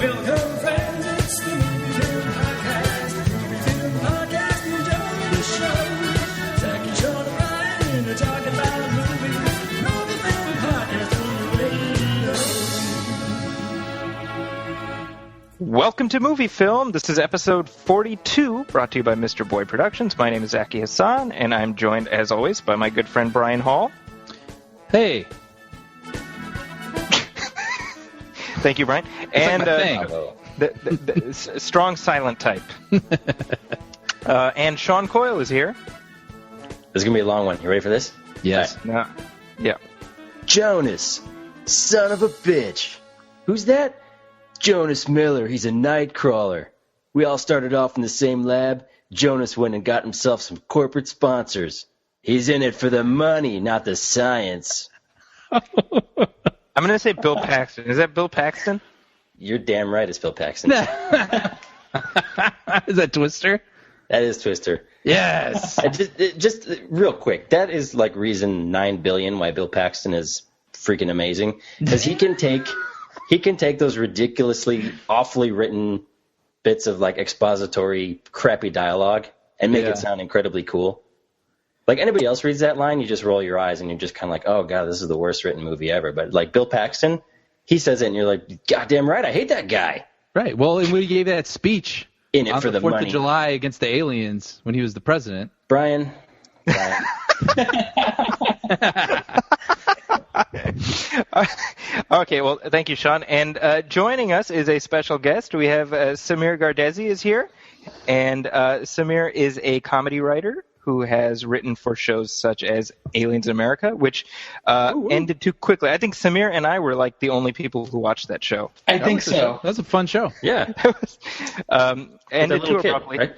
Welcome, friends, it's the Movie Film Podcast. Movie Film Podcast, enjoy the show. Zaki, Sean, and Ryan are talking about movies. Movie Film Podcast on the radio. Welcome to Movie Film. This is episode 42, brought to you by Mr. Boy Productions. My name is Zaki Hassan, and I'm joined, as always, by my good friend Brian Hall. Hey. Thank you, Brian. And the strong silent type. And Sean Coyle is here. This is going to be a long one. You ready for this? Yes. Right. No. Yeah. Jonas, son of a bitch. Who's that? Jonas Miller. He's a night crawler. We all started off in the same lab. Jonas went and got himself some corporate sponsors. He's in it for the money, not the science. I'm going to say Bill Paxton. Is that Bill Paxton? You're damn right it's Bill Paxton. Is that Twister? That is Twister. Yes. Just real quick, that is like reason 9 billion why Bill Paxton is freaking amazing. Because he can take those ridiculously, awfully written bits of like expository, crappy dialogue and make it sound incredibly cool. Like anybody else reads that line, you just roll your eyes and you're just kind of like, oh god, this is the worst written movie ever. But like Bill Paxton, he says it and you're like, goddamn right, I hate that guy. Right. Well, and we gave that speech In it on for the the 4th money. of July against the aliens when he was the president. Brian. Okay, well, thank you, Sean. And joining us is a special guest. We have Sameer Gardezi is here. And Sameer is a comedy writer who has written for shows such as Aliens in America, which ended too quickly. I think Sameer and I were like the only people who watched that show. I think so. That was a fun show. Yeah. Ended too kid, abruptly. right?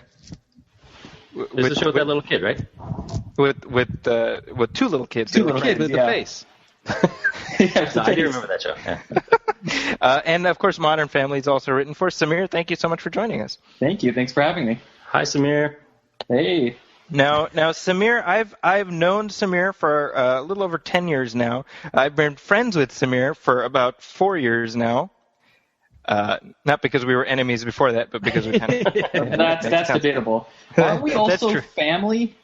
There's a show with that little kid, right? With two little kids. Two little kid with the face. I do remember that show. Yeah. And, of course, Modern Family is also written for. Sameer, thank you so much for joining us. Thank you. Thanks for having me. Hi, Sameer. Hey. Now, Sameer, I've known Sameer for a little over 10 years now. I've been friends with Sameer for about 4 years now. Not because we were enemies before that, but because we kind of... That's debatable. Are we also true. family?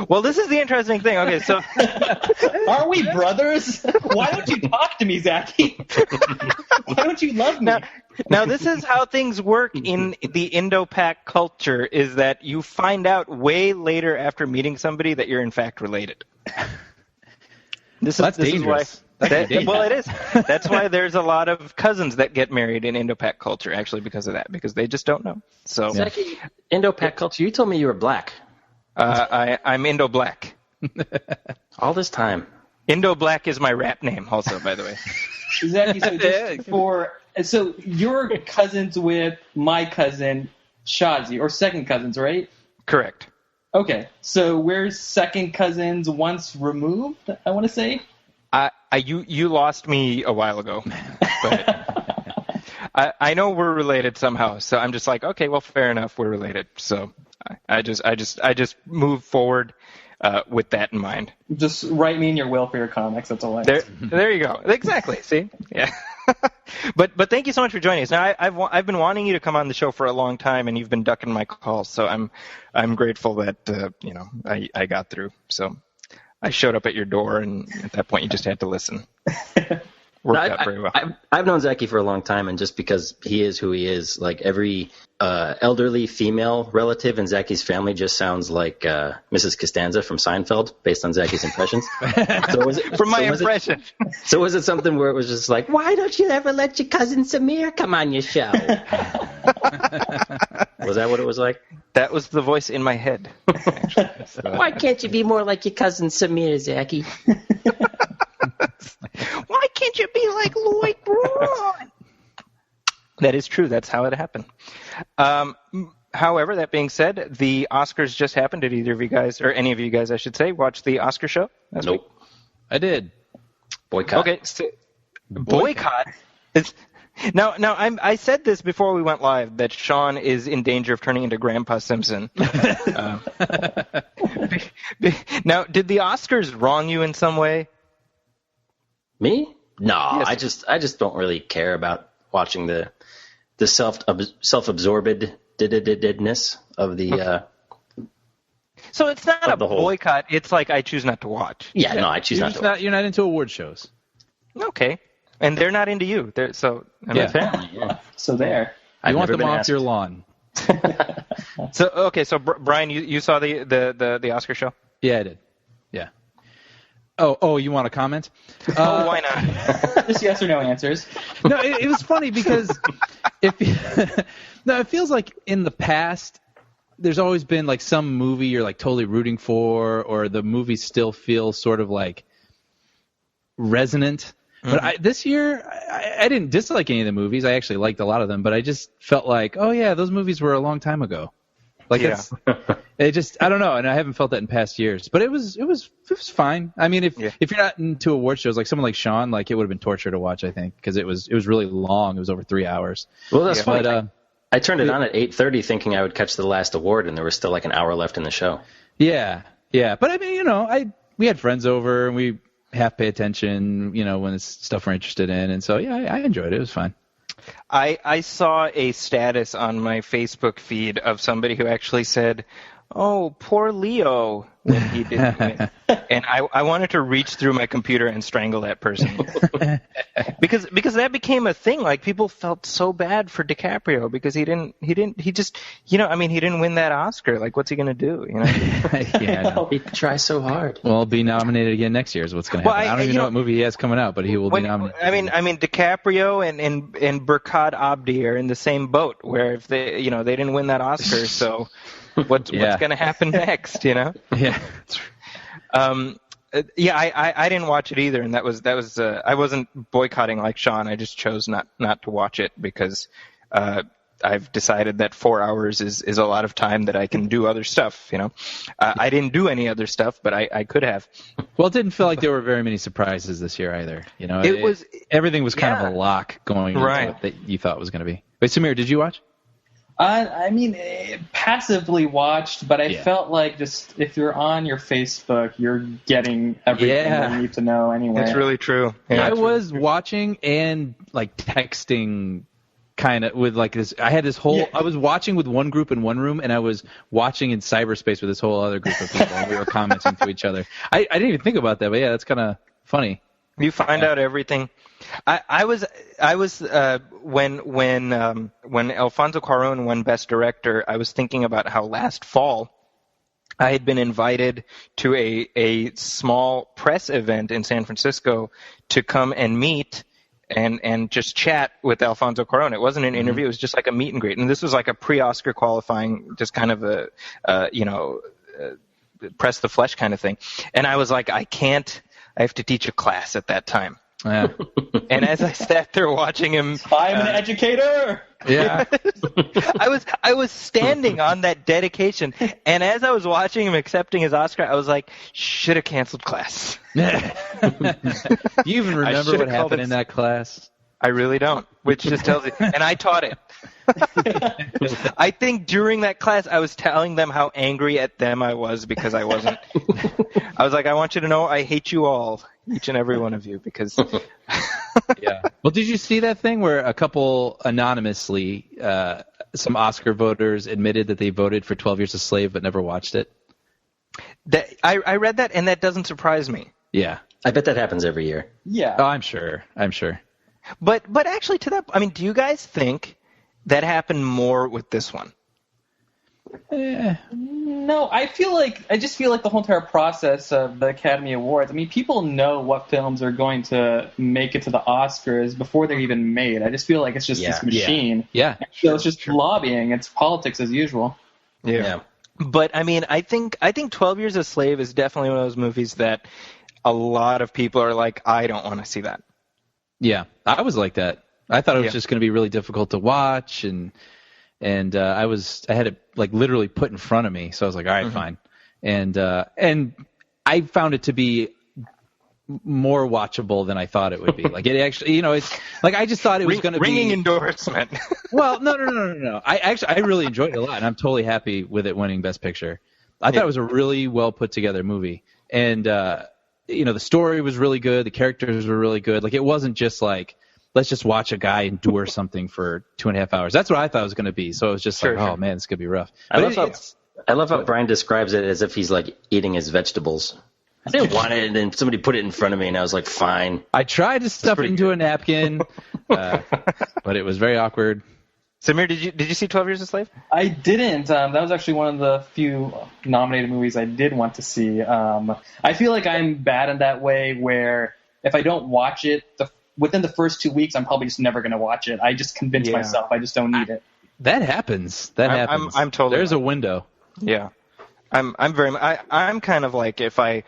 Well, this is the interesting thing. Okay, so... Are we brothers? Why don't you talk to me, Zaki? Why don't you love me? Now, this is how things work in the Indo-Pak culture, is that you find out way later after meeting somebody that you're in fact related. This That's dangerous. Is why... well, it is. That's why there's a lot of cousins that get married in Indo-Pak culture, actually, because of that, because they just don't know. So, Zaki, Indo-Pak culture, you told me you were black. I'm Indo-Black. All this time. Indo-Black is my rap name, also, by the way. Zaki, so you're cousins with my cousin Shazi, or second cousins, right? Correct. Okay, so we're second cousins once removed, I want to say. You lost me a while ago, but I know we're related somehow. So I'm just like, okay, well, fair enough, we're related. So I just move forward with that in mind. Just write me in your welfare comics. That's all I ask. There you go. Exactly. See, yeah. But thank you so much for joining us. Now I've been wanting you to come on the show for a long time, and you've been ducking my calls. So I'm grateful that I got through. So. I showed up at your door, and at that point, you just had to listen. Worked out very well. I've known Zaki for a long time, and just because he is who he is, like every elderly female relative in Zaki's family just sounds like Mrs. Costanza from Seinfeld, based on Zaki's impressions. Impression. So was it something where it was just like, why don't you ever let your cousin Sameer come on your show? Was that what it was like? That was the voice in my head. Actually. So. Why can't you be more like your cousin Sameer, Zaki? Why can't you be like Lloyd Braun? That is true. That's how it happened. However, that being said, the Oscars just happened. Did either of you guys, or any of you guys, I should say, watch the Oscar show? Nope. I did. Boycott. Okay. So, boycott? Now, I said this before we went live, that Sean is in danger of turning into Grandpa Simpson. Now, did the Oscars wrong you in some way? Me? No, Yes. I just don't really care about watching the the self-absorbedness of the. So it's not a the whole- boycott. It's like I choose not to watch. Yeah, no, I choose not to. You're not into award shows. Okay. And they're not into you. So Yeah. So there. You want never them been off asked. your lawn. So Brian, you saw the Oscar show? Yeah, I did. Yeah. Oh, you want to comment? Oh, why not? Just yes or no answers. No, it was funny because it feels like in the past there's always been like some movie you're like totally rooting for, or the movie still feels sort of like resonant. But this year, I didn't dislike any of the movies. I actually liked a lot of them, but I just felt like, oh yeah, those movies were a long time ago. Like it just, I don't know, and I haven't felt that in past years. But it was fine. I mean, if you're not into award shows, like someone like Sean, like it would have been torture to watch, I think, because it was really long. It was over 3 hours. Well, that's funny. But, I turned it on at 8:30 thinking I would catch the last award, and there was still like an hour left in the show. Yeah. But I mean, we had friends over, and we half pay attention, when it's stuff we're interested in, and so I enjoyed it. It was fine. I saw a status on my Facebook feed of somebody who actually said, "Oh, poor Leo," when he didn't win. And I wanted to reach through my computer and strangle that person. because that became a thing. Like, people felt so bad for DiCaprio because he didn't win that Oscar. Like, what's he going to do, Yeah, no. He tries so hard. Well, be nominated again next year is what's going to happen. I don't even know what movie he has coming out, but he will be nominated. I mean, DiCaprio and Burkhard Abdi are in the same boat, where if they didn't win that Oscar, so what's going to happen next, Yeah. I didn't watch it either, and that was I wasn't boycotting like Sean. I just chose not to watch it because I've decided that 4 hours is a lot of time that I can do other stuff. I didn't do any other stuff, but I could have. Well, it didn't feel like there were very many surprises this year either. Everything was kind of a lock going into it that you thought was going to be. Wait, Sameer, did you watch? Passively watched, but I felt like just if you're on your Facebook, you're getting everything you need to know anyway. It's really true. Yeah, I was watching and like texting kind of with like this. I had this whole. I was watching with one group in one room, and I was watching in cyberspace with this whole other group of people, and we were commenting to each other. I didn't even think about that, but that's kind of funny. You find out everything. I was when Alfonso Cuarón won Best Director, I was thinking about how last fall I had been invited to a small press event in San Francisco to come and meet and just chat with Alfonso Cuarón. It wasn't an interview; it was just like a meet and greet. And this was like a pre-Oscar qualifying, just kind of a press the flesh kind of thing. And I was like, I have to teach a class at that time. Yeah. And as I sat there watching him, I'm an educator. Yeah. I was standing on that dedication, and as I was watching him accepting his Oscar, I was like, should have canceled class. Do you even remember what happened in that class? I really don't, which just tells you. And I taught it. I think during that class, I was telling them how angry at them I was because I wasn't. I was like, I want you to know I hate you all, each and every one of you, because. Yeah. Well, did you see that thing where a couple anonymously, some Oscar voters admitted that they voted for 12 Years a Slave but never watched it? I read that, and that doesn't surprise me. Yeah. I bet that happens every year. Yeah. Oh, I'm sure. But actually, to that, I mean, do you guys think that happened more with this one? No, I just feel like the whole entire process of the Academy Awards, I mean, people know what films are going to make it to the Oscars before they're even made. I just feel like it's just this machine. Yeah. So it's just lobbying. It's politics as usual. Yeah. But, I mean, I think 12 Years a Slave is definitely one of those movies that a lot of people are like, I don't want to see that. Yeah, I was like that. I thought it was just going to be really difficult to watch, and I had it like literally put in front of me, so I was like, all right, fine. And I found it to be more watchable than I thought it would be. Like, it actually, it's like I just thought it was going to be ringing endorsement. Well, no. I really enjoyed it a lot, and I'm totally happy with it winning Best Picture. I thought it was a really well put together movie, and the story was really good, the characters were really good. Like, it wasn't just like let's just watch a guy endure something for 2.5 hours. That's what I thought it was going to be. So it was just Sure. oh man, it's going to be rough. I But love how Brian describes it as if he's like eating his vegetables. I didn't want it, and then somebody put it in front of me, and I was like, fine. I tried to stuff it pretty into a napkin, but it was very awkward. Samir, did you see 12 Years a Slave? I didn't. That was actually one of the few nominated movies I did want to see. I feel like I'm bad in that way where if I don't watch it within the first 2 weeks, I'm probably just never going to watch it. I just convince myself I just don't need it. That happens. Happens. I'm totally. There's a window. Yeah, I'm kind of like if I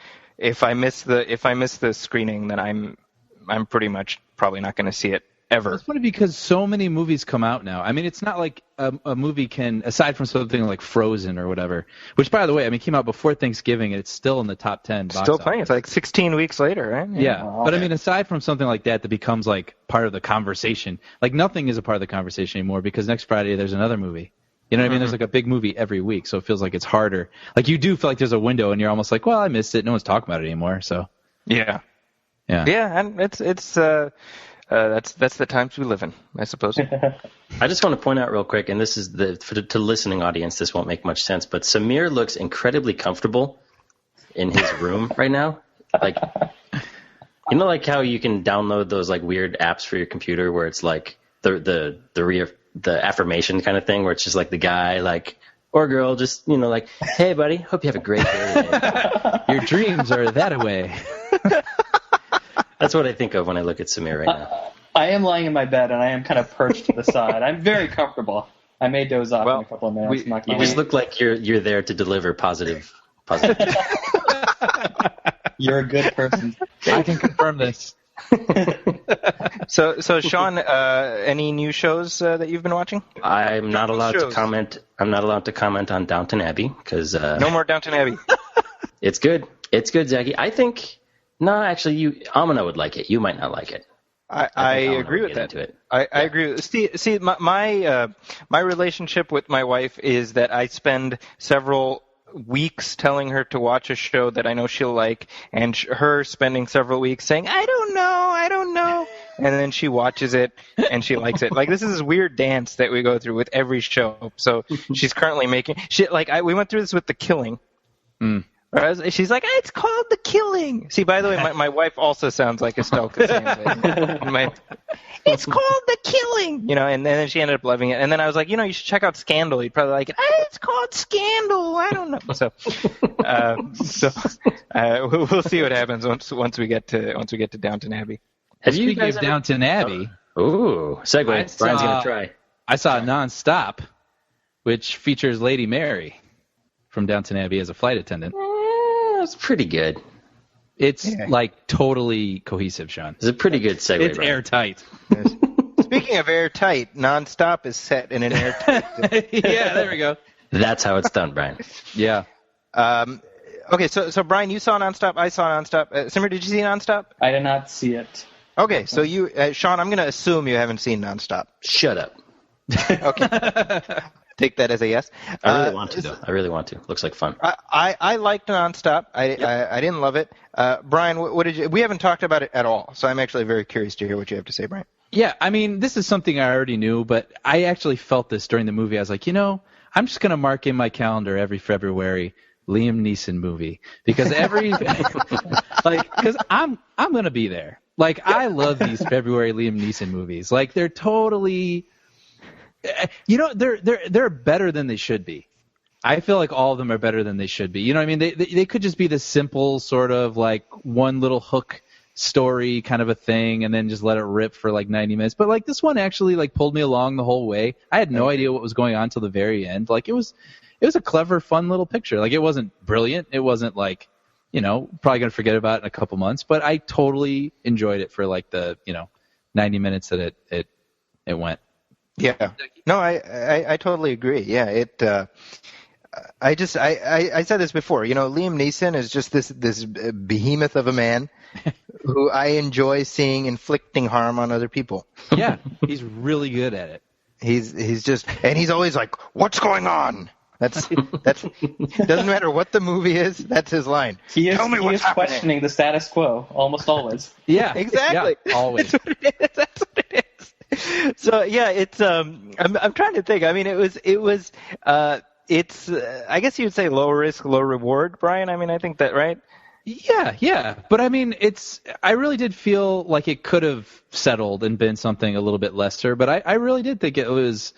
miss the screening, then I'm pretty much probably not going to see it ever. It's funny because so many movies come out now. I mean, it's not like a movie can, aside from something like Frozen or whatever, which, by the way, came out before Thanksgiving, and it's still in the top 10 box Still office. playing. It's like 16 weeks later, right? Yeah, Oh, but okay. I mean, aside from something like that becomes like part of the conversation, like nothing is a part of the conversation anymore because next Friday there's another movie. You know what I mean? There's like a big movie every week, so it feels like it's harder. Like you do feel like there's a window, and you're almost like, well, I missed it. No one's talking about it anymore. So Yeah, and it's that's the times we live in, I suppose. I just want to point out real quick, and this is to listening audience, this won't make much sense, but Sameer looks incredibly comfortable in his room right now. Like, you know, like how you can download those like weird apps for your computer where it's like the affirmation kind of thing, where it's just like the guy like or girl just like, hey buddy, hope you have a great day today. your dreams are that way. That's what I think of when I look at Sameer right now. I am lying in my bed, and I am kind of perched to the side. I'm very comfortable. I may doze off in a couple of minutes. You just look like you're there to deliver positive. You're a good person. I can confirm this. So Sean, any new shows that you've been watching? I'm not allowed to comment. I'm not allowed to comment on Downton Abbey because no more Downton Abbey. It's good. It's good, Zaki. I think. No, actually, Amina would like it. You might not like it. I agree with that. I agree. See, my relationship with my wife is that I spend several weeks telling her to watch a show that I know she'll like, and her spending several weeks saying, I don't know, and then she watches it and she likes it. Like, this is this weird dance that we go through with every show. So she's currently making we went through this with The Killing. She's like, it's called The Killing. See, by the way, my wife also sounds like Estelle Kazan. It's called The Killing. And then she ended up loving it. And then I was like, you should check out Scandal. You'd probably like it. It's called Scandal. I don't know. We'll see what happens once we get to Downton Abbey. Speaking of Downton Abbey, ooh, segue. Brian's gonna try. I saw Nonstop, which features Lady Mary from Downton Abbey as a flight attendant. It's pretty good. It's like totally cohesive, Sean. It's a pretty good segue. It's Brian. airtight. Speaking of airtight, Nonstop is set in an airtight. Yeah, there we go. That's how it's done, Brian. Yeah. Okay, so Brian, you saw Nonstop. I saw Nonstop. Simmer, did you see Nonstop? I did not see it. Okay, so you, Sean, I'm going to assume you haven't seen Nonstop. Shut up. Okay. Take that as a yes. I really want to, though. I really want to. Looks like fun. I liked Nonstop. I didn't love it. Brian, what did you? We haven't talked about it at all, so I'm actually very curious to hear what you have to say, Brian. Yeah, I mean, this is something I already knew, but I actually felt this during the movie. I was like, I'm just going to mark in my calendar every February Liam Neeson movie because because I'm going to be there. Like, I love these February Liam Neeson movies. Like, they're totally. They're better than they should be. I feel like all of them are better than they should be. You know what I mean? They could just be this simple sort of like one little hook story kind of a thing and then just let it rip for like 90 minutes. But like this one actually like pulled me along the whole way. I had no idea what was going on till the very end. Like it was a clever, fun little picture. Like it wasn't brilliant. It wasn't like, probably going to forget about it in a couple months, but I totally enjoyed it for like the, 90 minutes that it went. Yeah. No, I totally agree. Yeah, I said this before. Liam Neeson is just this behemoth of a man who I enjoy seeing inflicting harm on other people. Yeah, he's really good at it. He's just, and he's always like, "What's going on?" That's doesn't matter what the movie is. That's his line. He is, Tell me he what's is happening. questioning the status quo almost always. Yeah, Exactly. Yeah, always. That's what it is. That's what it is. So yeah, it's I'm trying to think. I mean, it's I guess you'd say low risk, low reward, Brian. I mean, I think that, right? Yeah. But I mean, I really did feel like it could have settled and been something a little bit lesser, but I really did think it was,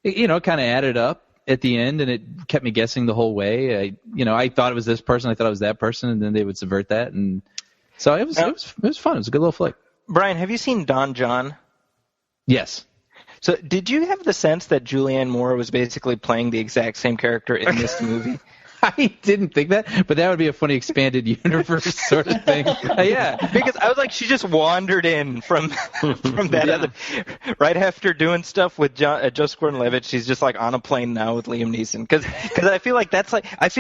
kind of added up at the end, and it kept me guessing the whole way. I thought it was this person, I thought it was that person, and then they would subvert that, and so it was fun. It was a good little flick. Brian, have you seen Don John? Yes. So did you have the sense that Julianne Moore was basically playing the exact same character in this movie? I didn't think that, but that would be a funny expanded universe sort of thing. Yeah, because I was like, she just wandered in from that other, right after doing stuff with Joseph Gordon-Levitt. She's just like on a plane now with Liam Neeson, because I feel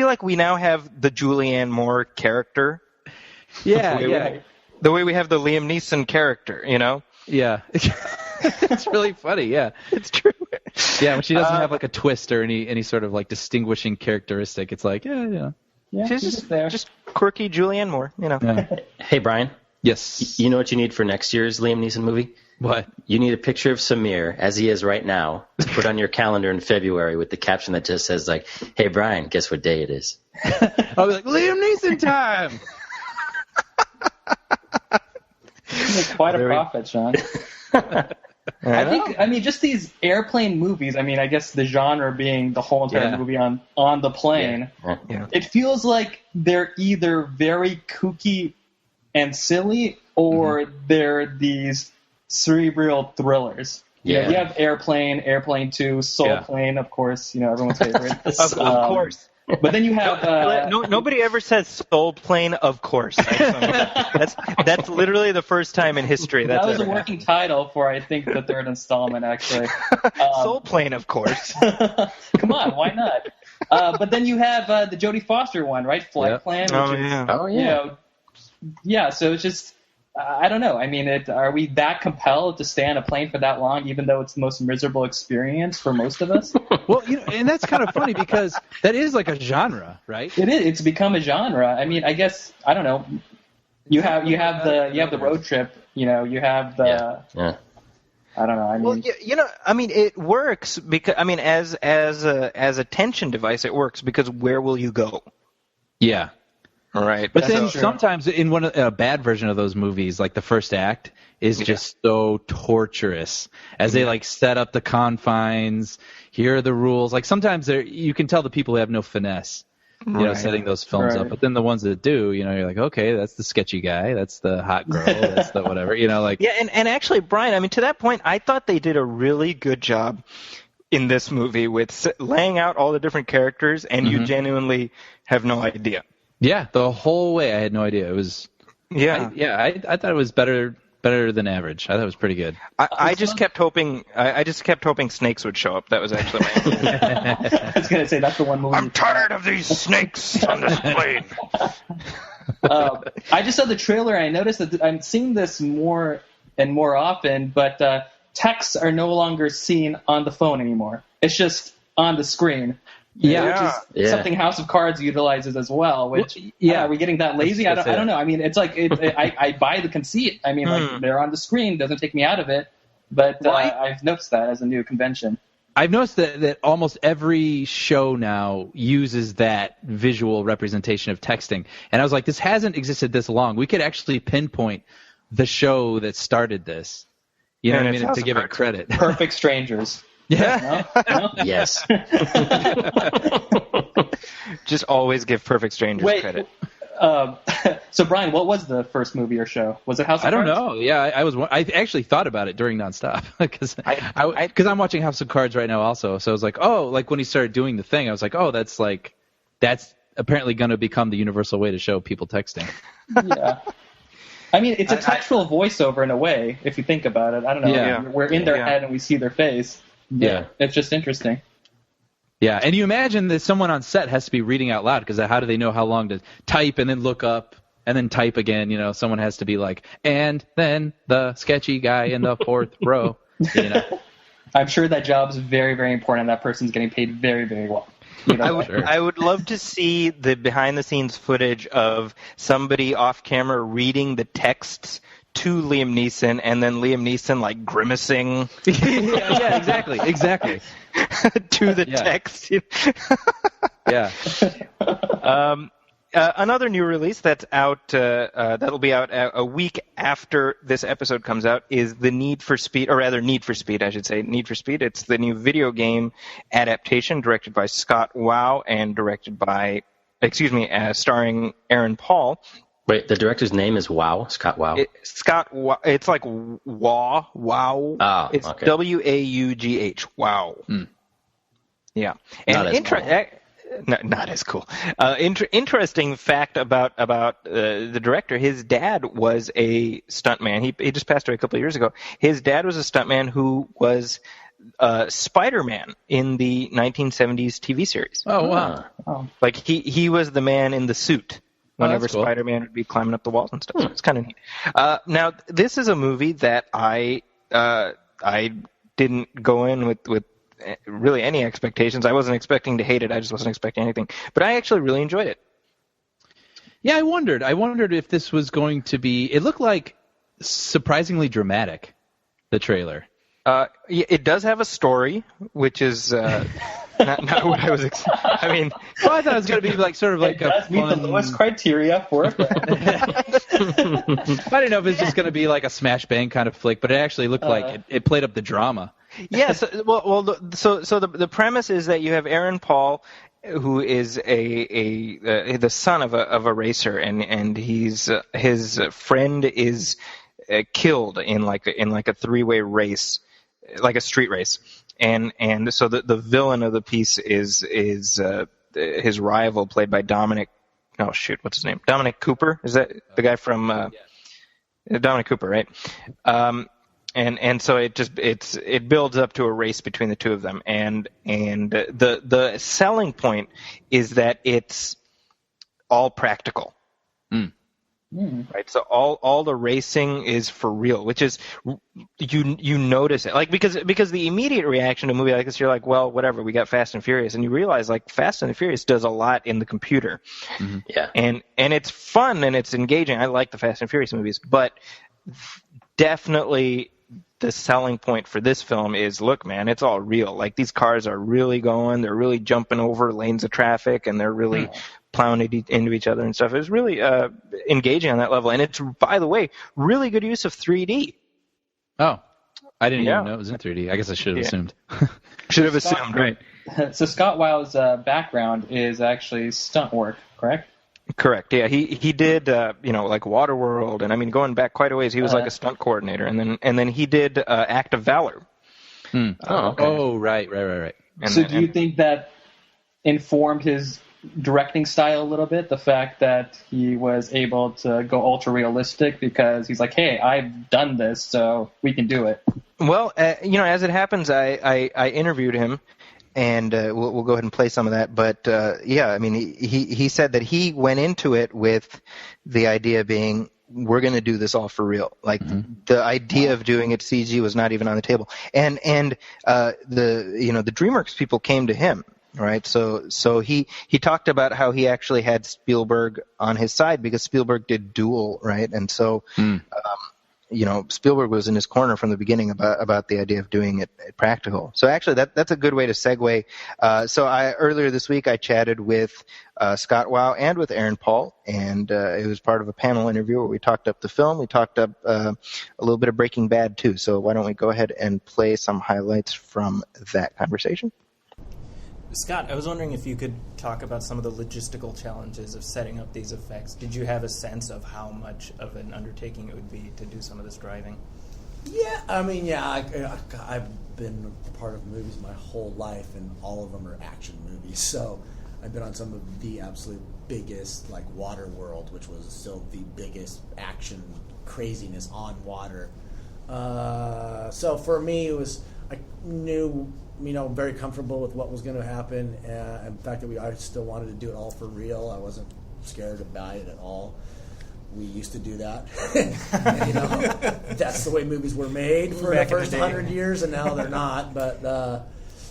like we now have the Julianne Moore character. Yeah. The way we have the Liam Neeson character, Yeah. It's really funny, yeah. It's true. Yeah, when she doesn't have like a twist or any sort of like distinguishing characteristic, it's like, Yeah, she's just quirky Julianne Moore, Yeah. Hey, Brian. Yes. You know what you need for next year's Liam Neeson movie? What? You need a picture of Sameer, as he is right now, to put on your calendar in February with the caption that just says, like, hey, Brian, guess what day it is? I'll be like, Liam Neeson time! It's quite a prophet, Sean. I mean, just these airplane movies, I guess the genre being the whole entire movie on the plane, it feels like they're either very kooky and silly, or they're these cerebral thrillers. Yeah. You have Airplane 2, Soul Plane, of course, everyone's favorite. Of course. But then you have nobody ever says Soul Plane, of course. That's literally the first time in history that was ever a working title for, I think, the third installment, actually. Soul Plane, of course. Come on, why not? But then you have the Jodie Foster one, right? Flight Plan. Yeah. So it's just, I don't know. I mean, are we that compelled to stay on a plane for that long, even though it's the most miserable experience for most of us? Well, and that's kind of funny because that is like a genre, right? It is. It's become a genre. I mean, I guess, I don't know. You have the road trip. You have the. Yeah. I don't know. I mean, it works because as a tension device, it works because where will you go? Yeah. All right. But then sometimes in a bad version of those movies, like the first act is just so torturous as they like set up the confines. Here are the rules. Like sometimes you can tell the people who have no finesse, setting those films up. But then the ones that do, you're like, okay, that's the sketchy guy, that's the hot girl, that's the whatever, like. Yeah, and actually, Brian, I mean, to that point, I thought they did a really good job in this movie with laying out all the different characters, and you genuinely have no idea. Yeah, the whole way I had no idea. It was I thought it was better than average. I thought it was pretty good. I just kept hoping snakes would show up. That was actually my I was going to say that's the one movie. I'm tired of these snakes on this plane. I just saw the trailer and I noticed that I'm seeing this more and more often, but texts are no longer seen on the phone anymore. It's just on the screen. Which is something House of Cards utilizes as well. Which are we getting that lazy? I don't know. I mean, it's like I buy the conceit. I mean, like they're on the screen, doesn't take me out of it. But I've noticed that as a new convention. I've noticed that almost every show now uses that visual representation of texting, and I was like, this hasn't existed this long. We could actually pinpoint the show that started this. You know what I mean? To give it credit. Perfect Strangers. Yeah. No? Yes. Just always give Perfect Strangers credit. So Brian, what was the first movie or show? Was it House of Cards? I don't know. Yeah, I actually thought about it during Nonstop because I'm watching House of Cards right now also. So I was like, oh, like when he started doing the thing, I was like, oh, that's apparently going to become the universal way to show people texting. Yeah. I mean, it's a textual voiceover in a way, if you think about it. I don't know. Yeah. We're in their head and we see their face. Yeah. It's just interesting. Yeah, and you imagine that someone on set has to be reading out loud because how do they know how long to type and then look up and then type again? Someone has to be like, and then the sketchy guy in the fourth row. I'm sure that job's very, very important and that person's getting paid very, very well. I would love to see the behind-the-scenes footage of somebody off camera reading the texts to Liam Neeson, and then Liam Neeson like grimacing. Yeah, exactly. To the text. Yeah. Another new release that's out, that'll be out a week after this episode comes out, is the Need for Speed, or rather Need for Speed, I should say. Need for Speed. It's the new video game adaptation directed by Scott Waugh and starring Aaron Paul. Wait, the director's name is Wow? Scott Waugh? Scott Waugh. It's like Waugh. Wow. Oh, it's okay. Waugh. Wow. Yeah. And not as cool. Interesting fact about the director. His dad was a stuntman. He just passed away a couple of years ago. His dad was a stuntman who was Spider-Man in the 1970s TV series. Oh wow! Oh. Like he was the man in the suit whenever that's cool. Spider-Man would be climbing up the walls and stuff. So it's kind of neat. Now this is a movie that I didn't go in with really any expectations. I wasn't expecting to hate it. I just wasn't expecting anything. But I actually really enjoyed it. Yeah, I wondered if this was going to be. It looked like surprisingly dramatic. The trailer. It does have a story, which is not what I was. I mean, well, I thought it was going to be like sort of like a meet fun. the lowest criteria for it. I didn't know if it was just going to be like a smash bang kind of flick, but it actually looked like it played up the drama. Yes. So the premise is that you have Aaron Paul, who is the son of a racer, and his friend is killed in like a three-way race, like a street race, and so the villain of the piece is his rival, played by Dominic. Oh shoot, what's his name? Dominic Cooper. Is that the guy from Dominic Cooper, right? And so it builds up to a race between the two of them, and the selling point is that it's all practical. Right, so all the racing is for real, which is you notice it, like because the immediate reaction to a movie like this, you're like, well, whatever, we got Fast and Furious, and you realize like Fast and the Furious does a lot in the computer, and it's fun and it's engaging. I like the Fast and Furious movies, but definitely the selling point for this film is, look, man, it's all real. Like these cars are really going, they're really jumping over lanes of traffic, and they're really plowing into each other and stuff. It's really engaging on that level, and it's, by the way, really good use of 3D. Oh, I didn't even know it was in 3D. I guess I should have assumed. Should have assumed, right? So Scott Waugh's background is actually stunt work, correct? Correct. Yeah, he did like Waterworld, and I mean going back quite a ways, he was like a stunt coordinator, and then he did Act of Valor. Okay. Oh, right. And so do you think that informed his directing style a little bit, the fact that he was able to go ultra realistic because he's like, hey, I've done this, so we can do it? Well, as it happens, I interviewed him, and we'll go ahead and play some of that. But I mean, he said that he went into it with the idea being, we're going to do this all for real. Like the idea of doing it CG was not even on the table. And the DreamWorks people came to him. Right, so he talked about how he actually had Spielberg on his side because Spielberg did Duel, right, and so Spielberg was in his corner from the beginning about the idea of doing it practical. So actually, that's a good way to segue. So earlier this week I chatted with Scott Waugh and with Aaron Paul, and it was part of a panel interview where we talked up the film. We talked up a little bit of Breaking Bad too. So why don't we go ahead and play some highlights from that conversation? Scott, I was wondering if you could talk about some of the logistical challenges of setting up these effects. Did you have a sense of how much of an undertaking it would be to do some of this driving? Yeah, I mean, I've been a part of movies my whole life, and all of them are action movies. So I've been on some of the absolute biggest, like Waterworld, which was still the biggest action craziness on water. So for me, I knew, very comfortable with what was going to happen, and the fact that I still wanted to do it all for real. I wasn't scared about it at all. We used to do that. That's the way movies were made for the first 100 years, and now they're not. But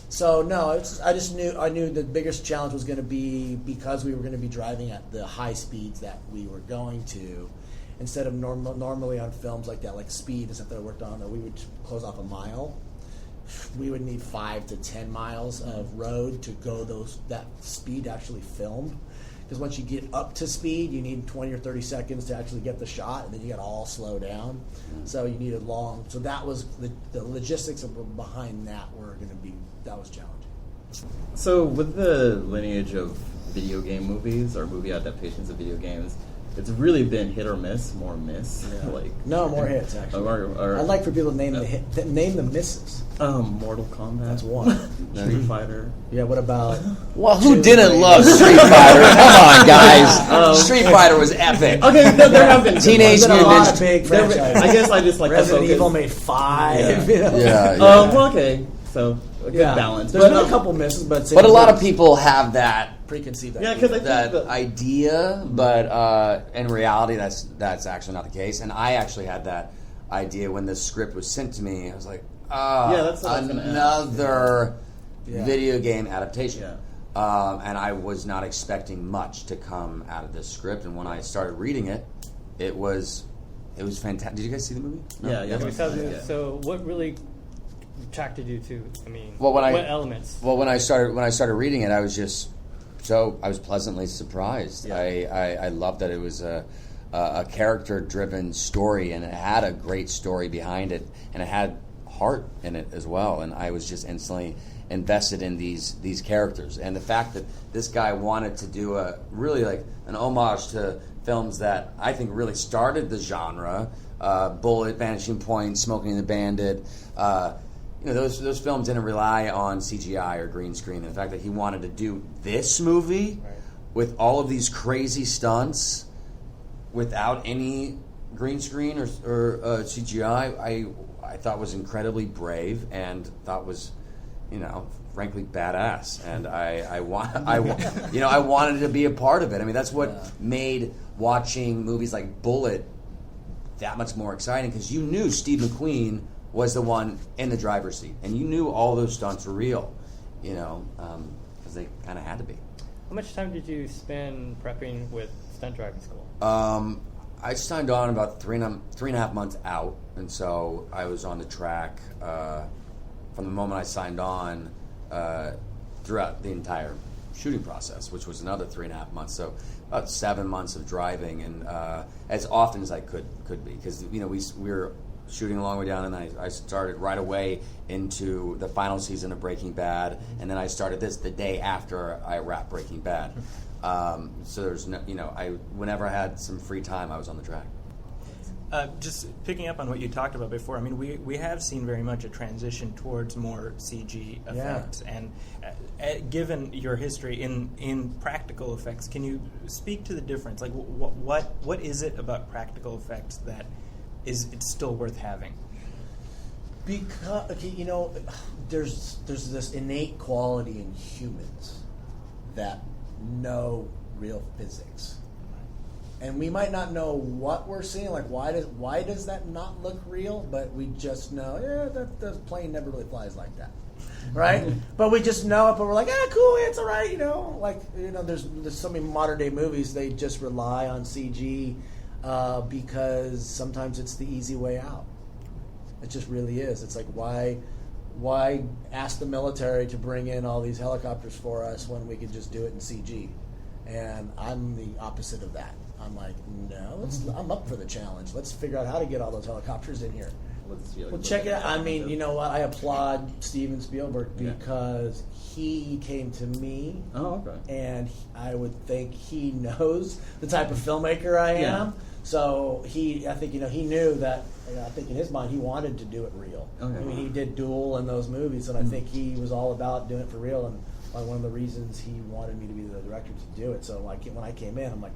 So no, I knew the biggest challenge was going to be because we were going to be driving at the high speeds that we were going to. Instead of normally on films like that, like Speed and stuff that I worked on, that we would close off a mile. We would need 5 to 10 miles of road to go that speed actually filmed. Because once you get up to speed, you need 20 or 30 seconds to actually get the shot, and then you got to all slow down. So you needed long. So that was the logistics behind that that was challenging. So with the lineage of video game movies or movie adaptations of video games, it's really been hit or miss, more miss. Yeah. Like no, more hits actually. I'd like for people to name the misses. Mortal Kombat. That's one. Street Fighter. Yeah. What about? Well, who didn't love Street Fighter? Come on, guys. Street Fighter was epic. Okay, no, there have been Teenage There's been a lot Mutant of big franchises. I guess I just like Resident the Evil made 5. Yeah. You know? Yeah. Well, okay, so a good balance. There's been a couple misses, but But a lot of people have that preconceived. Yeah, idea. because that idea, but in reality, that's actually not the case. And I actually had that idea when the script was sent to me. I was like, that's what I was gonna ask. another Yeah. video game adaptation. Yeah. And I was not expecting much to come out of this script. And when I started reading it, it was fantastic. Did you guys see the movie? No? Yeah. So what really attracted you to? I mean, Well, what elements? Well, when I started reading it, I was pleasantly surprised. Yeah. I loved that it was a character-driven story, and it had a great story behind it, and it had heart in it as well. And I was just instantly invested in these characters, and the fact that this guy wanted to do a really like an homage to films that I think really started the genre, Bullet, Vanishing Point, Smoking and the Bandit. Those films didn't rely on CGI or green screen. And the fact that he wanted to do this movie with all of these crazy stunts without any green screen or CGI, I thought was incredibly brave and thought was, frankly badass. And I wanted to be a part of it. I mean, that's what made watching movies like Bullet that much more exciting, because you knew Steve McQueen was the one in the driver's seat, and you knew all those stunts were real, because they kind of had to be. How much time did you spend prepping with stunt driving school? I signed on about three and a half months out, and so I was on the track from the moment I signed on throughout the entire shooting process, which was another 3.5 months. So about 7 months of driving, and as often as I could be, because we were shooting a long way down, and I started right away into the final season of Breaking Bad, and then I started this the day after I wrapped Breaking Bad. So there's no, whenever I had some free time, I was on the track. Just picking up on what you talked about before, I mean, we have seen very much a transition towards more CG effects, and given your history in practical effects, can you speak to the difference? Like, what is it about practical effects that it's still worth having? Because there's this innate quality in humans that know real physics, and we might not know what we're seeing. Like, why does that not look real? But we just know, that plane never really flies like that, right? But we just know it. But we're like, cool, it's all right. There's so many modern day movies, they just rely on CG because sometimes it's the easy way out. It just really is. It's like, why ask the military to bring in all these helicopters for us when we could just do it in CG? And I'm the opposite of that. I'm like, no, I'm up for the challenge. Let's figure out how to get all those helicopters in here. Well, check it out. I mean, you know what? I applaud Steven Spielberg because he came to me. Oh, okay. And I would think he knows the type of filmmaker I am. Yeah. So I think he knew that. I think in his mind he wanted to do it real. Okay. I mean, he did Duel and those movies, and I think he was all about doing it for real. And one of the reasons he wanted me to be the director to do it. So when I came in, I'm like,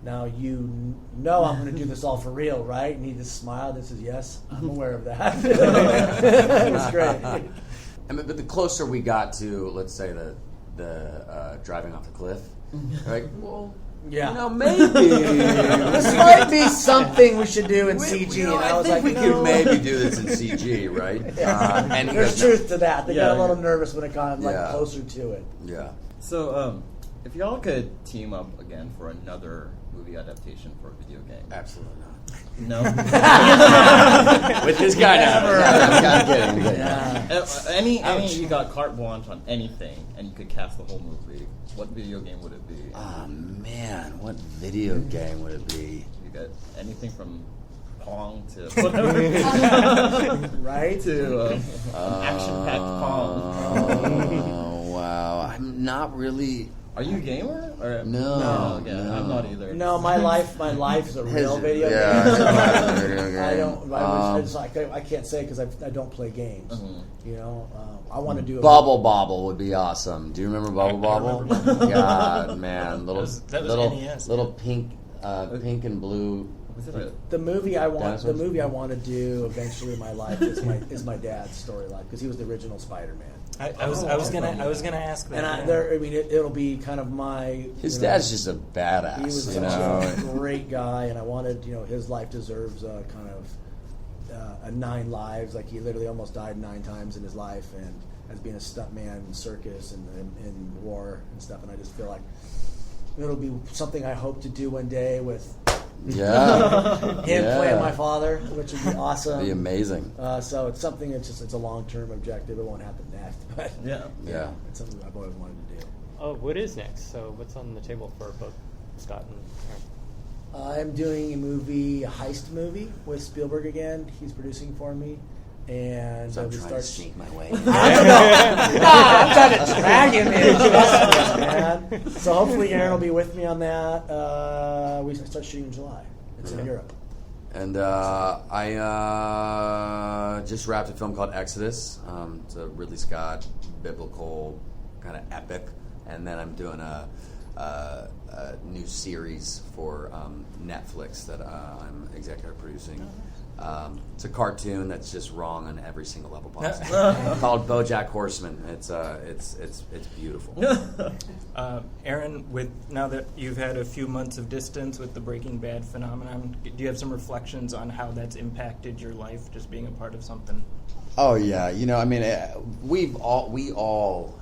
now I'm going to do this all for real, right? And he just smiled and says, yes, I'm aware of that. It was great. But the closer we got to, let's say, the driving off the cliff, right? Well, Yeah. You know, maybe. This might be something we should do in CG. You know, and I I was think like, we could maybe do this in CG, right? And he There's goes, truth to that. They got a Yeah. little nervous when it got Yeah. closer to it. Yeah. So, if y'all could team up again for another movie adaptation for a video game, Absolutely not. no. With this guy now. I'm kidding. Yeah. Any you got carte blanche on anything, and you could cast the whole movie. What video game would it be? Oh, man. What video game would it be? You got anything from Pong to whatever, Right? to an action-packed Pong. Oh, wow. I'm not really... Are you a gamer? Or, No, yeah, no. I'm not either. No, my life is a real video Yeah, game. it's a video game. I don't. I can't say because I don't play games. You know, I want to do a Bubble Bobble would be awesome. Do you remember Bubble Bobble? God, man, little that was little NES. little pink and blue. Was it a, The movie I want. Dinosaurs? The movie I want to do eventually in my life is my dad's storyline because he was the original Spider-Man. I was gonna ask that. And yeah. it'll be kind of my. His you know, dad's just a badass. He was you such know. a great guy, and I wanted, his life deserves a kind of a 9 lives. Like he literally almost died 9 times in his life, and as being a stuntman in circus and in war and stuff. And I just feel like it'll be something I hope to do one day with Yeah. him playing my father, which would be awesome. Be amazing. So it's something. It's a long-term objective. It won't happen next, but Yeah. it's something I've always wanted to do. Oh, what is next? So what's on the table for both Scott and Aaron? I'm doing a heist movie with Spielberg again. He's producing for me, and So I'm we trying start. to sneak my way. I don't know. I'm trying to drag him into this, man. So hopefully Aaron will be with me on that. We start shooting in July. It's in Europe. And I just wrapped a film called Exodus. It's a Ridley Scott biblical kind of epic, and then I'm doing a new series for Netflix that I'm executive producing. It's a cartoon that's just wrong on every single level possible. Called BoJack Horseman. It's beautiful. Aaron, now that you've had a few months of distance with the Breaking Bad phenomenon, do you have some reflections on how that's impacted your life, just being a part of something? Oh yeah, I mean, we all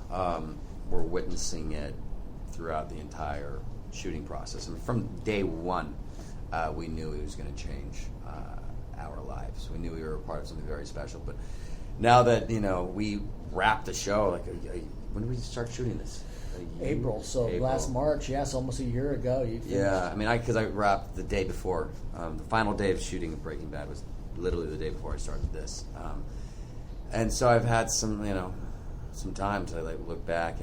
were witnessing it throughout the entire shooting process, and from day one, we knew it was going to change our lives. We knew we were a part of something very special. But now that we wrapped the show, like when did we start shooting this? April. So last March, yes, almost a year ago. Yeah, I mean, because I wrapped the day before. The final day of shooting of Breaking Bad was literally the day before I started this. And so I've had some time to look back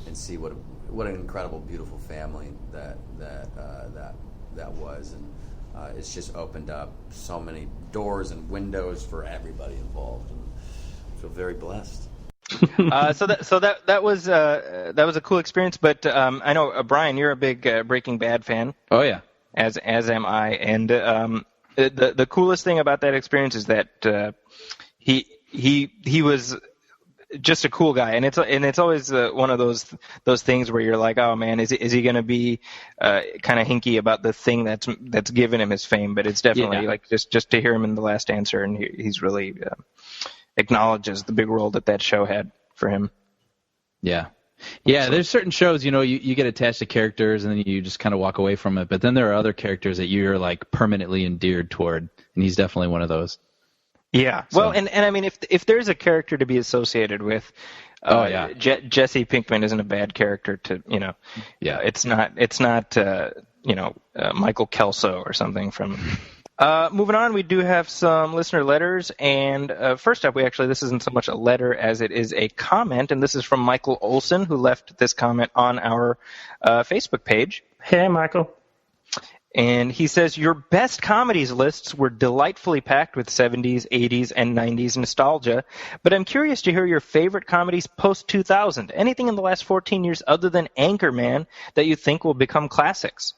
and see what an incredible, beautiful family that was, and it's just opened up so many doors and windows for everybody involved, and I feel very blessed. So that was a cool experience. But I know Brian, you're a big Breaking Bad fan. Oh yeah, as am I. And the coolest thing about that experience is that he was just a cool guy, and it's always one of those things where you're like, oh man, is he going to be kind of hinky about the thing that's given him his fame? But it's definitely like just to hear him in The Last Answer, and he's really acknowledges the big role that show had for him. Yeah. There's certain shows, you get attached to characters and then you just kind of walk away from it. But then there are other characters that you're like permanently endeared toward, and he's definitely one of those. Yeah. So. Well, and I mean, if there's a character to be associated with, Jesse Pinkman isn't a bad character to, Yeah. It's not Michael Kelso or something from. Moving on, we do have some listener letters, and first up, this isn't so much a letter as it is a comment, and this is from Michael Olson, who left this comment on our Facebook page. Hey, Michael. And he says, your best comedies lists were delightfully packed with 70s, 80s, and 90s nostalgia, but I'm curious to hear your favorite comedies post-2000. Anything in the last 14 years other than Anchorman that you think will become classics?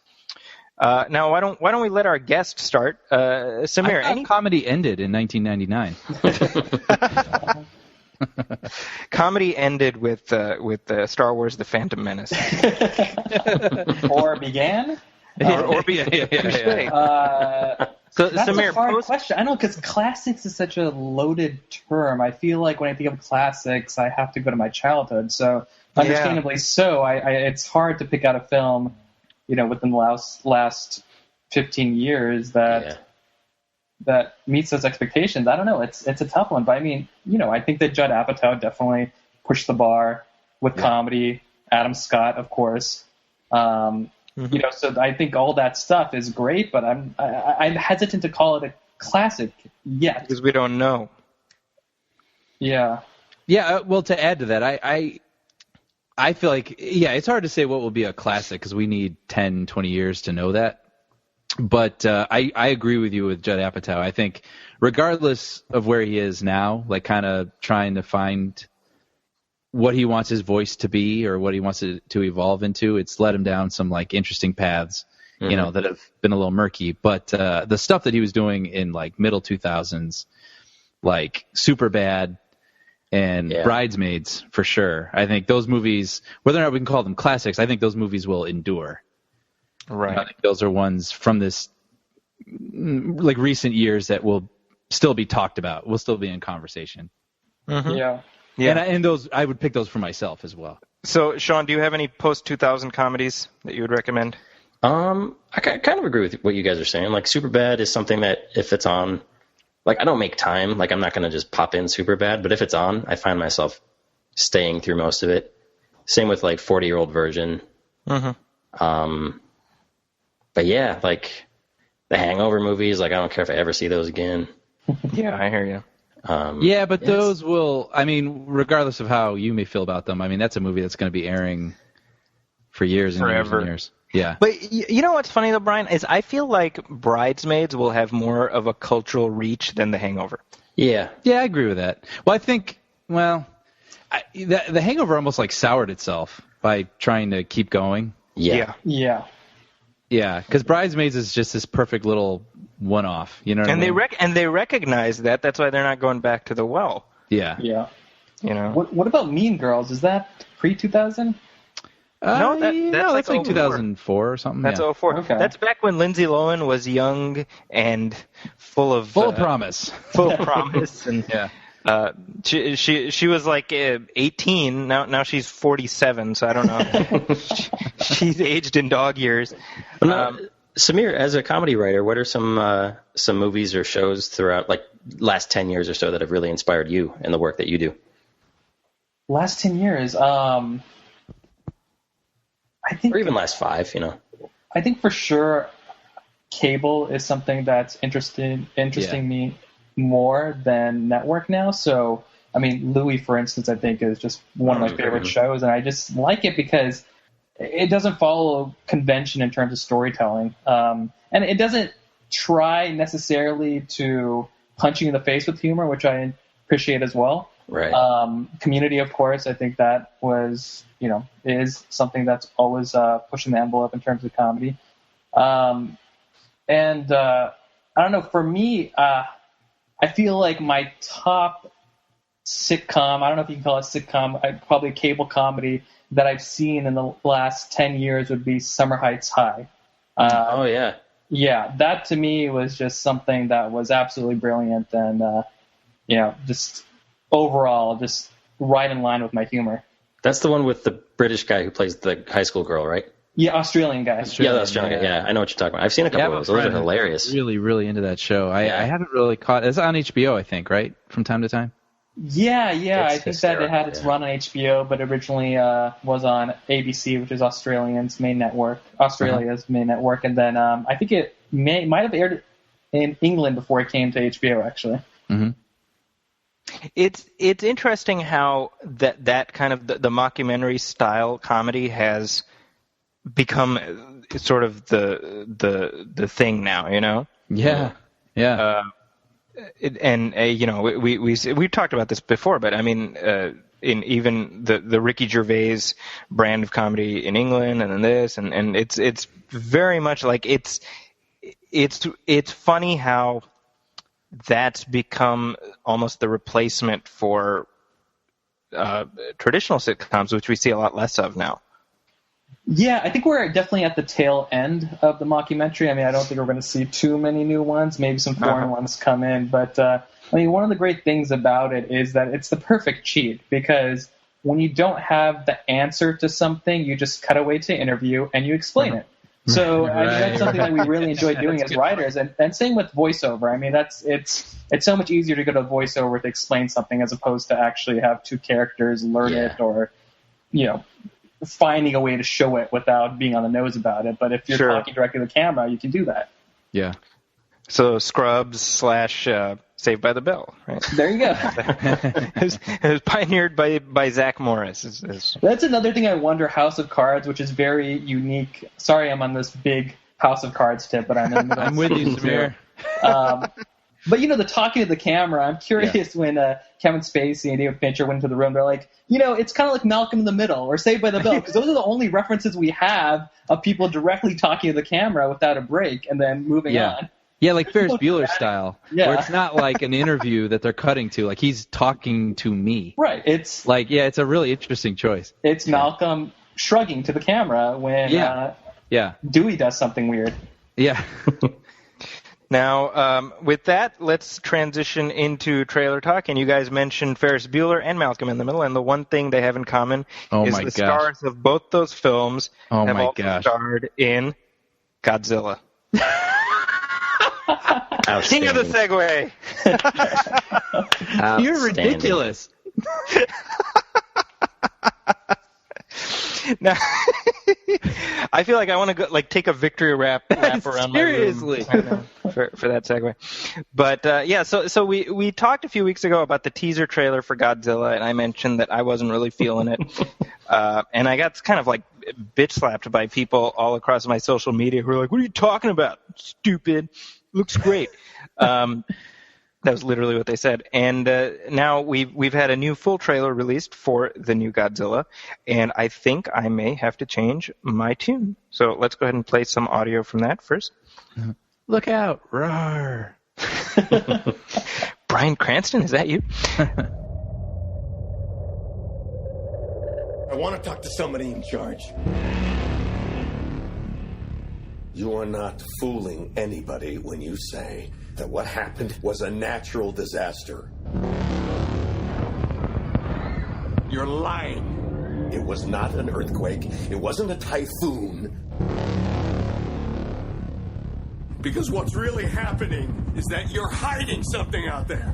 Now, why don't we let our guest start? Sameer, any comedy ended in 1999? Comedy ended with Star Wars: The Phantom Menace. Or began. So That's Sameer, a hard question. I know, because classics is such a loaded term. I feel like when I think of classics, I have to go to my childhood. So, understandably so, it's hard to pick out a film, within the last 15 years that meets those expectations. I don't know. It's a tough one, but I mean, I think that Judd Apatow definitely pushed the bar with comedy. Adam Scott, of course. So I think all that stuff is great, but I'm hesitant to call it a classic yet. Because we don't know. Yeah. Yeah, well, to add to that, I feel like, it's hard to say what will be a classic because we need 10, 20 years to know that. But I agree with you with Judd Apatow. I think regardless of where he is now, like kind of trying to find what he wants his voice to be or what he wants it to evolve into, it's led him down some like interesting paths, that have been a little murky. But the stuff that he was doing in like middle 2000s, like Superbad and Bridesmaids, for sure. I think those movies, whether or not we can call them classics, I think those movies will endure. Right. I think those are ones from this like recent years that will still be talked about, will still be in conversation. Mm-hmm. Yeah. Yeah. And those, I would pick those for myself as well. So, Sean, do you have any post-2000 comedies that you would recommend? I kind of agree with what you guys are saying. Like, Superbad is something that if it's on, like, I don't make time. Like, I'm not going to just pop in Superbad, but if it's on, I find myself staying through most of it. Same with, like, 40-Year-Old Virgin. Mm-hmm. But, yeah, like, the Hangover movies, like, I don't care if I ever see those again. Yeah, I hear you. But those will, I mean, regardless of how you may feel about them, I mean, that's a movie that's going to be airing for years and years and years. Yeah. But you know what's funny, though, Brian, is I feel like Bridesmaids will have more of a cultural reach than The Hangover. Yeah. Yeah, I agree with that. Well, I think, the Hangover almost like soured itself by trying to keep going. Yeah. Yeah. Yeah, because Bridesmaids is just this perfect little one-off. You know what I mean? They recognize that. That's why they're not going back to the well. Yeah. Yeah. You know. What about Mean Girls? Is that pre-2000? No, that's like 04. 2004 or something. That's yeah. 04. Okay. That's back when Lindsay Lohan was young and full of promise. Full of promise, and yeah. She was like 18. Now she's 47. So I don't know. She's aged in dog years. Sameer, as a comedy writer, what are some movies or shows throughout like last 10 years or so that have really inspired you in the work that you do? Last 10 years, I think, or even last 5, I think for sure, cable is something that's interesting me more than network now. So, I mean, Louis, for instance, I think is just one of my favorite shows, and I just like it because it doesn't follow convention in terms of storytelling, and it doesn't try necessarily to punch you in the face with humor, which I appreciate as well. Right. Community, of course, I think that was, is something that's always pushing the envelope in terms of comedy. And I don't know, for me, I feel like my top sitcom, I don't know if you can call it sitcom, probably a cable comedy that I've seen in the last 10 years would be Summer Heights High. Oh, yeah. Yeah, that to me was just something that was absolutely brilliant and, just overall just right in line with my humor. That's the one with the British guy who plays the high school girl, right? Yeah, Australian guy. Yeah, the Australian guy. Yeah, I know what you're talking about. I've seen a couple of those. Those are hilarious. Really, really into that show. I haven't really caught. It's on HBO, I think, right? From time to time. Yeah. I think that it had its yeah. run on HBO, but originally was on ABC, which is Australia's main network, main network, and then I think it might have aired in England before it came to HBO, actually. Mm-hmm. It's interesting how that kind of the mockumentary style comedy has become sort of the thing now, Yeah. We talked about this before, but I mean, in even the Ricky Gervais brand of comedy in England, and then this, and it's very much like it's funny how that's become almost the replacement for traditional sitcoms, which we see a lot less of now. Yeah, I think we're definitely at the tail end of the mockumentary. I mean, I don't think we're going to see too many new ones. Maybe some foreign ones come in. But, I mean, one of the great things about it is that it's the perfect cheat, because when you don't have the answer to something, you just cut away to interview and you explain it. So I mean, that's something that we really enjoy doing as writers, and same with voiceover. I mean, it's so much easier to go to voiceover to explain something as opposed to actually have two characters learn it, or finding a way to show it without being on the nose about it. But if you're talking directly to the camera, you can do that. Yeah. So Scrubs / Saved by the Bell, right? There you go. It was pioneered by Zach Morris. That's another thing I wonder. House of Cards, which is very unique. Sorry, I'm on this big House of Cards tip, but I'm with you, Sameer. But the talking to the camera, I'm curious when Kevin Spacey and David Fincher went into the room, they're like, it's kind of like Malcolm in the Middle or Saved by the Bell, because those are the only references we have of people directly talking to the camera without a break and then moving on. Yeah, like Ferris Bueller style, Yeah. where it's not like an interview that they're cutting to, like he's talking to me. Right. It's like, it's a really interesting choice. It's Malcolm shrugging to the camera when Dewey does something weird. Yeah. Now, with that, let's transition into trailer talk. And you guys mentioned Ferris Bueller and Malcolm in the Middle, and the one thing they have in common is the stars of both those films have also starred in Godzilla. King of the segue. You're ridiculous. Now, I feel like I want to go, take a victory lap around Seriously. my room for that segue. But so we talked a few weeks ago about the teaser trailer for Godzilla, and I mentioned that I wasn't really feeling it, and I got kind of bitch slapped by people all across my social media who were like, "What are you talking about? Stupid! Looks great." That was literally what they said. And now we've had a new full trailer released for the new Godzilla, and I think I may have to change my tune. So let's go ahead and play some audio from that first. Look out! Roar! Bryan Cranston, is that you? I want to talk to somebody in charge. You are not fooling anybody when you say that what happened was a natural disaster. You're lying. It was not an earthquake. It wasn't a typhoon. Because what's really happening is that you're hiding something out there.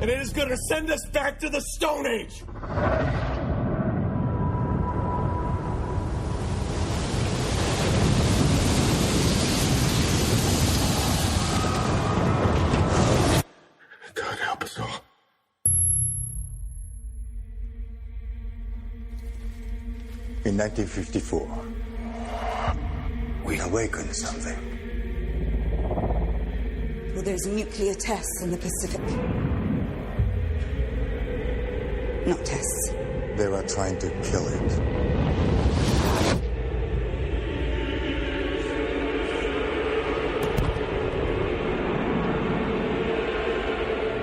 And it is going to send us back to the Stone Age. God help us all. In 1954, we awakened something. Well, there's nuclear tests in the Pacific. Not tests. They were trying to kill it.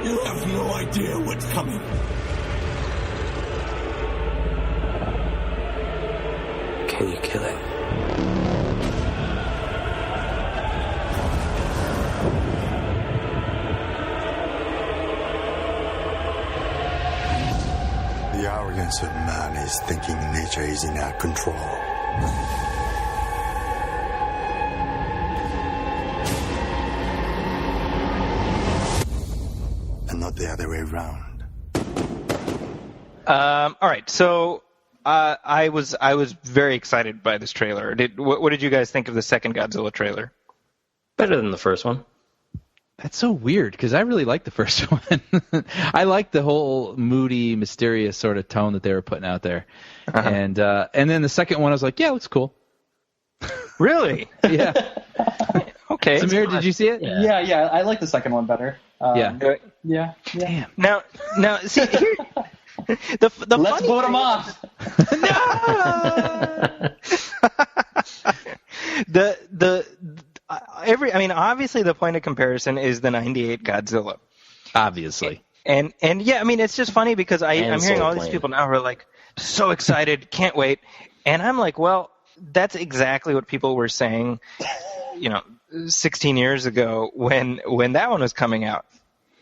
You have no idea what's coming. Can you kill it? The arrogance of man is thinking nature is in our control. And not the other way around. All right, so I was very excited by this trailer. What did you guys think of the second Godzilla trailer? Better than the first one. That's so weird, because I really liked the first one. I liked the whole moody, mysterious sort of tone that they were putting out there. Uh-huh. And then the second one, I was like, yeah, it looks cool. Really? Yeah. Okay. Samir, did you see it? Yeah. I like the second one better. Yeah. Yeah. Now, see here. The Let's funny vote thing- him off. No. Obviously the point of comparison is the '98 Godzilla. Obviously. And yeah, I mean, it's just funny because I'm hearing all these people now who are like so excited, can't wait, and I'm like, well, that's exactly what people were saying, 16 years ago when that one was coming out.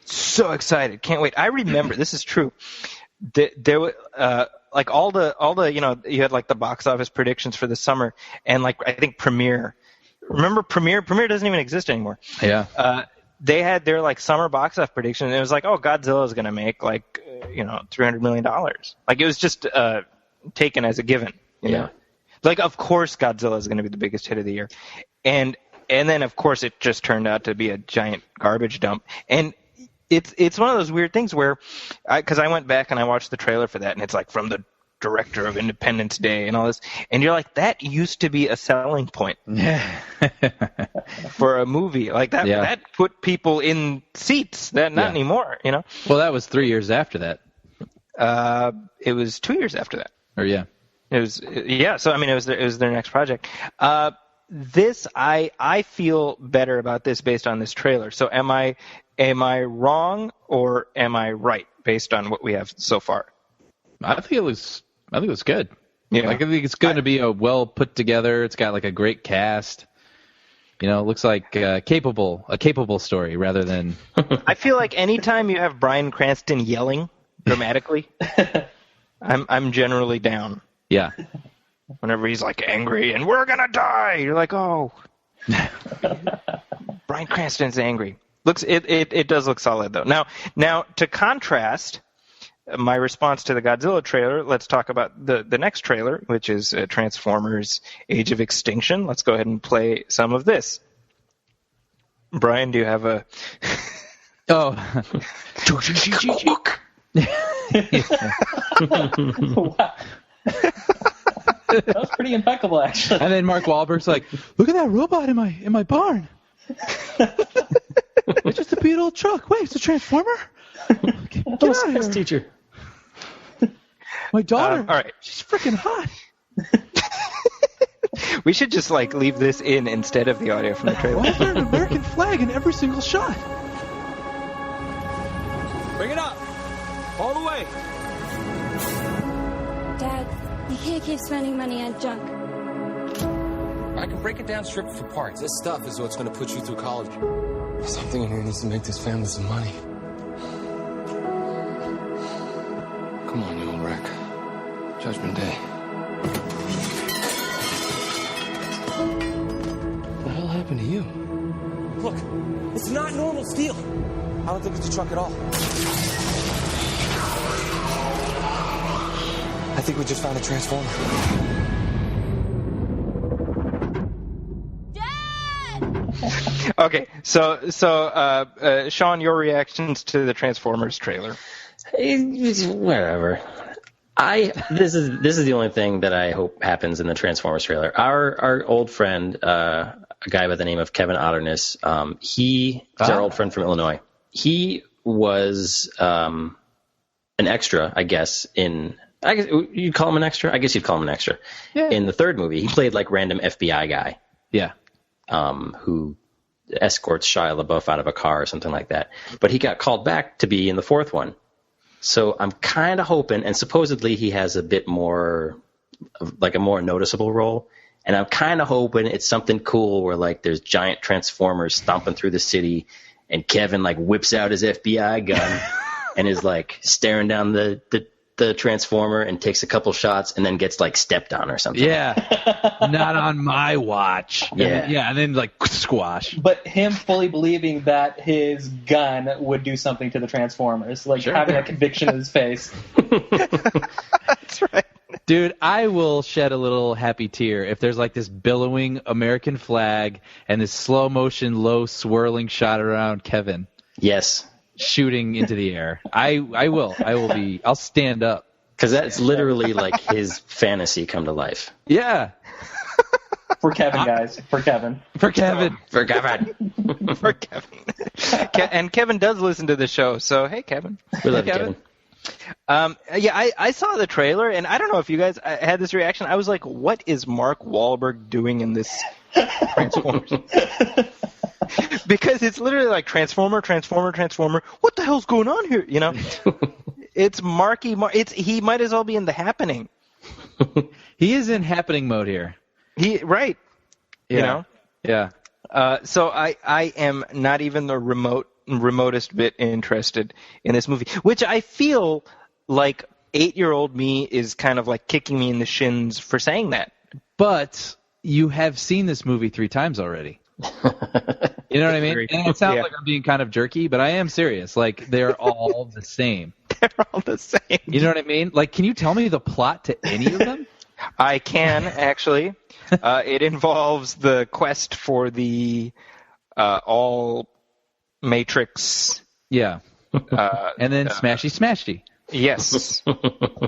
So excited, can't wait. I remember, this is true. There were like all the you had like the box office predictions for the summer, and like I think Premiere. Remember Premiere? Premiere doesn't even exist anymore. Yeah. They had their like summer box office prediction, and it was like, oh, Godzilla is going to make like $300 million. Like it was just taken as a given. You know? Like of course Godzilla is going to be the biggest hit of the year, and then of course it just turned out to be a giant garbage dump. And it's one of those weird things where, because I went back and I watched the trailer for that, and it's like from the director of Independence Day and all this, and you're like, that used to be a selling point for a movie like that. Yeah. That put people in seats. That not anymore. Well, that was 3 years after that. It was 2 years after that. Or yeah. It was So I mean, it was their next project. This I feel better about this based on this trailer. So am I wrong or am I right based on what we have so far? I think it looks good. Yeah. Like, I think it's going to be a well put together. It's got like a great cast. It looks like a capable story rather than. I feel like anytime you have Bryan Cranston yelling dramatically, I'm generally down. Yeah. Whenever he's like angry and we're gonna die, you're like, oh. Bryan Cranston's angry. It does look solid though. Now to contrast my response to the Godzilla trailer, let's talk about the next trailer, which is Transformers: Age of Extinction. Let's go ahead and play some of this. Brian, do you have a? Oh. Wow. That was pretty impeccable, actually. And then Mark Wahlberg's like, "Look at that robot in my barn. It's just a beat old truck. Wait, it's a transformer? Get out of here, teacher." My daughter. All right, she's freaking hot. We should just like leave this in instead of the audio from the trailer. Why is there an American flag in every single shot? Bring it up. All the way. Dad, you can't keep spending money on junk. I can break it down, strip it for parts. This stuff is what's going to put you through college. Something in here needs to make this family some money. Come on, you old wreck. Judgment Day. What the hell happened to you? Look, it's not normal steel. I don't think it's a truck at all. I think we just found a transformer. Okay, so Sean, your reactions to the Transformers trailer? Whatever. This is the only thing that I hope happens in the Transformers trailer. Our old friend, a guy by the name of Kevin Otterness, he's our old friend from Illinois. He was an extra, I guess, I guess you'd call him an extra? I guess you'd call him an extra. Yeah. In the third movie, he played like random FBI guy. Yeah. Who escorts Shia LaBeouf out of a car or something like that. But he got called back to be in the fourth one. So I'm kind of hoping, and supposedly he has a bit more, like a more noticeable role. And I'm kind of hoping it's something cool where like there's giant Transformers stomping through the city and Kevin like whips out his FBI gun and is like staring down the Transformer and takes a couple shots and then gets like stepped on or something. Yeah. Not on my watch. Yeah. Yeah, and then like squash. But him fully believing that his gun would do something to the Transformers, like having a conviction in his face. That's right. Dude, I will shed a little happy tear if there's like this billowing American flag and this slow motion, low swirling shot around Kevin. Yes. Shooting into the air. I'll stand up. Because that's literally like his fantasy come to life. Yeah. For Kevin, guys. For Kevin. For Kevin. For Kevin. For Kevin. And Kevin does listen to the show, so hey, Kevin. We love Kevin. I saw the trailer, and I don't know if you guys had this reaction. I was like, what is Mark Wahlberg doing in this Transformers. Because it's literally like Transformer. What the hell's going on here? You know, it's Marky Mark. He might as well be in The Happening. He is in happening mode here. Right. Yeah. You know. Yeah. So I am not even the remotest bit interested in this movie, which I feel like 8-year-old me is kind of like kicking me in the shins for saying that. But you have seen this movie 3 times already. You know what I mean? And it sounds like I'm being kind of jerky, but I am serious. Like, they're all the same. They're all the same. You know what I mean? Like, can you tell me the plot to any of them? I can, actually. It involves the quest for the all Matrix. Yeah. And then smashy. Yes.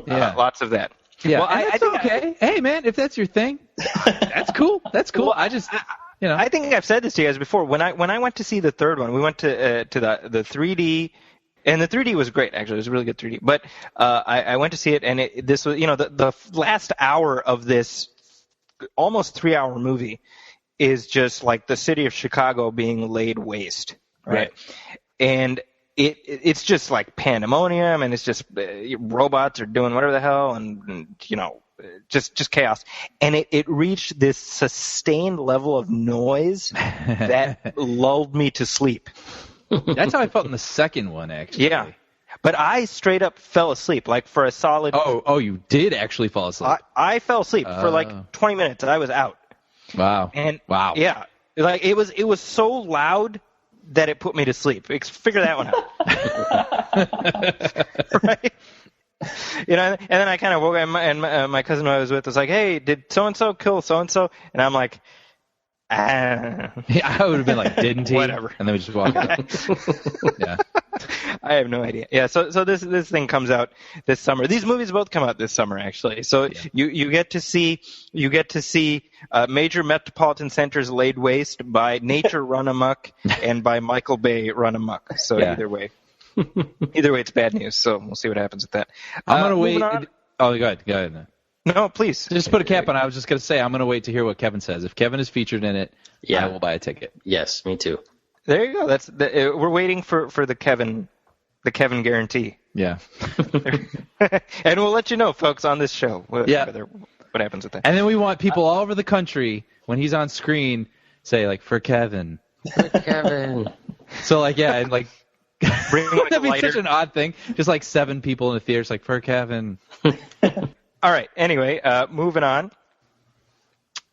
Yeah. Lots of that. Yeah. Well, I think okay. Hey, man, if that's your thing, that's cool. That's cool. Well, I think I've said this to you guys before. When I went to see the third one, we went to the 3D, and the 3D was great. Actually, it was a really good 3D. But I went to see it, and this was the last hour of this almost 3-hour movie is just like the city of Chicago being laid waste, right? And it's just like pandemonium, and it's just robots are doing whatever the hell, and just chaos. And it reached this sustained level of noise that lulled me to sleep. That's how I felt in the second one, actually. Yeah. But I straight up fell asleep, like for a solid... Oh, you did actually fall asleep? I fell asleep for like 20 minutes. I was out. Wow. And wow. Yeah. Like it was so loud that it put me to sleep. Figure that one out. Right? And then I kind of woke up, and my cousin who I was with was like, "Hey, did so-and-so kill so-and-so?" And I'm like, Yeah, I would have been like, "Didn't he?" Whatever. And then we just walk out. Yeah. I have no idea. Yeah, so this thing comes out this summer. These movies both come out this summer, actually. So you get to see major metropolitan centers laid waste by nature run amok and by Michael Bay run amok. So either way, it's bad news. So we'll see what happens with that. I'm gonna wait. Oh, go ahead. No, please. Just put a cap on. I was just gonna say I'm gonna wait to hear what Kevin says. If Kevin is featured in it, I will buy a ticket. Yes, me too. There you go. We're waiting for the Kevin guarantee. Yeah. And we'll let you know, folks, on this show what happens with that. And then we want people all over the country, when he's on screen, say, like, for Kevin. For Kevin. So, like, yeah, and, like, bring like that'd be such an odd thing. Just, like, 7 people in the theater, like, for Kevin. All right. Anyway, moving on.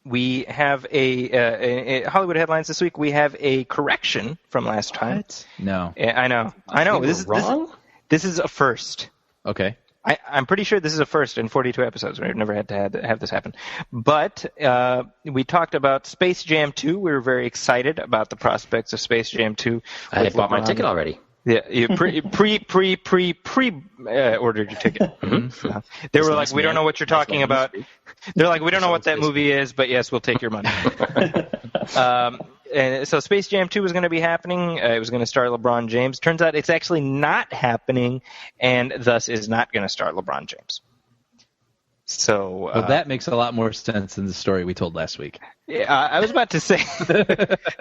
We have a Hollywood headlines this week. We have a correction from last time. No. I know. This is wrong. This is a first. Okay. I'm pretty sure this is a first in 42 episodes. We've never had to have this happen. But we talked about Space Jam 2. We were very excited about the prospects of Space Jam 2. I bought my ticket already. Yeah, you ordered your ticket. Mm-hmm. They were like, "We don't know what you're talking about." They're like, "We don't know what that movie is, but yes, we'll take your money." And so Space Jam 2 was going to be happening. It was going to star LeBron James. Turns out it's actually not happening, and thus is not going to star LeBron James. So that makes a lot more sense than the story we told last week. Yeah, I was about to say.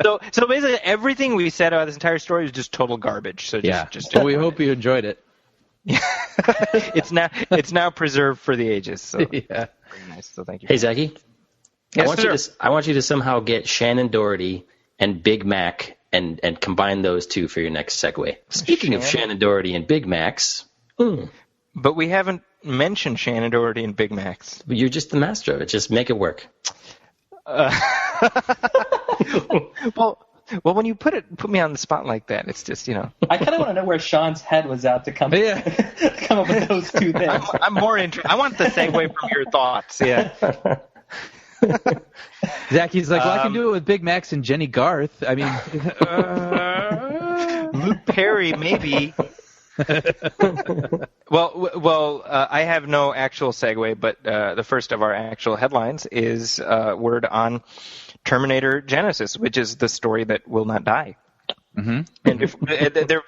So basically, everything we said about this entire story was just total garbage. So just well, we hope you enjoyed it. It's now preserved for the ages. So yeah, very nice. So thank you. Hey Zaki, yes, I want you to somehow get Shannon Doherty and Big Mac and combine those two for your next segue. Speaking of Shannon Doherty and Big Macs. But we haven't mentioned Shannon Doherty and Big Macs. You're just the master of it. Just make it work. Well, when you put me on the spot like that, it's just, I kind of want to know where Sean's head was at to come up with those two things. I'm more interested. I want the segue from your thoughts. Yeah. Zaki's like, well, I can do it with Big Macs and Jenny Garth. I mean, Luke Perry, maybe. Well, I have no actual segue, but the first of our actual headlines is word on Terminator Genesis, which is the story that will not die. Mm-hmm. And there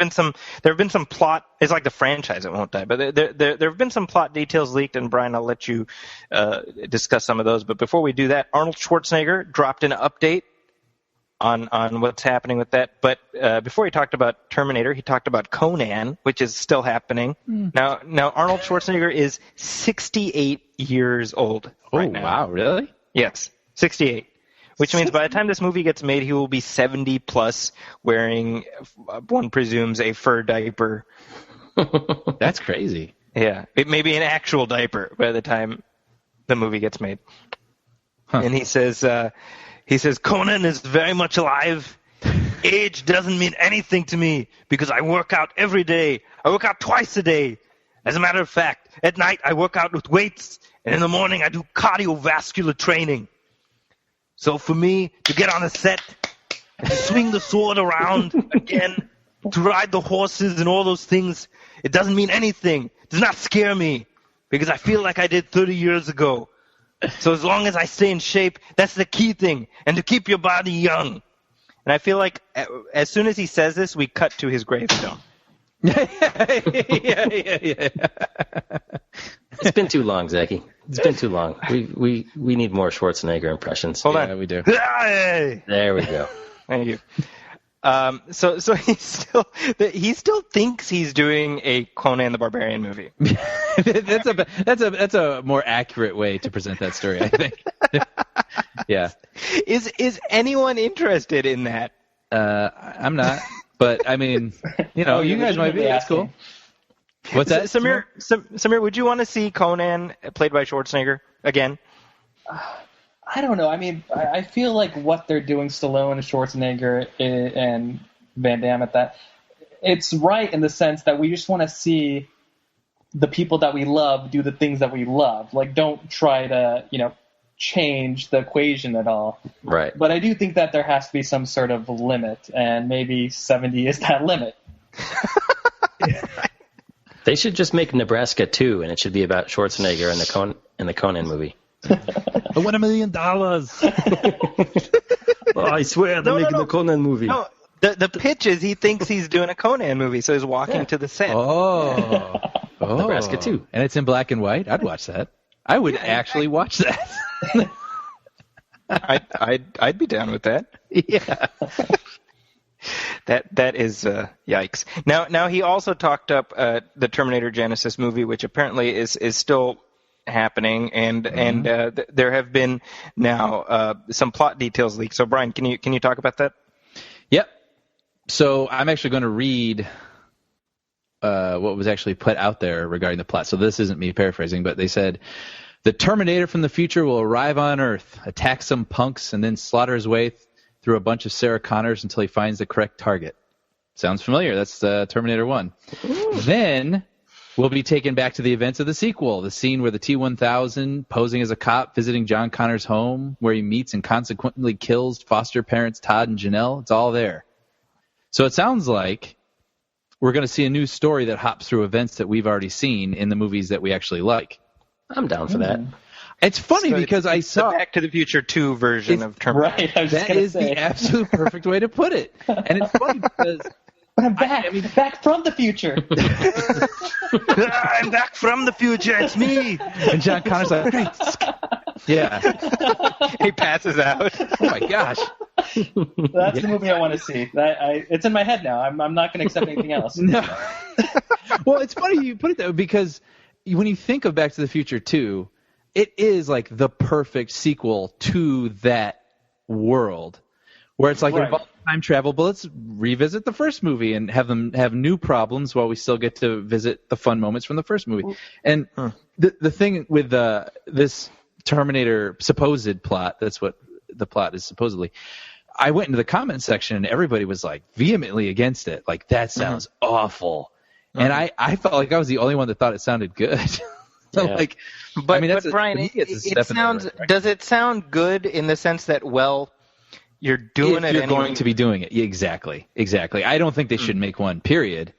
have been some plot. It's like the franchise; it won't die. But there have been some plot details leaked, and Brian, I'll let you discuss some of those. But before we do that, Arnold Schwarzenegger dropped an update on what's happening with that. But before he talked about Terminator, he talked about Conan, which is still happening. Now Arnold Schwarzenegger is 68 years old right now. Wow, really? Yes, 68. Which means by the time this movie gets made, he will be 70 plus, wearing, one presumes, a fur diaper. That's crazy. Yeah, it may be an actual diaper by the time the movie gets made. Huh. And he says, Conan is very much alive. Age doesn't mean anything to me because I work out every day. I work out twice a day. As a matter of fact, at night I work out with weights, and in the morning I do cardiovascular training. So for me, to get on a set, to swing the sword around again, to ride the horses and all those things, it doesn't mean anything. It does not scare me because I feel like I did 30 years ago. So as long as I stay in shape, that's the key thing, and to keep your body young. And I feel like as soon as he says this, we cut to his gravestone. yeah. It's been too long, Zaki. It's been too long. We need more Schwarzenegger impressions. Hold on. Yeah, we do. There we go. Thank you. So he still thinks he's doing a Conan the Barbarian movie. that's a more accurate way to present that story, I think. Yeah. Is anyone interested in that? I'm not. But I mean, you guys might be. That's cool. What's that? Sameer, would you want to see Conan played by Schwarzenegger again? I don't know. I mean, I feel like what they're doing, Stallone and Schwarzenegger and Van Damme at that, it's right in the sense that we just want to see the people that we love do the things that we love. Like, don't try to, change the equation at all. Right. But I do think that there has to be some sort of limit, and maybe 70 is that limit. They should just make Nebraska 2, and it should be about Schwarzenegger in the Conan movie. I won $1 million. I swear they're making the Conan movie. No, the pitch is he thinks he's doing a Conan movie, so he's walking to the set. Oh. Nebraska 2. And it's in black and white? I'd watch that. I would actually watch that. I'd be down with that. Yeah. That is yikes. Now he also talked up the Terminator Genesis movie, which apparently is still happening, and there have been now some plot details leaked. So Brian, can you talk about that? Yep. So I'm actually going to read what was actually put out there regarding the plot. So this isn't me paraphrasing, but they said, the Terminator from the future will arrive on Earth, attack some punks, and then slaughter his way through a bunch of Sarah Connors until he finds the correct target. Sounds familiar. That's Terminator 1. Ooh. Then we'll be taken back to the events of the sequel, the scene where the T-1000, posing as a cop, visiting John Connor's home, where he meets and consequently kills foster parents Todd and Janelle. It's all there. So it sounds like we're going to see a new story that hops through events that we've already seen in the movies that we actually like. I'm down for that. It's funny because I saw the Back to the Future 2 version of Terminator. Right, that is the absolute perfect way to put it. And it's funny because I'm back. Back from the future. I'm back from the future. It's me. And John Connor's like, yeah. He passes out. Oh my gosh. That's the movie I want to see. It's in my head now. I'm not going to accept anything else. No. Well, it's funny you put it that way because when you think of Back to the Future 2, it is like the perfect sequel to that world where it's like right. Time travel, but let's revisit the first movie and have them have new problems while we still get to visit the fun moments from the first movie. And the thing with this Terminator supposed plot, that's what the plot is supposedly, I went into the comment section and everybody was like vehemently against it. Like, that sounds awful. And I felt like I was the only one that thought it sounded good. So but Brian, does it sound good in the sense that, well, you're doing if it you're anyway? going to be doing it. Yeah, exactly. I don't think they should make one, period.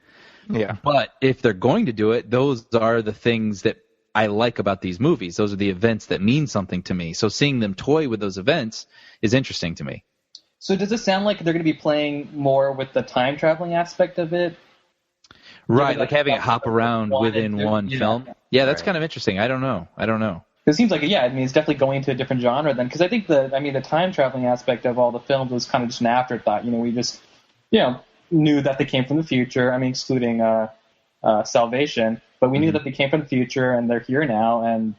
Yeah. But if they're going to do it, those are the things that I like about these movies. Those are the events that mean something to me. So seeing them toy with those events is interesting to me. So does it sound like they're going to be playing more with the time traveling aspect of it? Right, like having it hop around within one film. Yeah, that's Right. kind of interesting. I don't know. It seems like, yeah, I mean, it's definitely going into a different genre then, because I think the time traveling aspect of all the films was kind of just an afterthought. We just, knew that they came from the future. I mean, excluding Salvation, but we knew that they came from the future and they're here now, and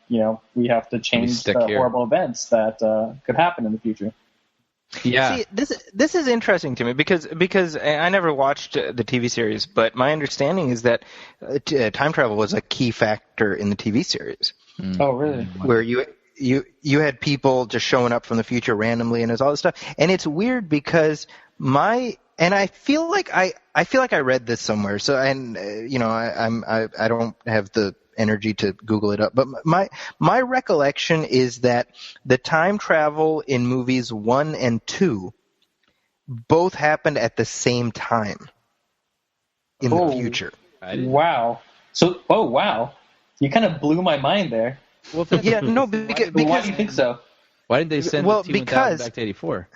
we have to change the horrible events that could happen in the future. Yeah. See, this is interesting to me because I never watched the TV series, but my understanding is that time travel was a key factor in the TV series. Oh, really? Where you had people just showing up from the future randomly and there's all this stuff, and it's weird because I feel like I read this somewhere. So I don't have the energy to Google it up, but my recollection is that the time travel in movies 1 and 2 both happened at the same time in the future. Wow. So, wow. You kind of blew my mind there. Well, yeah, no, because why do you think so? Why didn't they send the T-1000 back to 84?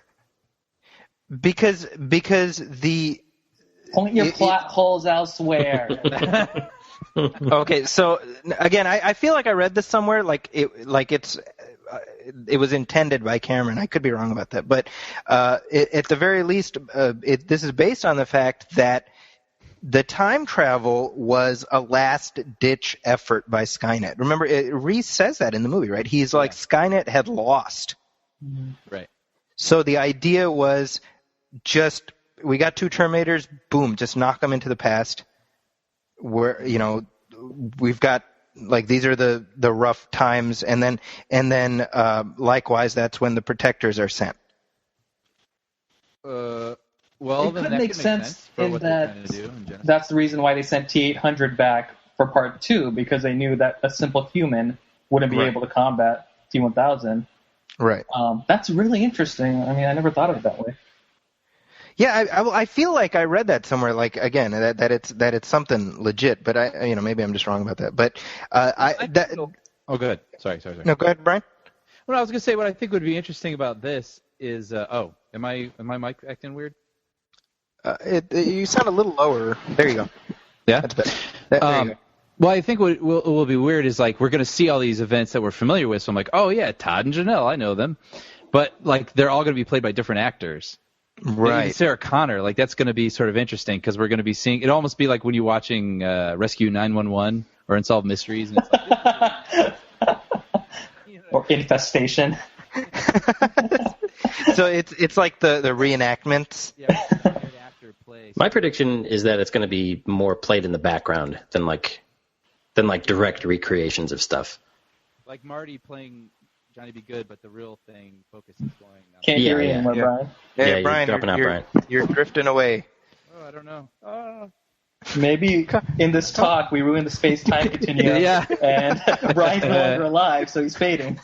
Because the point your plot holes elsewhere. Okay, so again, I feel like I read this somewhere, it was intended by Cameron. I could be wrong about that, but at the very least, this is based on the fact that the time travel was a last-ditch effort by Skynet. Remember, Reese says that in the movie, right? He's like, Skynet had lost. Right. So the idea was we got 2 Terminators, boom, just knock them into the past. Where we've got these are the rough times, and then likewise that's when the protectors are sent. Well, it could make sense for in what that they're trying to do in general. That's the reason why they sent T-800 back for part 2, because they knew that a simple human wouldn't be able to combat T-1000. Right. That's really interesting. I mean, I never thought of it that way. Yeah, I feel like I read that somewhere. Like again, that it's something legit, but maybe I'm just wrong about that. But Oh, go ahead. Sorry. No, go ahead, Brian. Well, I was gonna say what I think would be interesting about this is am my mic acting weird? You sound a little lower. There you go. Yeah, that's better. There you go. Well, I think what will be weird is we're going to see all these events that we're familiar with. So I'm like, oh yeah, Todd and Janelle, I know them, but they're all going to be played by different actors. Right. Maybe Sarah Connor, that's going to be sort of interesting because we're going to be seeing it. Almost be like when you're watching Rescue 911 or Unsolved Mysteries, and it's or Infestation. So it's like the reenactments. Yeah. My prediction is that it's going to be more played in the background than direct recreations of stuff. Like Marty playing Johnny Be Good, but the real thing focuses going. Can't hear you anymore, Brian. Hey, Yeah, Brian, you're dropping out, Brian. You're drifting away. Oh, I don't know. Maybe in this talk we ruined the space-time continuum, and Brian's no longer alive, so he's fading.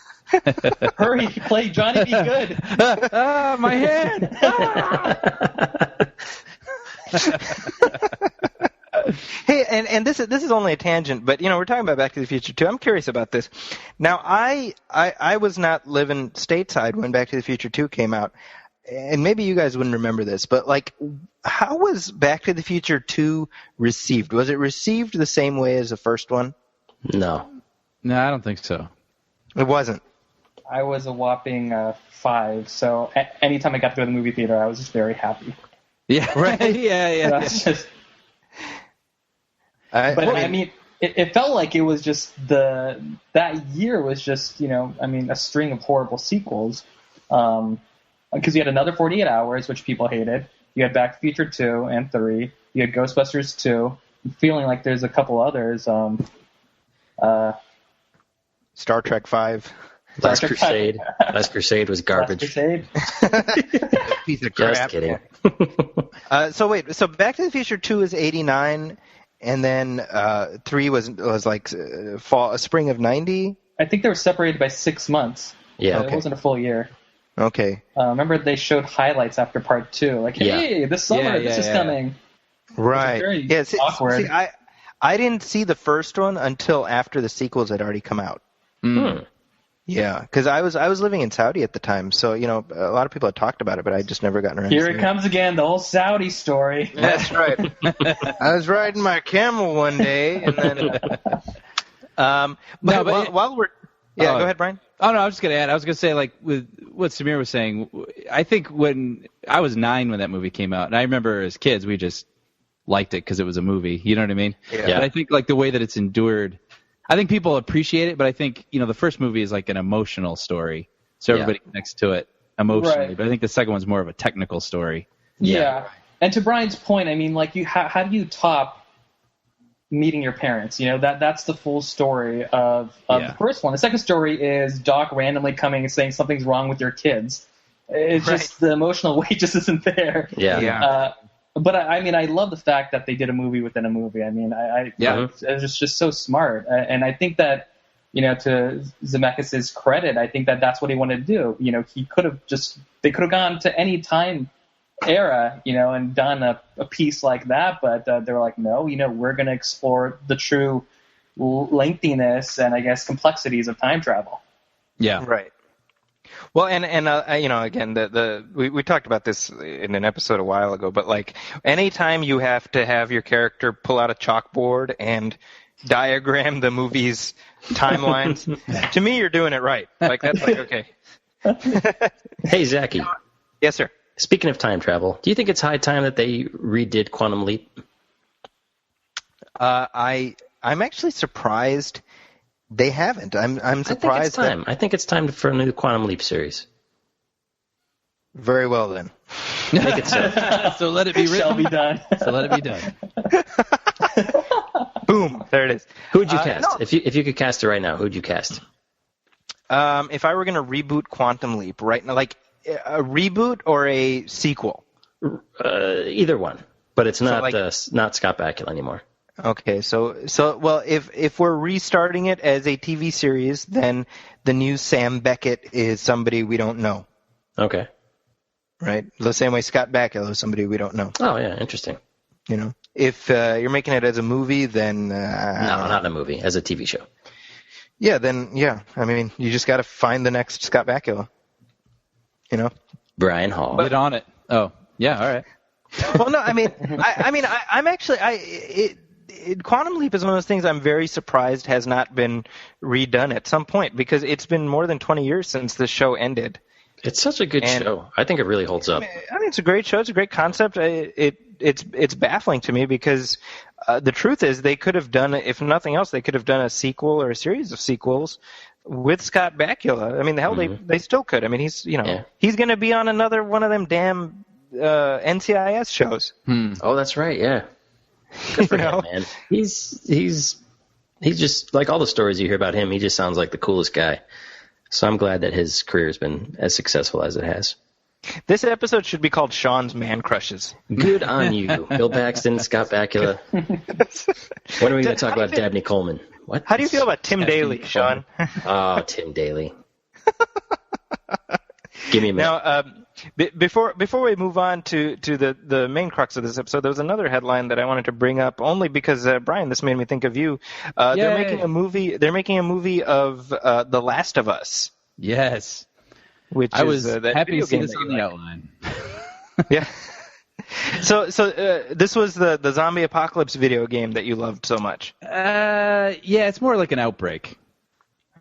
Hurry, play Johnny Be Good. My head. Hey, and this is only a tangent, but we're talking about Back to the Future 2. I'm curious about this. Now, I was not living stateside when Back to the Future 2 came out, and maybe you guys wouldn't remember this, but how was Back to the Future 2 received? Was it received the same way as the first one? No, I don't think so. It wasn't. I was a whopping 5, so anytime I got to go to the movie theater, I was just very happy. Yeah, right. Yeah. That's just. I mean, it felt like it was just that year was just a string of horrible sequels. Because you had another 48 Hours, which people hated. You had Back to the Future 2 and 3. You had Ghostbusters 2. I'm feeling like there's a couple others. Star Trek 5. Last Crusade. Last Crusade was garbage. Last Crusade. Piece of crap. Just kidding. So Back to the Future 2 is 89, and then 3 was spring of 90. I think they were separated by 6 months. Yeah, It wasn't a full year. Okay. Remember they showed highlights after part 2, hey, this summer this is coming. Right. Very awkward. See, I didn't see the first one until after the sequels had already come out. Mm. Yeah, because I was living in Saudi at the time, so a lot of people had talked about it, but I just never gotten around. Here to it seeing comes again, the whole Saudi story. That's right. I was riding my camel one day, and then. While we're go ahead, Brian. Oh no, I was just gonna add. I was gonna say, like with what Sameer was saying. I think when I was 9 when that movie came out, and I remember as kids we just liked it because it was a movie. You know what I mean? Yeah. But I think like the way that it's endured. I think people appreciate it, but I think, the first movie is like an emotional story, so everybody connects to it emotionally. Right. But I think the second one's more of a technical story. Yeah. And to Brian's point, I mean, like, how do you top meeting your parents? That's the full story of the first one. The second story is Doc randomly coming and saying something's wrong with your kids. It's just the emotional weight just isn't there. Yeah. But I love the fact that they did a movie within a movie. I mean, it's just so smart. And I think that, to Zemeckis' credit, I think that that's what he wanted to do. They could have gone to any time era, and done a piece like that. But they were like, no, we're going to explore the true lengthiness and I guess complexities of time travel. Yeah. Right. Well, and again, we talked about this in an episode a while ago, but like anytime you have to have your character pull out a chalkboard and diagram the movie's timelines, to me, you're doing it right. Like that's like okay. Hey, Zaki. Yes, sir. Speaking of time travel, do you think it's high time that they redid Quantum Leap? I'm actually surprised. They haven't. I'm surprised. I think it's time for a new Quantum Leap series. Very well then. Make it so. So let it be written. Shall be done. So let it be done. Boom. There it is. Who would you cast? No. If you could cast it right now, who would you cast? If I were going to reboot Quantum Leap right now, like a reboot or a sequel? Either one. But it's not not Scott Bakula anymore. Okay, so well, if we're restarting it as a TV series, then the new Sam Beckett is somebody we don't know. Okay. Right? The same way Scott Bakula is somebody we don't know. Oh, yeah, interesting. If you're making it as a movie, then... no, not a movie, as a TV show. Yeah, then, I mean, you just got to find the next Scott Bakula. Brian Hall. Get on it. Oh, yeah, all right. Well, no, I mean, I'm actually... Quantum Leap is one of those things I'm very surprised has not been redone at some point, because it's been more than 20 years since the show ended. It's such a good show. I think it really holds up. I mean, it's a great show. It's a great concept. It's baffling to me because the truth is they could have done, if nothing else, they could have done a sequel or a series of sequels with Scott Bakula. I mean, the hell, they still could. I mean, he's he's going to be on another one of them damn NCIS shows. Oh, that's right. Yeah. Good for him, man. He's just like all the stories you hear about him. He just sounds like the coolest guy. So I'm glad that his career has been as successful as it has. This episode should be called Sean's Man Crushes. Good on you, Bill Paxton, Scott Bakula. When are we going to talk about Dabney Coleman? What? How do you feel about Tim Daly, Sean? Oh, Tim Daly. Give me a minute. Now, before we move on to the main crux of this episode, there was another headline that I wanted to bring up only because Brian, this made me think of you. They're making a movie. They're making a movie of The Last of Us. Yes, which I was that happy to see this on the outline. Yeah. So this was the zombie apocalypse video game that you loved so much. Yeah, it's more like an outbreak.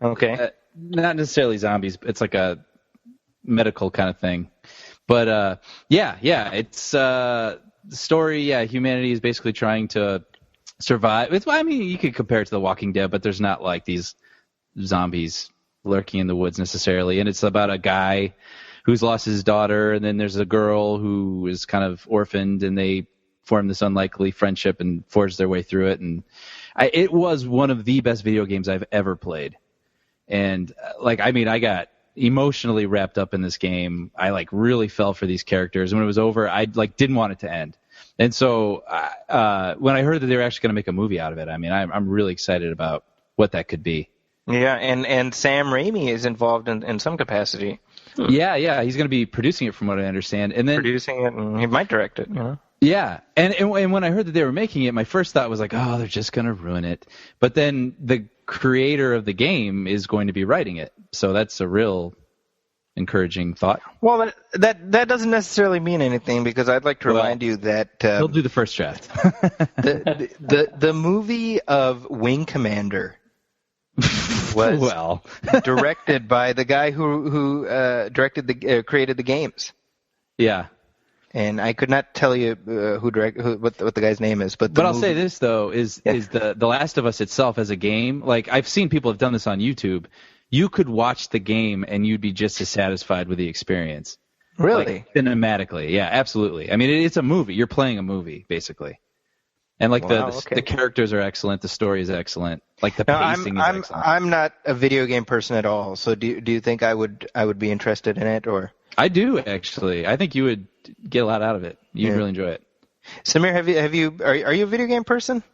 Okay. Not necessarily zombies. It's like a medical kind of thing. But it's the story. Yeah, humanity is basically trying to survive. You could compare it to The Walking Dead, but there's not like these zombies lurking in the woods necessarily. And it's about a guy who's lost his daughter, and then there's a girl who is kind of orphaned, and they form this unlikely friendship and forge their way through it. And it was one of the best video games I've ever played. And I got emotionally wrapped up in this game. I really fell for these characters. When it was over, I didn't want it to end. And so when I heard that they were actually going to make a movie out of it, I'm really excited about what that could be. Yeah, and Sam Raimi is involved in some capacity. Yeah, he's going to be producing it from what I understand. And then producing it, and he might direct it. Yeah, and when I heard that they were making it, my first thought was like, oh, they're just going to ruin it. But then the creator of the game is going to be writing it, so that's a real encouraging thought. Well, that doesn't necessarily mean anything, because I'd like to remind you that he'll do the first draft. the movie of Wing Commander was directed by the guy who created the games. Yeah. And I could not tell you what the guy's name is, but I'll say this though is the Last of Us itself as a game. Like, I've seen people have done this on YouTube. You could watch the game and you'd be just as satisfied with the experience. Really? Like, cinematically, yeah, absolutely. I mean, it's a movie. You're playing a movie basically, and like the characters are excellent. The story is excellent. Like the pacing is excellent. I'm not a video game person at all. So do you think I would be interested in it, or? I do, actually. I think you would get a lot out of it. You'd really enjoy it. Sameer, are you a video game person?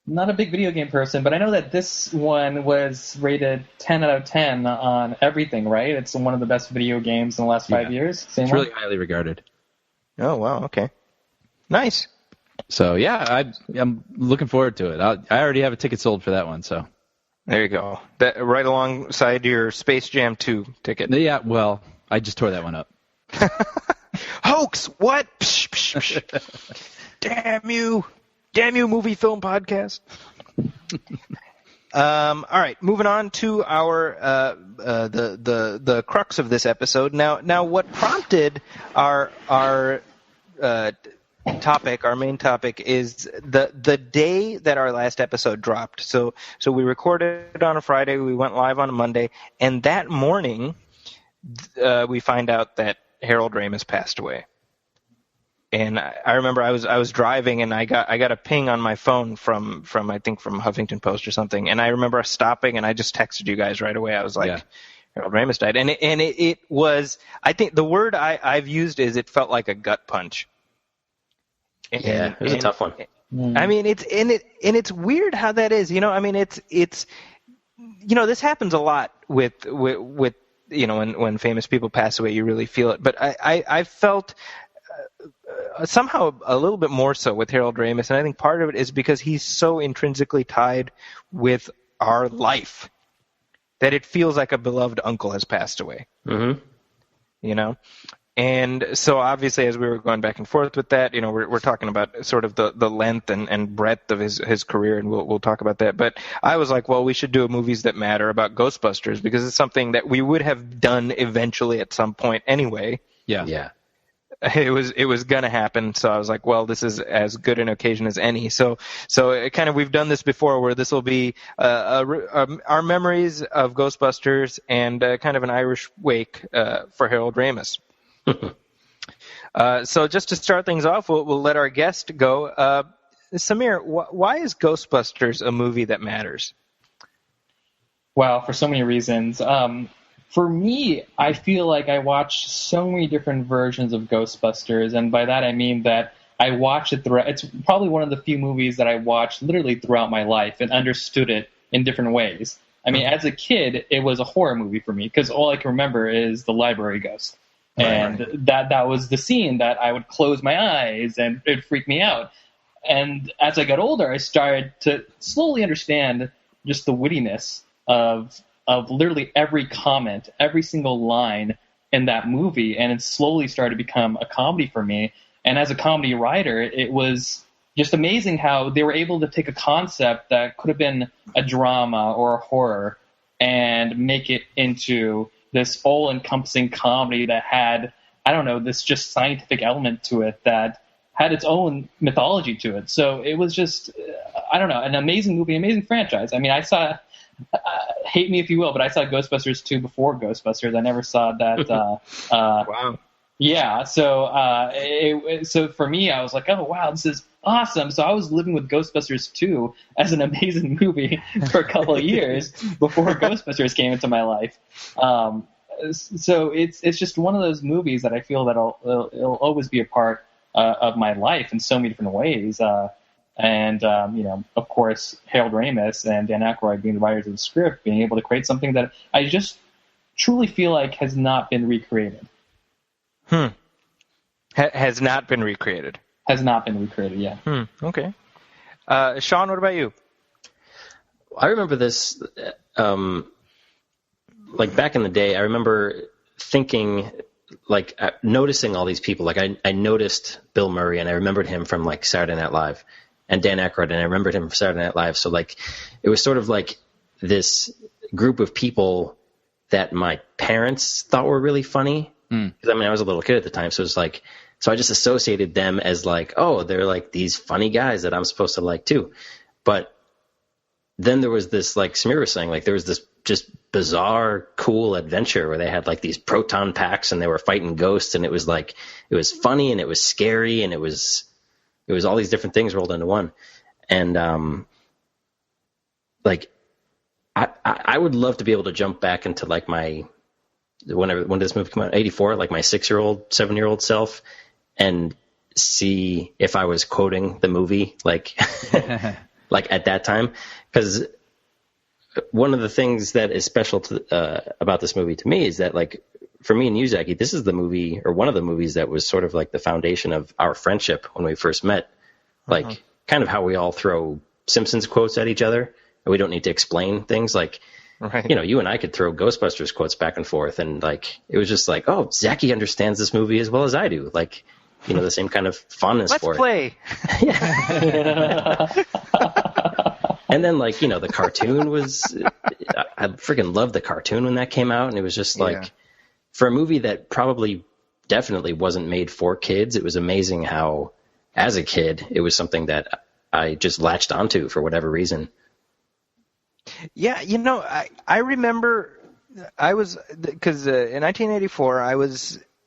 Not a big video game person, but I know that this one was rated 10 out of 10 on everything, right? It's one of the best video games in the last 5 years. It's really highly regarded. Oh, wow, okay. Nice. So, yeah, I'm looking forward to it. I already have a ticket sold for that one, so. There you go. That right alongside your Space Jam 2 ticket. Yeah, well, I just tore that one up. Hoax! What? Psh, psh, psh. Damn you! Damn you, movie film podcast. All right, moving on to our the crux of this episode. Now, what prompted our topic, our main topic, is the day that our last episode dropped. So we recorded on a Friday, we went live on a Monday, and that morning we find out that Harold Ramis passed away. And I remember I was driving, and I got a ping on my phone from I think from Huffington Post or something, and I remember stopping and I just texted you guys right away. I was like, Harold Ramis died, and it was, I think the word I've used is, it felt like a gut punch. And, it was a tough one. I mean, it's weird how that is. You know, I mean, it's this happens a lot with when famous people pass away, you really feel it. But I felt somehow a little bit more so with Harold Ramis, and I think part of it is because he's so intrinsically tied with our life that it feels like a beloved uncle has passed away. Mm-hmm. You know? And so obviously, as we were going back and forth with that, we're talking about sort of the length and breadth of his career, and we'll talk about that. But I was like, well, we should do movies that matter about Ghostbusters, because it's something that we would have done eventually at some point anyway. Yeah. It was gonna happen, so I was like, well, this is as good an occasion as any. So it kind of, we've done this before, where this will be our memories of Ghostbusters and kind of an Irish wake for Harold Ramis. So just to start things off, we'll let our guest go. Sameer, why is Ghostbusters a movie that matters? Well, for so many reasons. For me, I feel like I watched so many different versions of Ghostbusters, and by that I mean that I watched it throughout. It's probably one of the few movies that I watched literally throughout my life and understood it in different ways. I mean, as a kid, it was a horror movie for me, because all I can remember is the library ghost. And that was the scene that I would close my eyes and it'd freak me out. And as I got older, I started to slowly understand just the wittiness of literally every comment, every single line in that movie. And it slowly started to become a comedy for me. And as a comedy writer, it was just amazing how they were able to take a concept that could have been a drama or a horror and make it into this all-encompassing comedy that had, I don't know, this just scientific element to it that had its own mythology to it. So it was just, I don't know, an amazing movie, amazing franchise. I mean, I saw, hate me if you will, but I saw Ghostbusters 2 before Ghostbusters. I never saw that. Wow. Yeah, so for me, I was like, oh, wow, this is awesome. So I was living with Ghostbusters 2 as an amazing movie for a couple of years before Ghostbusters came into my life. So it's just one of those movies that I feel that it'll always be a part of my life in so many different ways. And of course, Harold Ramis and Dan Aykroyd being the writers of the script, being able to create something that I just truly feel like has not been recreated. Has not been recreated. has not been recreated yet. Okay. Sean, what about you? I remember this, like back in the day, I remember thinking, like noticing all these people. Like I noticed Bill Murray, and I remembered him from like Saturday Night Live, and Dan Aykroyd, and I remembered him from Saturday Night Live. So like it was sort of like this group of people that my parents thought were really funny. Because I mean, I was a little kid at the time, so it was like, so I just associated them as like, oh, they're like these funny guys that I'm supposed to like too. But then there was this, like Sameer was saying, like there was this just bizarre, cool adventure where they had like these proton packs and they were fighting ghosts, and it was like, it was funny and it was scary and it was all these different things rolled into one. And like I would love to be able to jump back into like my, when did this movie come out? 84, like my 6-year-old, 7-year-old self, and see if I was quoting the movie like like at that time. Because one of the things that is special to about this movie to me is that, like, for me and you, Zaki, this is the movie, or one of the movies that was sort of like the foundation of our friendship when we first met. Like kind of how we all throw Simpsons quotes at each other, and we don't need to explain things. Like, you know, you and I could throw Ghostbusters quotes back and forth, and like it was just like, oh, Zaki understands this movie as well as I do. Like, you know, the same kind of fondness for it. Let's play. And then, like, you know, the cartoon was, I freaking loved the cartoon when that came out, and it was just like, for a movie that probably definitely wasn't made for kids, it was amazing how, as a kid, it was something that I just latched onto for whatever reason. Yeah, you know, I remember I was, because in 1984,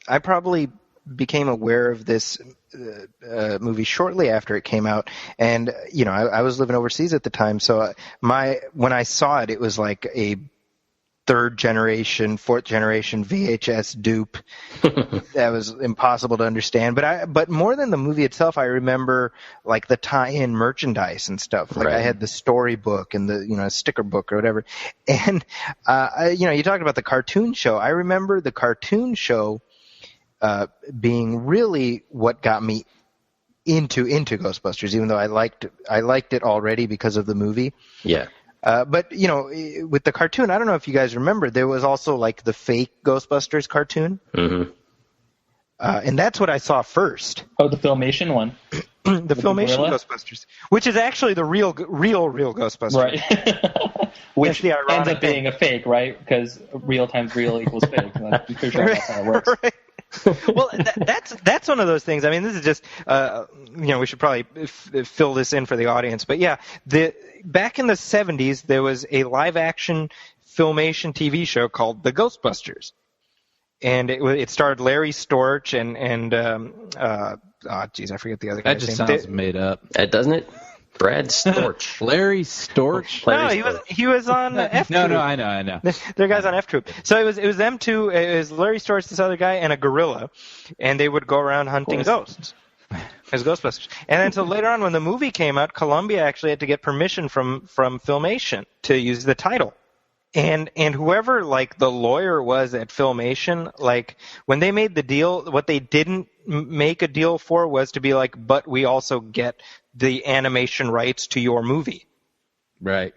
I probably became aware of this movie shortly after it came out, and you know, I was living overseas at the time, so when I saw it, it was like a 3rd generation, 4th generation VHS dupe that was impossible to understand. But more than the movie itself, I remember like the tie-in merchandise and stuff. Like I had the storybook and the, you know, sticker book or whatever. And you know, you talked about the cartoon show. I remember the cartoon show being really what got me into Ghostbusters, even though I liked it already because of the movie. Yeah. But, you know, with the cartoon, I don't know if you guys remember, there was also like the fake Ghostbusters cartoon. Mm-hmm. And that's what I saw first. Oh, the Filmation one. The Filmation Ghostbusters, which is actually the real Ghostbusters. Right. Which ends up being a fake, right? Because real times real equals fake. I'm pretty sure that's how it works. Right. Well, that's one of those things. I mean, this is just, you know, we should probably fill this in for the audience. But yeah, back in the 70s, there was a live-action Filmation TV show called The Ghostbusters. And it starred Larry Storch and geez, I forget the other guy's name. That just sounds made up. Doesn't it? Brad Storch. Larry Storch? No, he was on F Troop. No, I know. They're guys on F Troop. So it was them two. It was Larry Storch, this other guy, and a gorilla, and they would go around hunting ghosts as Ghostbusters. And then so later on, when the movie came out, Columbia actually had to get permission from Filmation to use the title. And whoever like the lawyer was at Filmation, like when they made the deal, what they didn't make a deal for was to be like, but we also get the animation rights to your movie. Right.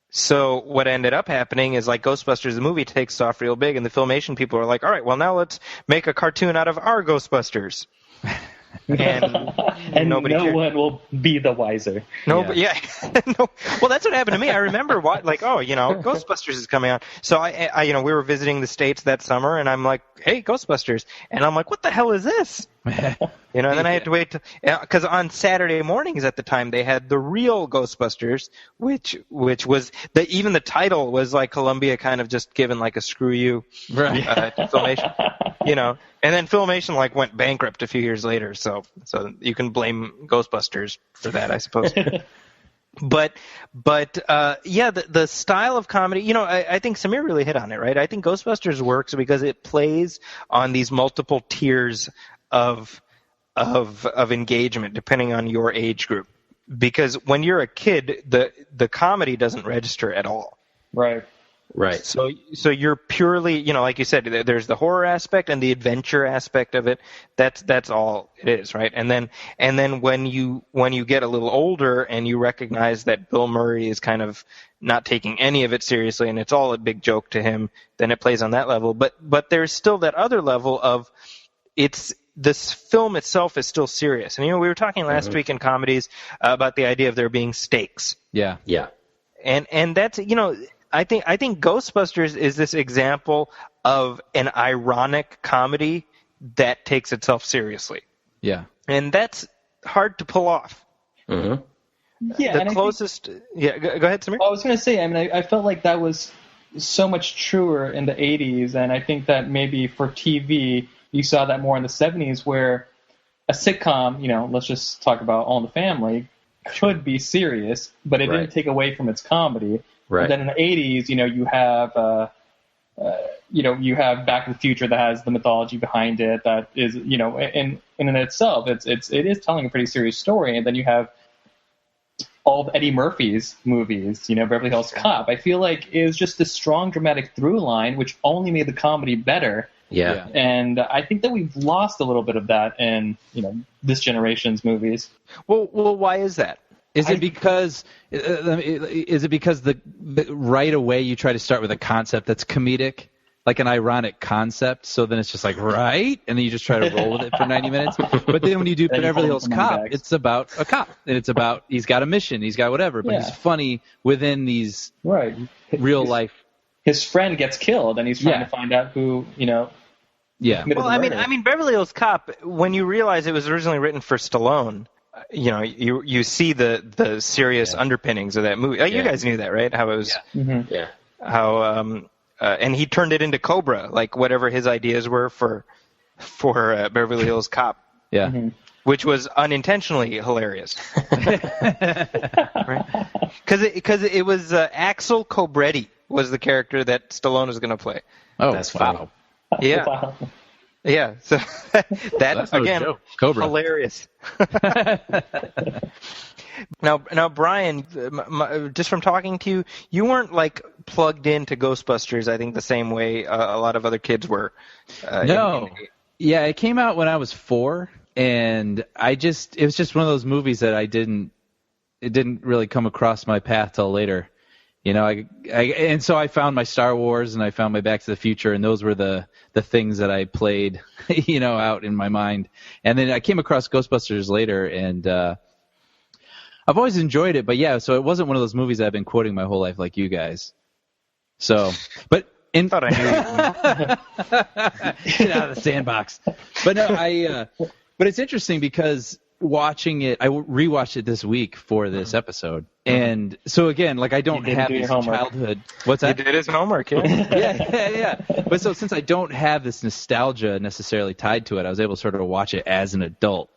So what ended up happening is like Ghostbusters, the movie takes off real big, and the Filmation people are like, all right, well now let's make a cartoon out of our Ghostbusters. And nobody no cared. one will be the wiser. No. Well, that's what happened to me. I remember Ghostbusters is coming out. So I you know, we were visiting the States that summer, and I'm like, hey, Ghostbusters. And I'm like, what the hell is this? You know, and then I had to wait because on Saturday mornings at the time they had the real Ghostbusters, which was even the title was like Columbia kind of just given like a screw you to Filmation, you know. And then Filmation like went bankrupt a few years later, so you can blame Ghostbusters for that, I suppose. But yeah, the style of comedy, you know, I think Sameer really hit on it, right? I think Ghostbusters works because it plays on these multiple tiers of engagement depending on your age group. Because when you're a kid, the comedy doesn't register at all. Right. Right. So you're purely, like you said, there's the horror aspect and the adventure aspect of it. That's all it is, right? And then when you get a little older and you recognize that Bill Murray is kind of not taking any of it seriously and it's all a big joke to him, then it plays on that level. But there's still that other level of this film itself is still serious. And we were talking last week in comedies about the idea of there being stakes. Yeah. Yeah. And that's I think Ghostbusters is this example of an ironic comedy that takes itself seriously. Yeah. And that's hard to pull off. Yeah, the closest. Yeah, go ahead, Sameer. I was going to say, I felt like that was so much truer in the 80s, and I think that maybe for TV, you saw that more in the 70s, where a sitcom, let's just talk about All in the Family, could be serious, but it didn't take away from its comedy. Right. And then in the 80s, you have Back to the Future that has the mythology behind it that is, in itself, it is telling a pretty serious story. And then you have all of Eddie Murphy's movies, Beverly Hills Cop. I feel like it was just this strong dramatic through line, which only made the comedy better. Yeah. And I think that we've lost a little bit of that in, this generation's movies. Well, why is that? Is it because the right away you try to start with a concept that's comedic, like an ironic concept, so then it's just like, right? And then you just try to roll with it for 90 minutes. But then when you do Beverly Hills Cop, it's about a cop. And it's about, he's got a mission, he's got whatever, but he's funny within these real life. His friend gets killed, and he's trying to find out who, Yeah. Well, I mean, Beverly Hills Cop, when you realize it was originally written for Stallone, you see the serious underpinnings of that movie. You guys knew that, right? How it was, how and he turned it into Cobra, like whatever his ideas were for Beverly Hills Cop. Yeah. Which was unintentionally hilarious, right? Because it was Axel Cobretti was the character that Stallone was going to play. Oh, that's funny. Yeah. Wow. Yeah, so that's again Cobra. Hilarious. Now, Brian, just from talking to you, you weren't like plugged into Ghostbusters. I think the same way a lot of other kids were. No, yeah, it came out when I was 4, and it was just one of those movies that it didn't really come across my path till later. And so I found my Star Wars and I found my Back to the Future, and those were the things that I played, out in my mind. And then I came across Ghostbusters later, and I've always enjoyed it. But yeah, so it wasn't one of those movies I've been quoting my whole life like you guys. So, but I thought I knew. Get out of the sandbox. But no, but it's interesting because watching it, I rewatched it this week for this episode, and so again, like I don't have this childhood. What's that? He did his homework, yeah. yeah. But so since I don't have this nostalgia necessarily tied to it, I was able to sort of watch it as an adult,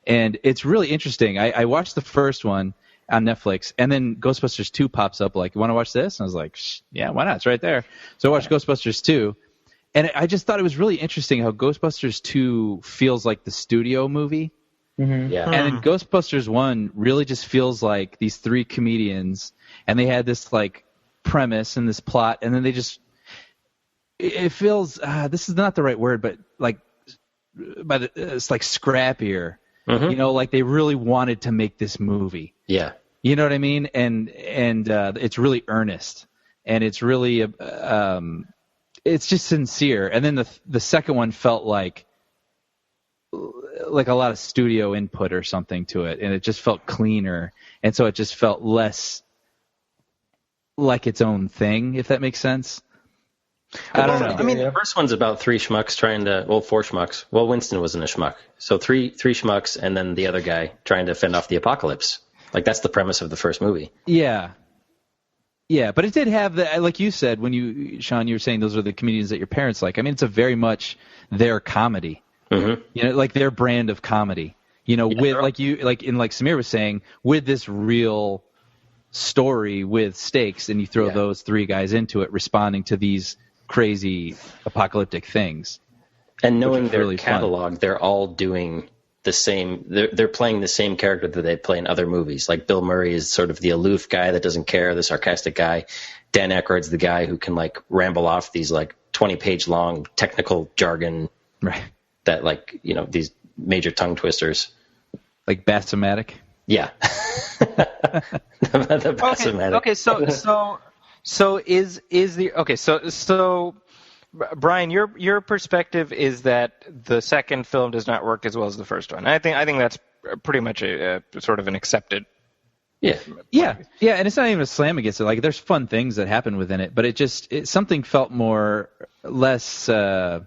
and it's really interesting. I watched the first one on Netflix, and then Ghostbusters 2 pops up. Like, you want to watch this? And I was like, yeah, why not? It's right there. So I watched Ghostbusters 2. And I just thought it was really interesting how Ghostbusters 2 feels like the studio movie. Mm-hmm. Yeah. And then Ghostbusters 1 really just feels like these 3 comedians, and they had this like premise and this plot, and then they just it feels this is not the right word, but like it's like scrappier. Mm-hmm. Like they really wanted to make this movie. Yeah. You know what I mean? And it's really earnest, and it's really it's just sincere. And then the second one felt like a lot of studio input or something to it, and it just felt cleaner, and so it just felt less like its own thing, if that makes sense. I don't know. I mean, the first one's about 4 schmucks. Well, Winston wasn't a schmuck. So three schmucks, and then the other guy trying to fend off the apocalypse. Like, that's the premise of the first movie. Yeah. Yeah, but it did have like you said, Sean, you were saying those are the comedians that your parents like. I mean, it's a very much their comedy. Mm-hmm. Like their brand of comedy. With like Sameer was saying, with this real story with stakes, and you throw those 3 guys into it, responding to these crazy apocalyptic things. And knowing their really catalog, they're all doing the same. They're playing the same character that they play in other movies. Like Bill Murray is sort of the aloof guy that doesn't care, the sarcastic guy. Dan Aykroyd's the guy who can like ramble off these like 20-page long technical jargon, right? That like these major tongue twisters, like Bassomatic. Yeah. The Bassomatic. Okay. So is the okay? So Brian, your perspective is that the second film does not work as well as the first one. I think that's pretty much a sort of an accepted. Yeah, and it's not even a slam against it. Like, there's fun things that happen within it, but something felt less heart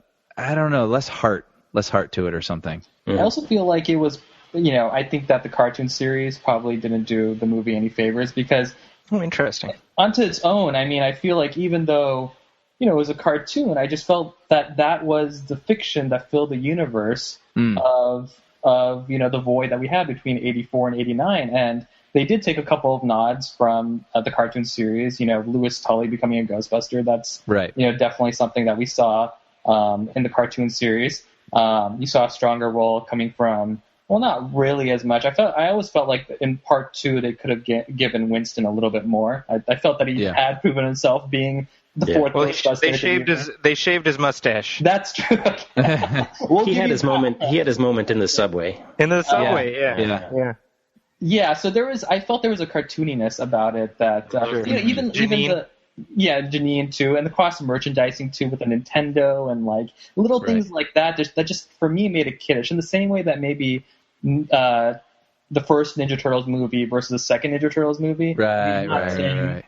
to it or something. I also feel like it was, I think that the cartoon series probably didn't do the movie any favors because. Oh, interesting. Onto its own, I mean, I feel like even though, it was a cartoon, I just felt that was the fiction that filled the universe of the void that we had between 84 and 89, and they did take a couple of nods from the cartoon series. Louis Tully becoming a Ghostbuster. That's right. Definitely something that we saw in the cartoon series. You saw a stronger role coming from. Well, not really as much. I always felt like in part 2 they could have given Winston a little bit more. I felt that he had proven himself being the fourth Ghostbuster. They shaved his mustache. That's true. He had his moment. He had his moment in the subway. Yeah. Yeah, so I felt there was a cartooniness about it that even Janine too, and the cross merchandising too with the Nintendo and like little things like that. That just for me made it kiddish in the same way that maybe the first Ninja Turtles movie versus the second Ninja Turtles movie. Right.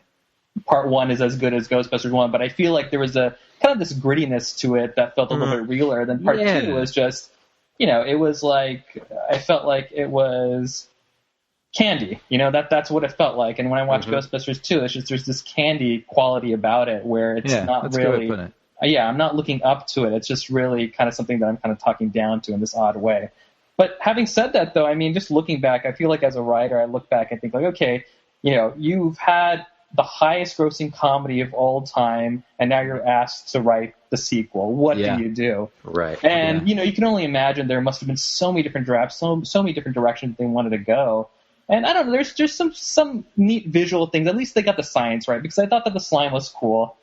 Part 1 is as good as Ghostbusters 1, but I feel like there was a kind of this grittiness to it that felt a little bit realer. Than part 2 was just, it was like I felt like it was. Candy, that's what it felt like. And when I watched Ghostbusters 2, it's just there's this candy quality about it where it's not really. I'm not looking up to it. It's just really kind of something that I'm kind of talking down to in this odd way. But having said that, though, I mean, just looking back, I feel like as a writer, I look back and think like, okay, you've had the highest grossing comedy of all time, and now you're asked to write the sequel. What do you do? Right. And you can only imagine there must have been so many different drafts, so many different directions they wanted to go. And I don't know, there's just some neat visual things. At least they got the science right, because I thought that the slime was cool.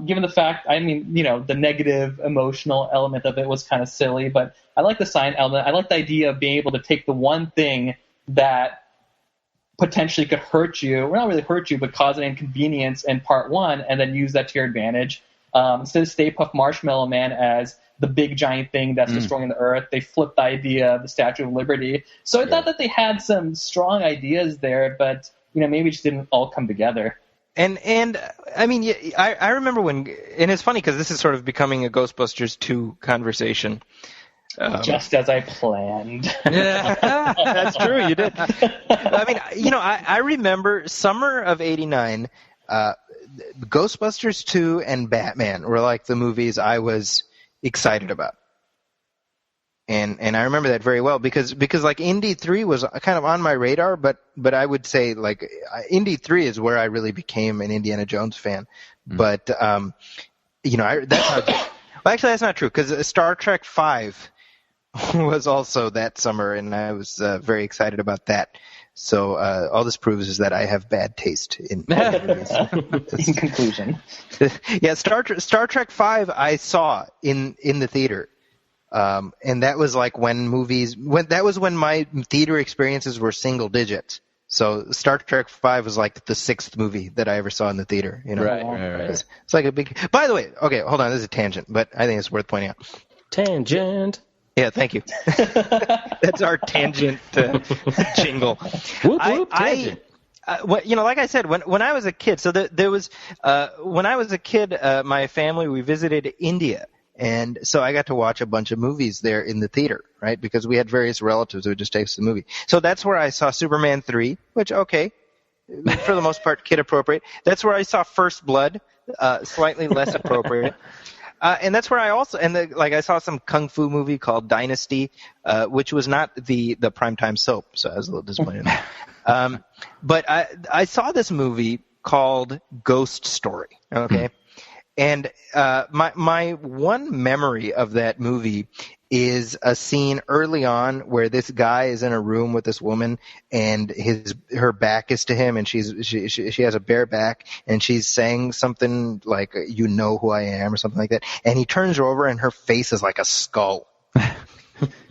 Given the fact, I mean, the negative emotional element of it was kind of silly, but I like the science element. I like the idea of being able to take the one thing that potentially could hurt you, well, not really hurt you, but cause an inconvenience in part 1, and then use that to your advantage. Instead of Stay Puft Marshmallow Man as the big giant thing that's destroying the earth, they flipped the idea of the Statue of Liberty. So I thought that they had some strong ideas there, but maybe it just didn't all come together. And I mean, I remember when, and it's funny because this is sort of becoming a Ghostbusters 2 conversation. Just as I planned. Yeah, that's true. You did. I mean, I remember summer of '89. Ghostbusters 2 and Batman were like the movies I was excited about. And I remember that very well because like Indy 3 was kind of on my radar, but I would say like Indy 3 is where I really became an Indiana Jones fan. But that's how. Well, actually, that's not true because Star Trek 5 was also that summer, and I was very excited about that. So all this proves is that I have bad taste in movies. In conclusion. Yeah, Star Trek 5 I saw in the theater. And that was like when my theater experiences were single digits. So Star Trek 5 was like the 6th movie that I ever saw in the theater. Right. It's like a big. By the way, okay, hold on. This is a tangent, but I think it's worth pointing out. Tangent. Yeah, thank you. That's our tangent jingle. Whoop, whoop, tangent. Like I said, when I was a kid, so there was when I was a kid, my family, we visited India. And so I got to watch a bunch of movies there in the theater, right? Because we had various relatives who would just take us to the movie. So that's where I saw Superman 3, which, okay, for the most part, kid appropriate. That's where I saw First Blood, slightly less appropriate. And that's where I also, I saw some kung fu movie called Dynasty, which was not the primetime soap, so I was a little disappointed. But I saw this movie called Ghost Story, okay? And my one memory of that movie is a scene early on where this guy is in a room with this woman, and her back is to him, and she has a bare back, and she's saying something like, "You know who I am," or something like that. And he turns her over, and her face is like a skull.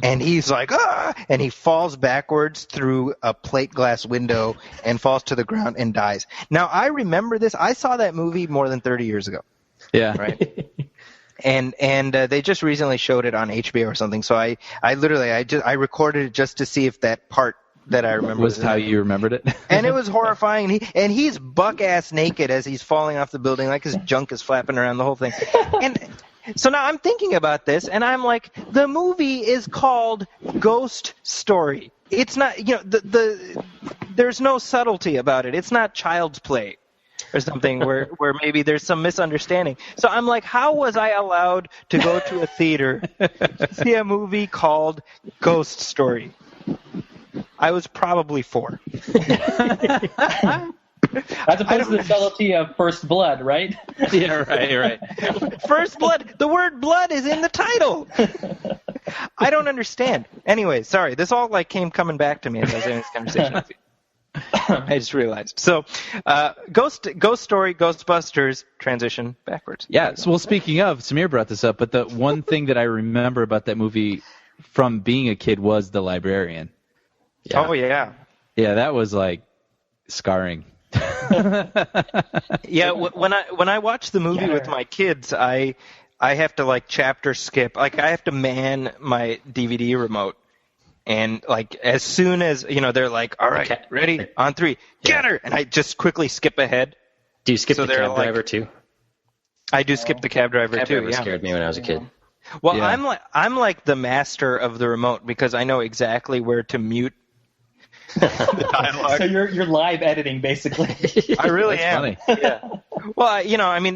And he's like, "Ah!" And he falls backwards through a plate glass window and falls to the ground and dies. Now, I remember this. I saw that movie more than 30 years ago. Yeah. Right. And they just recently showed it on HBO or something. So I recorded it just to see if that part that I remember was how you remembered it. And it was horrifying. And he's buck ass naked as he's falling off the building, like his junk is flapping around the whole thing. And so now I'm thinking about this, and I'm like, the movie is called Ghost Story. It's not, there's no subtlety about it. It's not Child's Play or something where maybe there's some misunderstanding. So I'm like, how was I allowed to go to a theater to see a movie called Ghost Story? I was probably 4. As opposed to the subtlety of First Blood, right? Yeah, right. First Blood. The word blood is in the title. I don't understand. Anyway, sorry. This all came coming back to me as I was having this conversation with you. I just realized. So, Ghost Story, Ghostbusters, transition backwards. Yeah. So, well, speaking of, Sameer brought this up, but the one thing that I remember about that movie from being a kid was the librarian. Yeah. Oh yeah. Yeah, that was scarring. Yeah, when I watch the movie with my kids, I have to chapter skip. I have to man my DVD remote, and as soon as they're like, "All right, ready on 3, get her," and I just quickly skip ahead. Do you skip the cab driver too? I do skip the cab driver too. Driver scared me when I was a kid. Well, yeah. I'm like the master of the remote because I know exactly where to mute the dialogue. So you're live editing basically. I really am. Funny. Yeah. Well,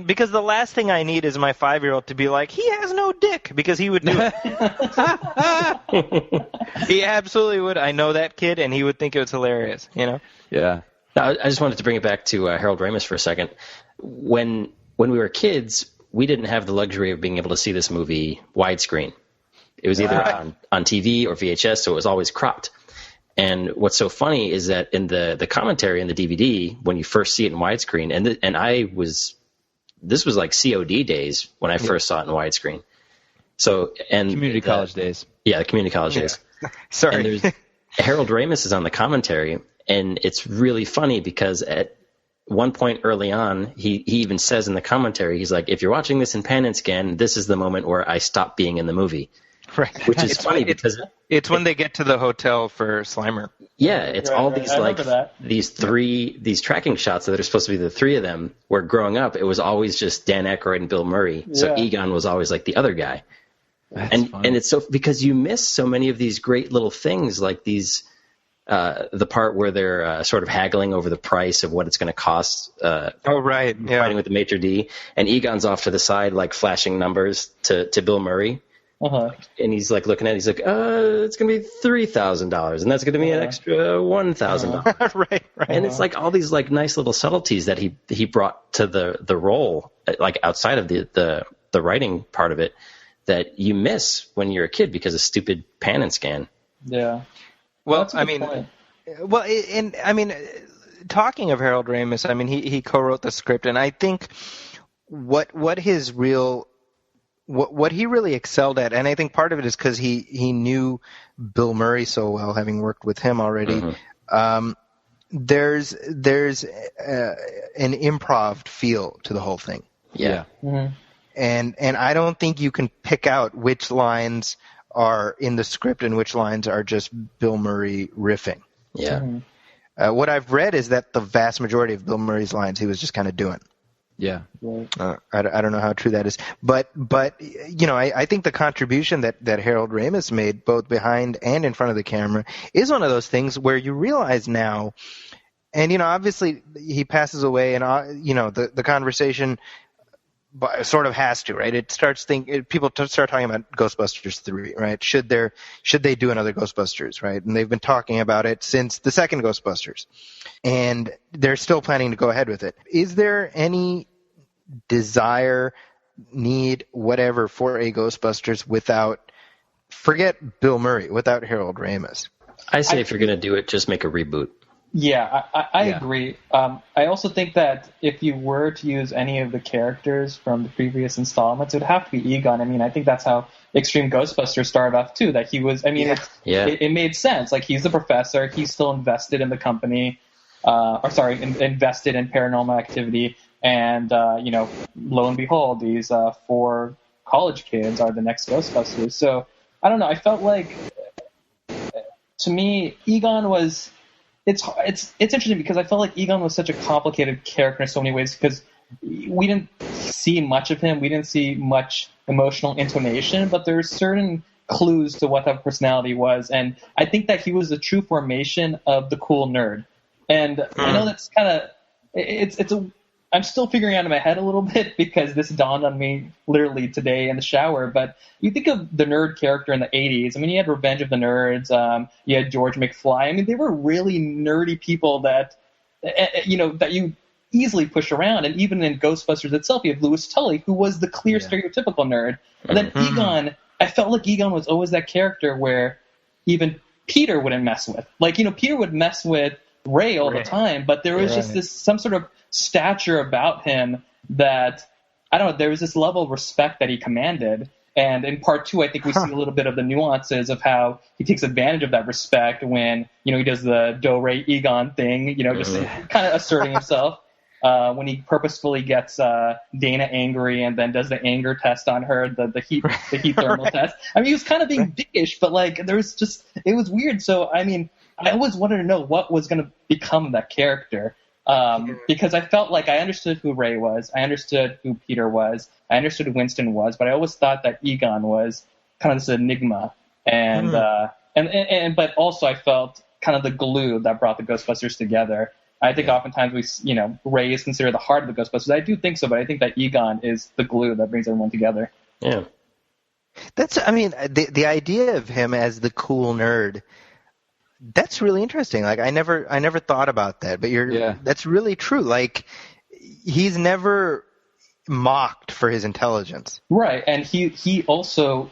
because the last thing I need is my 5-year-old to be like, he has no dick, because he would do it. He absolutely would. I know that kid, and he would think it was hilarious. Yeah. Now, I just wanted to bring it back to Harold Ramis for a second. When we were kids, we didn't have the luxury of being able to see this movie widescreen. It was either on TV or VHS, so it was always cropped. And what's so funny is that in the commentary in the DVD, when you first see it in widescreen, this was like COD days when I first saw it in widescreen. So community college days. Yeah, the community college days. Sorry. And Harold Ramis is on the commentary, and it's really funny because at one point early on, he even says in the commentary, he's like, "If you're watching this in pan and scan, this is the moment where I stop being in the movie." Right. Which is funny because it's when they get to the hotel for Slimer. Yeah, it's all these these tracking shots that are supposed to be the 3 of them, where growing up it was always just Dan Aykroyd and Bill Murray. So Egon was always like the other guy. And it's so because you miss so many of these great little things, like these the part where they're sort of haggling over the price of what it's going to cost. Fighting with the maitre d', and Egon's off to the side flashing numbers to Bill Murray. Uh-huh. And he's looking at it, he's like, it's going to be $3,000, and that's going to be an extra $1,000. Right. And it's all these nice little subtleties that he brought to the role, outside of the writing part of it, that you miss when you're a kid because of stupid pan and scan. Yeah. Well, point. talking of Harold Ramis, he co-wrote the script, and I think what his real what he really excelled at, and I think part of it is because he knew Bill Murray so well, having worked with him already. Mm-hmm. There's an improv feel to the whole thing. Yeah. Mm-hmm. And I don't think you can pick out which lines are in the script and which lines are just Bill Murray riffing. Yeah. Mm-hmm. What I've read is that the vast majority of Bill Murray's lines he was just kind of doing. Yeah. I don't know how true that is. But I think the contribution that Harold Ramis made, both behind and in front of the camera, is one of those things where you realize now, and, obviously he passes away, and, the conversation sort of has to, right? It starts people start talking about Ghostbusters 3, right? Should they do another Ghostbusters, right? And they've been talking about it since the second Ghostbusters, and they're still planning to go ahead with it. Is there any desire, need, whatever, for a Ghostbusters without forget Bill Murray without Harold Ramis. I say if you're going to do it, just make a reboot. Yeah, I agree. I also think that if you were to use any of the characters from the previous installments, it would have to be Egon. I mean, I think that's how Extreme Ghostbusters started off too. That he was. I mean, it made sense. Like, he's the professor. He's still invested in the company. Invested in paranormal activity. And lo and behold, these 4 college kids are the next Ghostbusters. So I don't know. I felt like, to me, Egon was. It's interesting because I felt like Egon was such a complicated character in so many ways, because we didn't see much of him. We didn't see much emotional intonation, but there's certain clues to what that personality was. And I think that he was the true formation of the cool nerd. And I know that's kind of I'm still figuring out in my head a little bit, because this dawned on me literally today in the shower. But you think of the nerd character in the 80s. I mean, you had Revenge of the Nerds. You had George McFly. I mean, they were really nerdy people that you easily push around. And even in Ghostbusters itself, you have Louis Tully, who was the clear stereotypical nerd. And then Egon, I felt like Egon was always that character where even Peter wouldn't mess with. Like, Peter would mess with Ray all the time, but there was just some sort of stature about him that, I don't know, there was this level of respect that he commanded. And in part 2, I think we see a little bit of the nuances of how he takes advantage of that respect when, he does the Do-Re Egon thing, just kind of asserting himself. When he purposefully gets Dana angry and then does the anger test on her, the heat thermal test. I mean, he was kind of being dickish, but like it was weird. So, I mean, I always wanted to know what was going to become that character. Because I felt like I understood who Ray was, I understood who Peter was, I understood who Winston was, but I always thought that Egon was kind of this enigma, and but also I felt kind of the glue that brought the Ghostbusters together. I think oftentimes Ray is considered the heart of the Ghostbusters. I do think so, but I think that Egon is the glue that brings everyone together. Yeah, the idea of him as the cool nerd. That's really interesting. Like, I never thought about that, but that's really true. Like, he's never mocked for his intelligence. Right. And he also,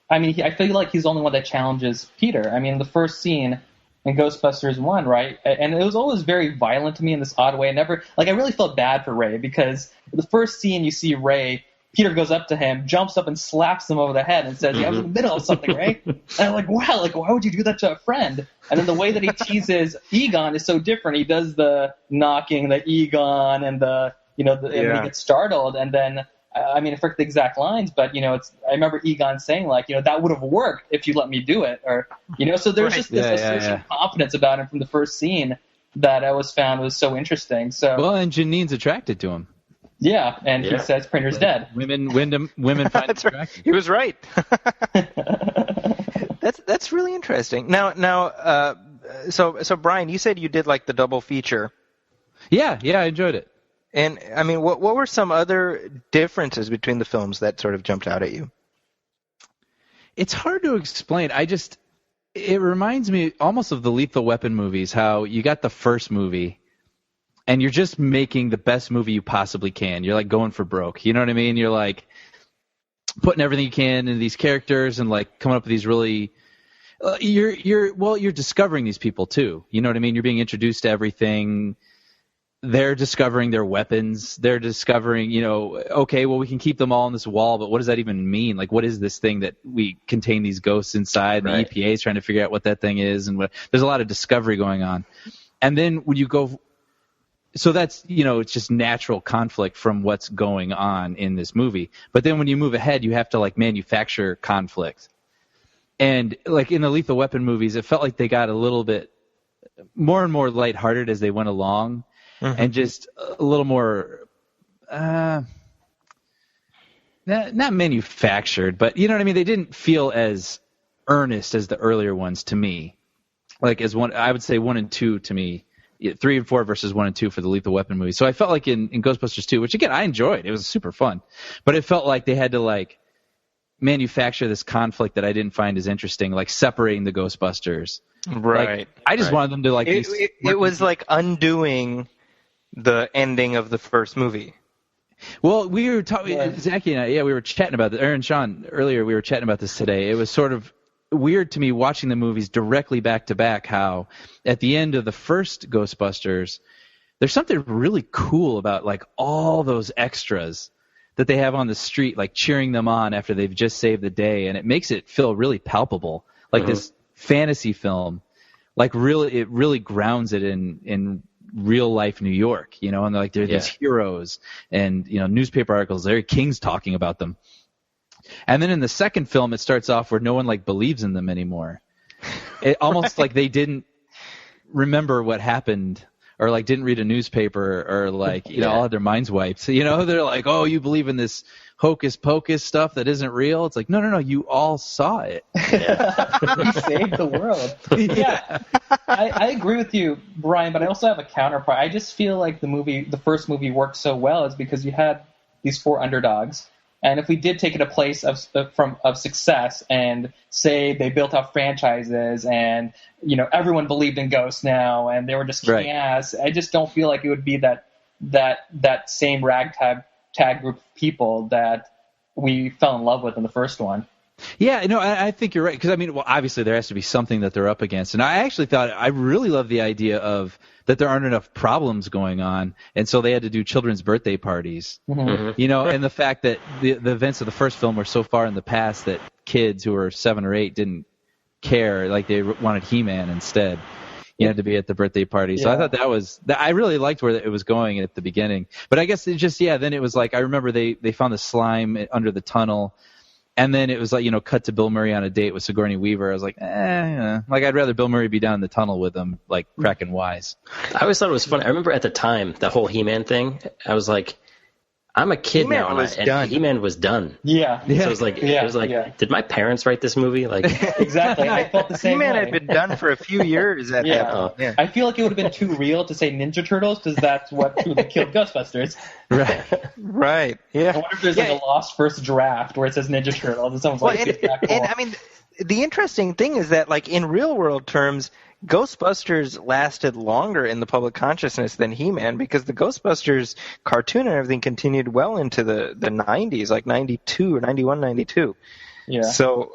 I feel like he's the only one that challenges Peter. I mean, the first scene in Ghostbusters 1, right? And it was always very violent to me in this odd way. I really felt bad for Ray, because the first scene you see Ray, Peter goes up to him, jumps up and slaps him over the head and says, I was in the middle of something, right? And I'm like, wow, like, why would you do that to a friend? And then the way that he teases Egon is so different. He does the knocking, the Egon, and and he gets startled. And then, I forget the exact lines, but, I remember Egon saying, like, that would have worked if you let me do it. Or, so there's just this assertion of confidence about him from the first scene that I always found was so interesting. So, well, and Janine's attracted to him. Yeah, and he says Printer's dead. Women find him attractive. He was right. That's really interesting. Now, so Brian, you said you did like the double feature. Yeah, I enjoyed it. And I mean, what were some other differences between the films that sort of jumped out at you? It's hard to explain. It reminds me almost of the Lethal Weapon movies. How you got the first movie, and you're just making the best movie you possibly can. You're like going for broke. You know what I mean? You're like putting everything you can into these characters and like coming up with these really. You're discovering these people too. You know what I mean? You're being introduced to everything. They're discovering their weapons. They're discovering, okay, well, we can keep them all on this wall, but what does that even mean? Like, what is this thing that we contain these ghosts inside? Right. The EPA is trying to figure out what that thing is, and there's a lot of discovery going on. And then when you go. So that's, it's just natural conflict from what's going on in this movie. But then when you move ahead, you have to like manufacture conflict. And like in the Lethal Weapon movies, it felt like they got a little bit more and more lighthearted as they went along, and just a little more, not manufactured, but you know what I mean? They didn't feel as earnest as the earlier ones to me. Like I would say 1 and 2 to me. 3 and 4 versus 1 and 2 for the Lethal Weapon movie. So I felt like in Ghostbusters 2, which again I enjoyed, it was super fun, but it felt like they had to like manufacture this conflict that I didn't find as interesting, like separating the Ghostbusters. Right. Like, I just wanted them to like. It was like undoing the ending of the first movie. Well, we were talking, Zaki and I, we were chatting about this. Aaron and Sean, earlier we were chatting about this today. It was sort of weird to me watching the movies directly back to back how at the end of the first Ghostbusters, there's something really cool about like all those extras that they have on the street, like cheering them on after they've just saved the day, and it makes it feel really palpable, like this fantasy film. Like it really grounds it in real life New York, you know, and like they're these heroes, and you know, newspaper articles, Larry King's talking about them. And then in the second film, it starts off where no one like believes in them anymore. It almost like they didn't remember what happened, or like didn't read a newspaper, or like, you know, all had their minds wiped. So, you know, they're like, oh, you believe in this hocus pocus stuff that isn't real? It's like, no, you all saw it. He saved the world. Yeah, I agree with you, Brian, but I also have a counterpart. I just feel like the first movie worked so well is because you had these 4 underdogs. And if we did take it a place of success and say they built up franchises and, you know, everyone believed in ghosts now and they were just kicking ass, I just don't feel like it would be that same ragtag group of people that we fell in love with in the first one. Yeah, no, I think you're right. Because, I mean, well, obviously there has to be something that they're up against. And I actually thought, I really love the idea of that there aren't enough problems going on, and so they had to do children's birthday parties. You know, and the fact that the events of the first film were so far in the past that kids who were 7 or 8 didn't care, like they wanted He-Man instead. You had to be at the birthday party. So I thought I really liked where it was going at the beginning. But I guess it just, then it was like, I remember they found the slime under the tunnel. And then it was like, you know, cut to Bill Murray on a date with Sigourney Weaver. I was like, like I'd rather Bill Murray be down in the tunnel with him, like cracking wise. I always thought it was funny. I remember at the time, the whole He-Man thing, I was like, I'm a kid He-Man now, and He-Man was done. Yeah. So it was like, did my parents write this movie? Like, exactly. I felt the same He-Man way. had been done for a few years at that point. Yeah. I feel like it would have been too real to say Ninja Turtles because that's what killed Ghostbusters. Right. Yeah. I wonder if there's like a lost first draft where it says Ninja Turtles and someone's like, and I mean, the interesting thing is that, like, in real world terms, Ghostbusters lasted longer in the public consciousness than He-Man because the Ghostbusters cartoon and everything continued well into the 90s, like 92 or 91, 92. Yeah. So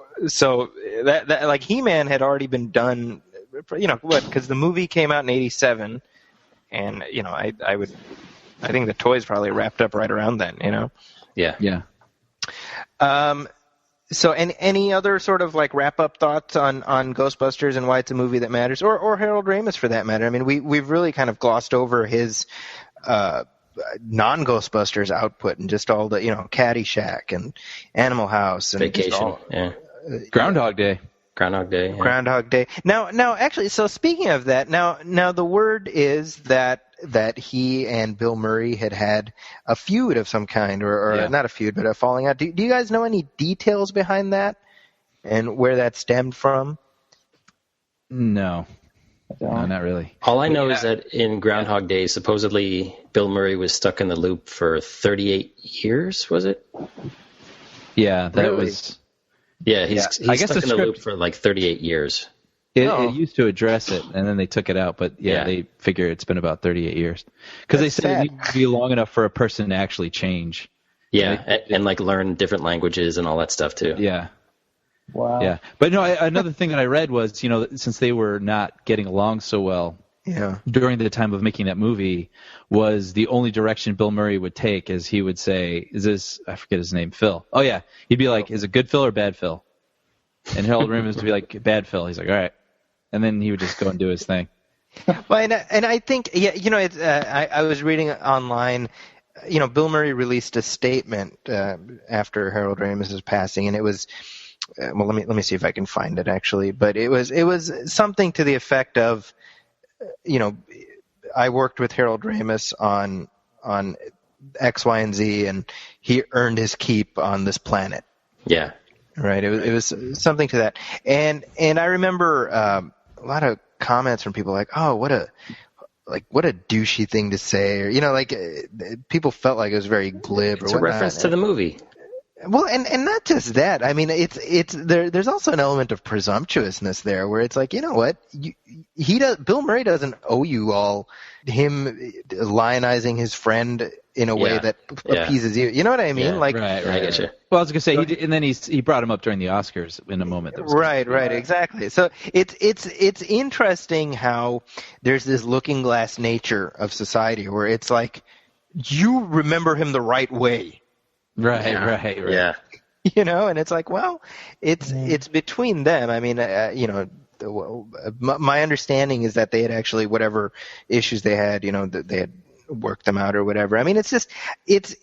that like He-Man had already been done, you know, because the movie came out in 87, and, you know, I think the toys probably wrapped up right around then, you know? Yeah. So, any other sort of like wrap-up thoughts on Ghostbusters and why it's a movie that matters, or Harold Ramis for that matter? I mean, we've really kind of glossed over his non-Ghostbusters output and just all the, you know, Caddyshack and Animal House and Vacation, Groundhog Day. Groundhog Day. Yeah. Groundhog Day. Now, actually, so speaking of that, now the word is that he and Bill Murray had a feud of some kind, or not a feud, but a falling out. Do you guys know any details behind that and where that stemmed from? No, not really. All I know is that in Groundhog Day, supposedly Bill Murray was stuck in the loop for 38 years, was it? Yeah, that Really? was... Yeah, he's I guess stuck the in the loop script- for like 38 years. It used to address it, and then they took it out. But they figure it's been about 38 years because they said it needs to be long enough for a person to actually change. Yeah, and like learn different languages and all that stuff too. Yeah. Wow. Yeah, but no. Another thing that I read was, you know, since they were not getting along so well, during the time of making that movie, was the only direction Bill Murray would take is he would say, "Is this?" I forget his name, Phil. Oh yeah, he'd be like, "Is it good Phil or bad Phil?" And Harold Ramis would be like, "Bad Phil." He's like, "All right." And then he would just go and do his thing. Well, and I think, you know, it's, I was reading online, you know, Bill Murray released a statement after Harold Ramis' passing, and it was, well, let me see if I can find it actually, but it was something to the effect of, you know, I worked with Harold Ramis on X, Y, and Z, and he earned his keep on this planet. Yeah. Right. It was something to that, and I remember a lot of comments from people like, "Oh, what a douchey thing to say," or, you know, like people felt like it was very glib. It's or a reference to the movie. Well, and not just that. I mean, it's there's also an element of presumptuousness there, where it's like, you know what, Bill Murray doesn't owe you all him lionizing his friend in a way that appeases you. You know what I mean? Like, right. I get you. Well, I was gonna say, and then he brought him up during the Oscars in a moment. That was right, exactly. So it's interesting how there's this looking glass nature of society where it's like you remember him the right way. Right. Yeah. You know, and it's like, well, it's between them. I mean, you know, my understanding is that they had actually, whatever issues they had, you know, that they had worked them out or whatever. I mean, it's just, it's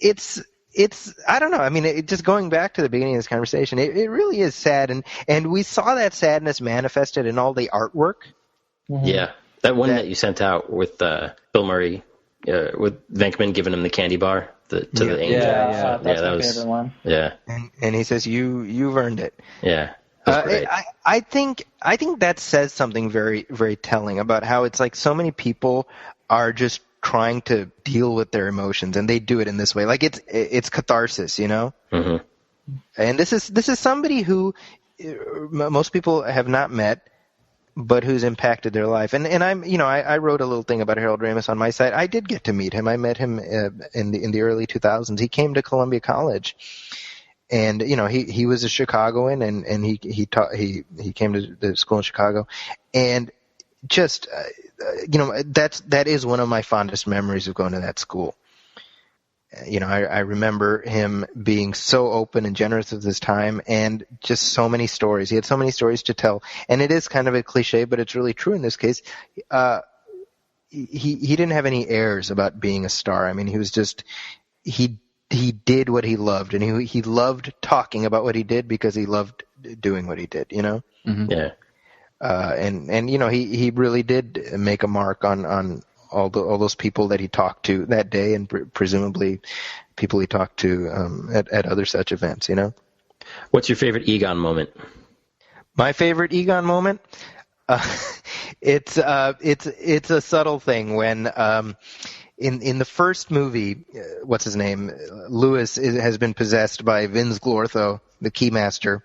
I don't know. I mean, just going back to the beginning of this conversation, it really is sad, and we saw that sadness manifested in all the artwork. Yeah, that one that you sent out with Bill Murray, with Venkman giving him the candy bar to the angel. Yeah, that's that my was favorite one. Yeah, and he says, "You've earned it." Yeah. Great. I think that says something very, very telling about how it's like so many people are just trying to deal with their emotions, and they do it in this way. Like it's catharsis, you know. Mm-hmm. And this is somebody who most people have not met, but who's impacted their life. And I'm, you know, I wrote a little thing about Harold Ramis on my site. I did get to meet him. I met him in the early 2000s. He came to Columbia College. And you know, he was a Chicagoan, and he came to the school in Chicago, and just you know, that is one of my fondest memories of going to that school. You know, I remember him being so open and generous with his time, and just so many stories. He had so many stories to tell, and it is kind of a cliche, but it's really true in this case. He didn't have any airs about being a star. I mean, he was just he did what he loved, and he loved talking about what he did because he loved doing what he did, you know? Mm-hmm. Yeah. And you know, he really did make a mark on all those people that he talked to that day, and presumably people he talked to at other such events, you know? What's your favorite Egon moment? My favorite Egon moment? It's a subtle thing when in the first movie, what's his name? Lewis has been possessed by Vince Glortho, the Keymaster,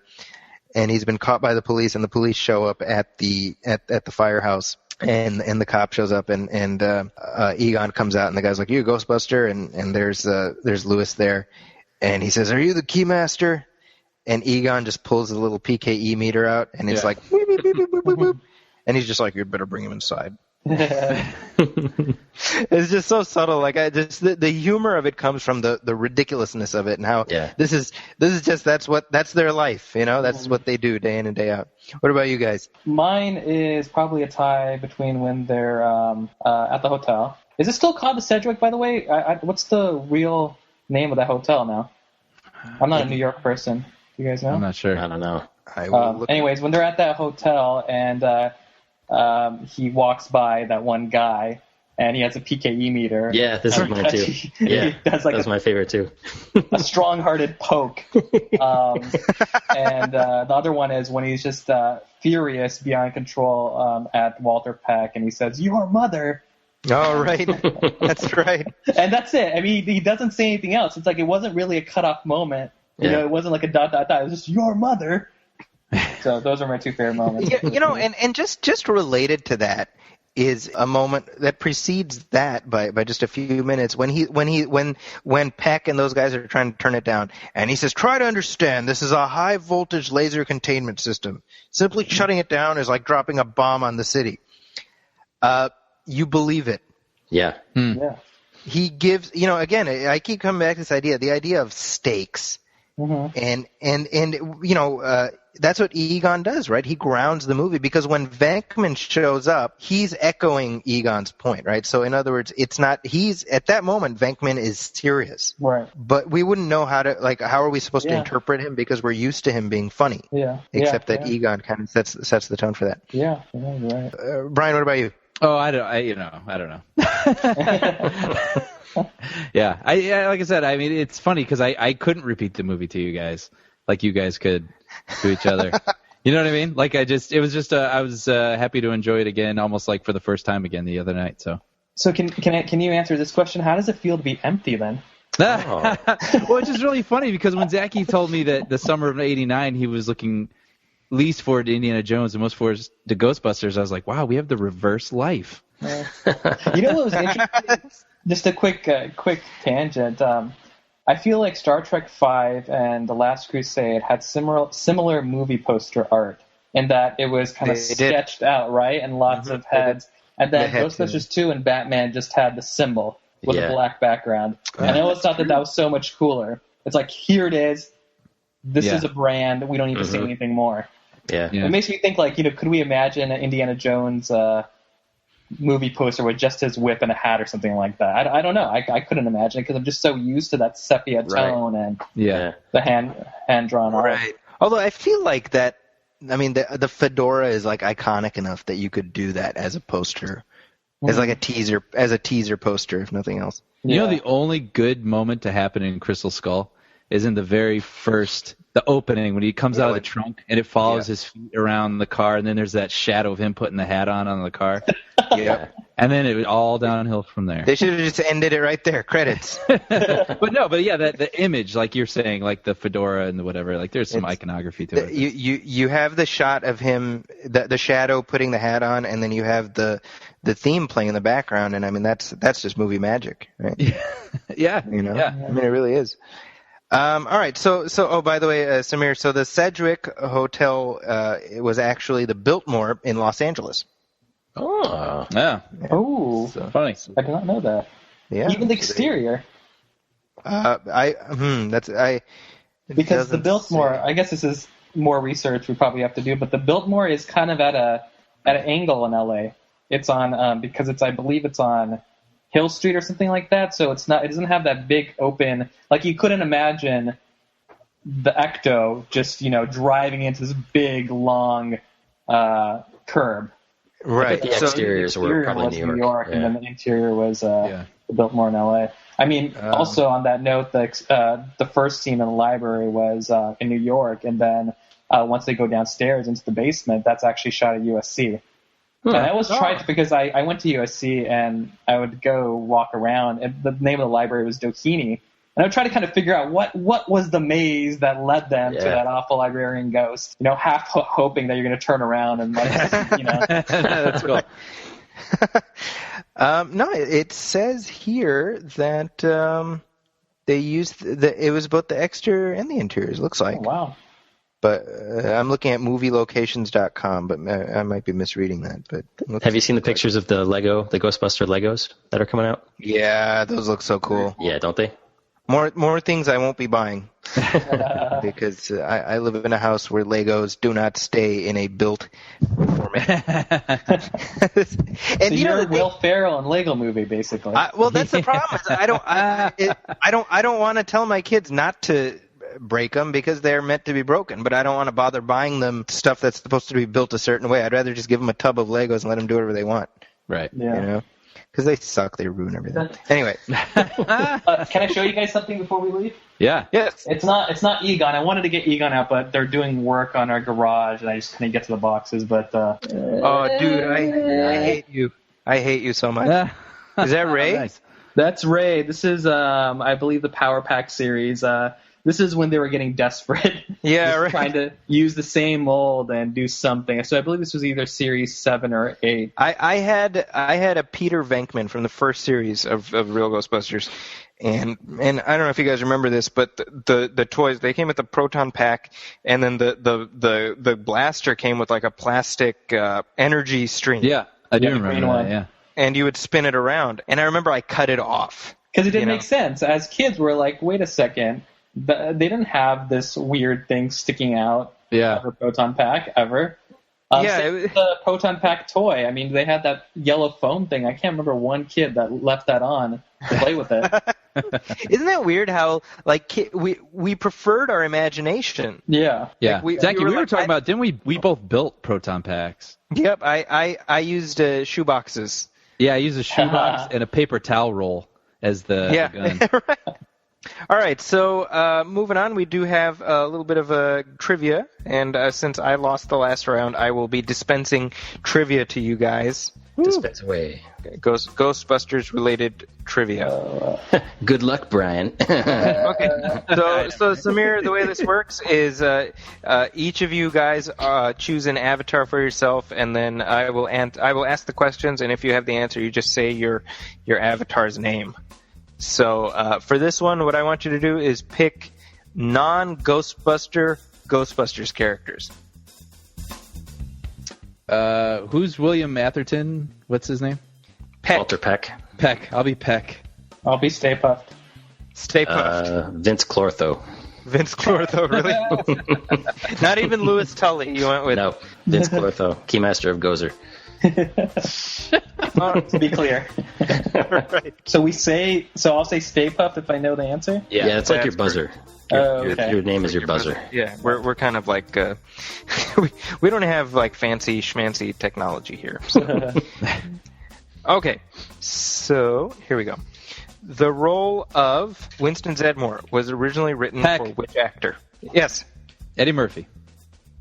and he's been caught by the police. And the police show up at the firehouse, and the cop shows up, and Egon comes out, and the guy's like, "You a Ghostbuster?" And there's Lewis there, and he says, "Are you the Keymaster?" And Egon just pulls a little PKE meter out, and it's like, boop, boop, boop, boop, boop, boop. And he's just like, "You better bring him inside." It's just so subtle. Like the humor of it comes from the ridiculousness of it, and how this is just that's their life, you know. That's what they do day in and day out. What about you guys? Mine is probably a tie between when they're at the hotel. Is it still called the Sedgwick, by the way? What's the real name of that hotel now? I'm not a New York person. Do you guys know? I'm not sure. I don't know. Anyways, when they're at that hotel, and he walks by that one guy, and he has a PKE meter. Yeah, this is mine too. Yeah, that's my favorite too. A strong-hearted poke. And the other one is when he's just furious beyond control at Walter Peck, and he says, "Your mother." Oh, right. That's right. And that's it. I mean, he doesn't say anything else. It's like it wasn't really a cut-off moment. You know, it wasn't like a ... It was just "your mother." So those are my two favorite moments. You know, and just related to that is a moment that precedes that by just a few minutes when Peck and those guys are trying to turn it down, and he says, "Try to understand, this is a high voltage laser containment system. Simply shutting it down is like dropping a bomb on the city." You believe it. Yeah. Yeah. He gives, you know, again, I keep coming back to this idea, the idea of stakes. Mm-hmm. And you know, that's what Egon does, right? He grounds the movie, because when Venkman shows up, he's echoing Egon's point, right? So in other words, it's not, at that moment, Venkman is serious. Right. But we wouldn't know how are we supposed to interpret him, because we're used to him being funny. Yeah. Except that Egon kind of sets the tone for that. Yeah, you're right. Brian, what about you? Oh, I don't know. Yeah, like I said, I mean, it's funny because I couldn't repeat the movie to you guys like you guys could to each other. You know what I mean? Like I was happy to enjoy it again, almost like for the first time again the other night. So can you answer this question? How does it feel to be empty then? Well, it's just really funny because when Zaki told me that the summer of '89 he was looking least forward to Indiana Jones and most forward to Ghostbusters, I was like, wow, we have the reverse life. You know what was interesting? Just a quick tangent. I feel like Star Trek V and The Last Crusade had similar movie poster art in that it was kind of sketched out, right, and lots of heads. And then Ghostbusters 2 and Batman just had the symbol with a black background. And I always thought that was so much cooler. It's like, here it is. This is a brand. We don't need to say anything more. Yeah. It makes me think, like, could we imagine an Indiana Jones movie poster with just his whip and a hat or something like that? I don't know. I couldn't imagine it because I'm just so used to that sepia tone and the hand-drawn art. Right. Although I feel like that, I mean, the fedora is like iconic enough that you could do that as a poster, as like a teaser poster, if nothing else. You know, the only good moment to happen in Crystal Skull is in the very first, the opening when he comes out of the trunk and it follows his feet around the car, and then there's that shadow of him putting the hat on the car. And then it was all downhill from there. They should have just ended it right there. Credits. But the image, like you're saying, like the fedora and the whatever, like there's some iconography to it. You have the shot of him, the shadow putting the hat on, and then you have the theme playing in the background, and I mean that's just movie magic, right? Yeah. I mean, it really is. All right. So, by the way, Sameer, so the Sedgwick Hotel it was actually the Biltmore in Los Angeles. Oh. Yeah. Oh, funny. I did not know that. Yeah. Even the exterior. Because the Biltmore, I guess this is more research we probably have to do, but the Biltmore is kind of at an angle in LA. It's on I believe it's on Hill Street or something like that, so it doesn't have that big open, like you couldn't imagine the Ecto just, driving into this big long curb. Right. The exteriors were probably New York. And then the interior was the Biltmore in LA. I mean, also on that note, the first scene in the library was in New York, and then once they go downstairs into the basement, that's actually shot at USC. And I always tried to, because I went to USC and I would go walk around, and the name of the library was Dokini, and I would try to kind of figure out what was the maze that led them to that awful librarian ghost, half hoping that you're going to turn around and That's cool. No, it says here that they used it was both the exterior and the interiors, looks like. Oh, wow. But I'm looking at movielocations.com, but I might be misreading that. But have you seen the pictures of the Ghostbuster Legos that are coming out? Yeah, those look so cool. Yeah, don't they? More things I won't be buying because I live in a house where Legos do not stay in a built format. And so you're Will Ferrell in Lego Movie, basically. Well, that's the problem. I don't want to tell my kids not to break them because they're meant to be broken, but I don't want to bother buying them stuff that's supposed to be built a certain way. I'd rather just give them a tub of Legos and let them do whatever they want. Right. Yeah. Because they suck. They ruin everything. Anyway. Can I show you guys something before we leave? Yeah. Yes. It's not Egon. I wanted to get Egon out, but they're doing work on our garage, and I just couldn't get to the boxes. But oh, dude, I hate you. I hate you so much. Is that Ray? Nice. That's Ray. This is, I believe, the Power Pack series. This is when they were getting desperate. Yeah, right. Trying to use the same mold and do something. So I believe this was either series 7 or 8. I had a Peter Venkman from the first series of Real Ghostbusters, and I don't know if you guys remember this, but the toys, they came with the proton pack, and then the blaster came with like a plastic energy stream. Yeah, I do remember that. Yeah. And you would spin it around, and I remember I cut it off because it didn't make sense. As kids, we're like, wait a second. They didn't have this weird thing sticking out of a proton pack ever. The proton pack toy. I mean, they had that yellow foam thing. I can't remember one kid that left that on to play with it. Isn't that weird how we preferred our imagination? Yeah. Yeah. Zaki, we were talking about, didn't we both built proton packs? Yep. I used shoe boxes. Yeah, I used a shoebox and a paper towel roll as the gun. Right. All right, so moving on, we do have a little bit of a trivia, and since I lost the last round, I will be dispensing trivia to you guys. Dispense away. Ghostbusters related trivia. Good luck, Brian. Okay. So Sameer, the way this works is each of you guys choose an avatar for yourself, and then I will ask the questions, and if you have the answer, you just say your avatar's name. So for this one, what I want you to do is pick non-Ghostbusters characters. Who's William Atherton? What's his name? Peck. Walter Peck. Peck. I'll be Peck. I'll be Stay Puft. Stay Puft. Vince Clortho. Vince Clortho, really? Not even Louis Tully you went with? No, Vince Clortho, Keymaster of Gozer. To be clear. Right. So I'll say Stay Puft if I know the answer? Yeah, it's like your buzzer. Your name is your buzzer. Yeah, we're kind of like we don't have like fancy schmancy technology here. So. Okay, so here we go. The role of Winston Zeddemore was originally written for which actor? Yes, Eddie Murphy.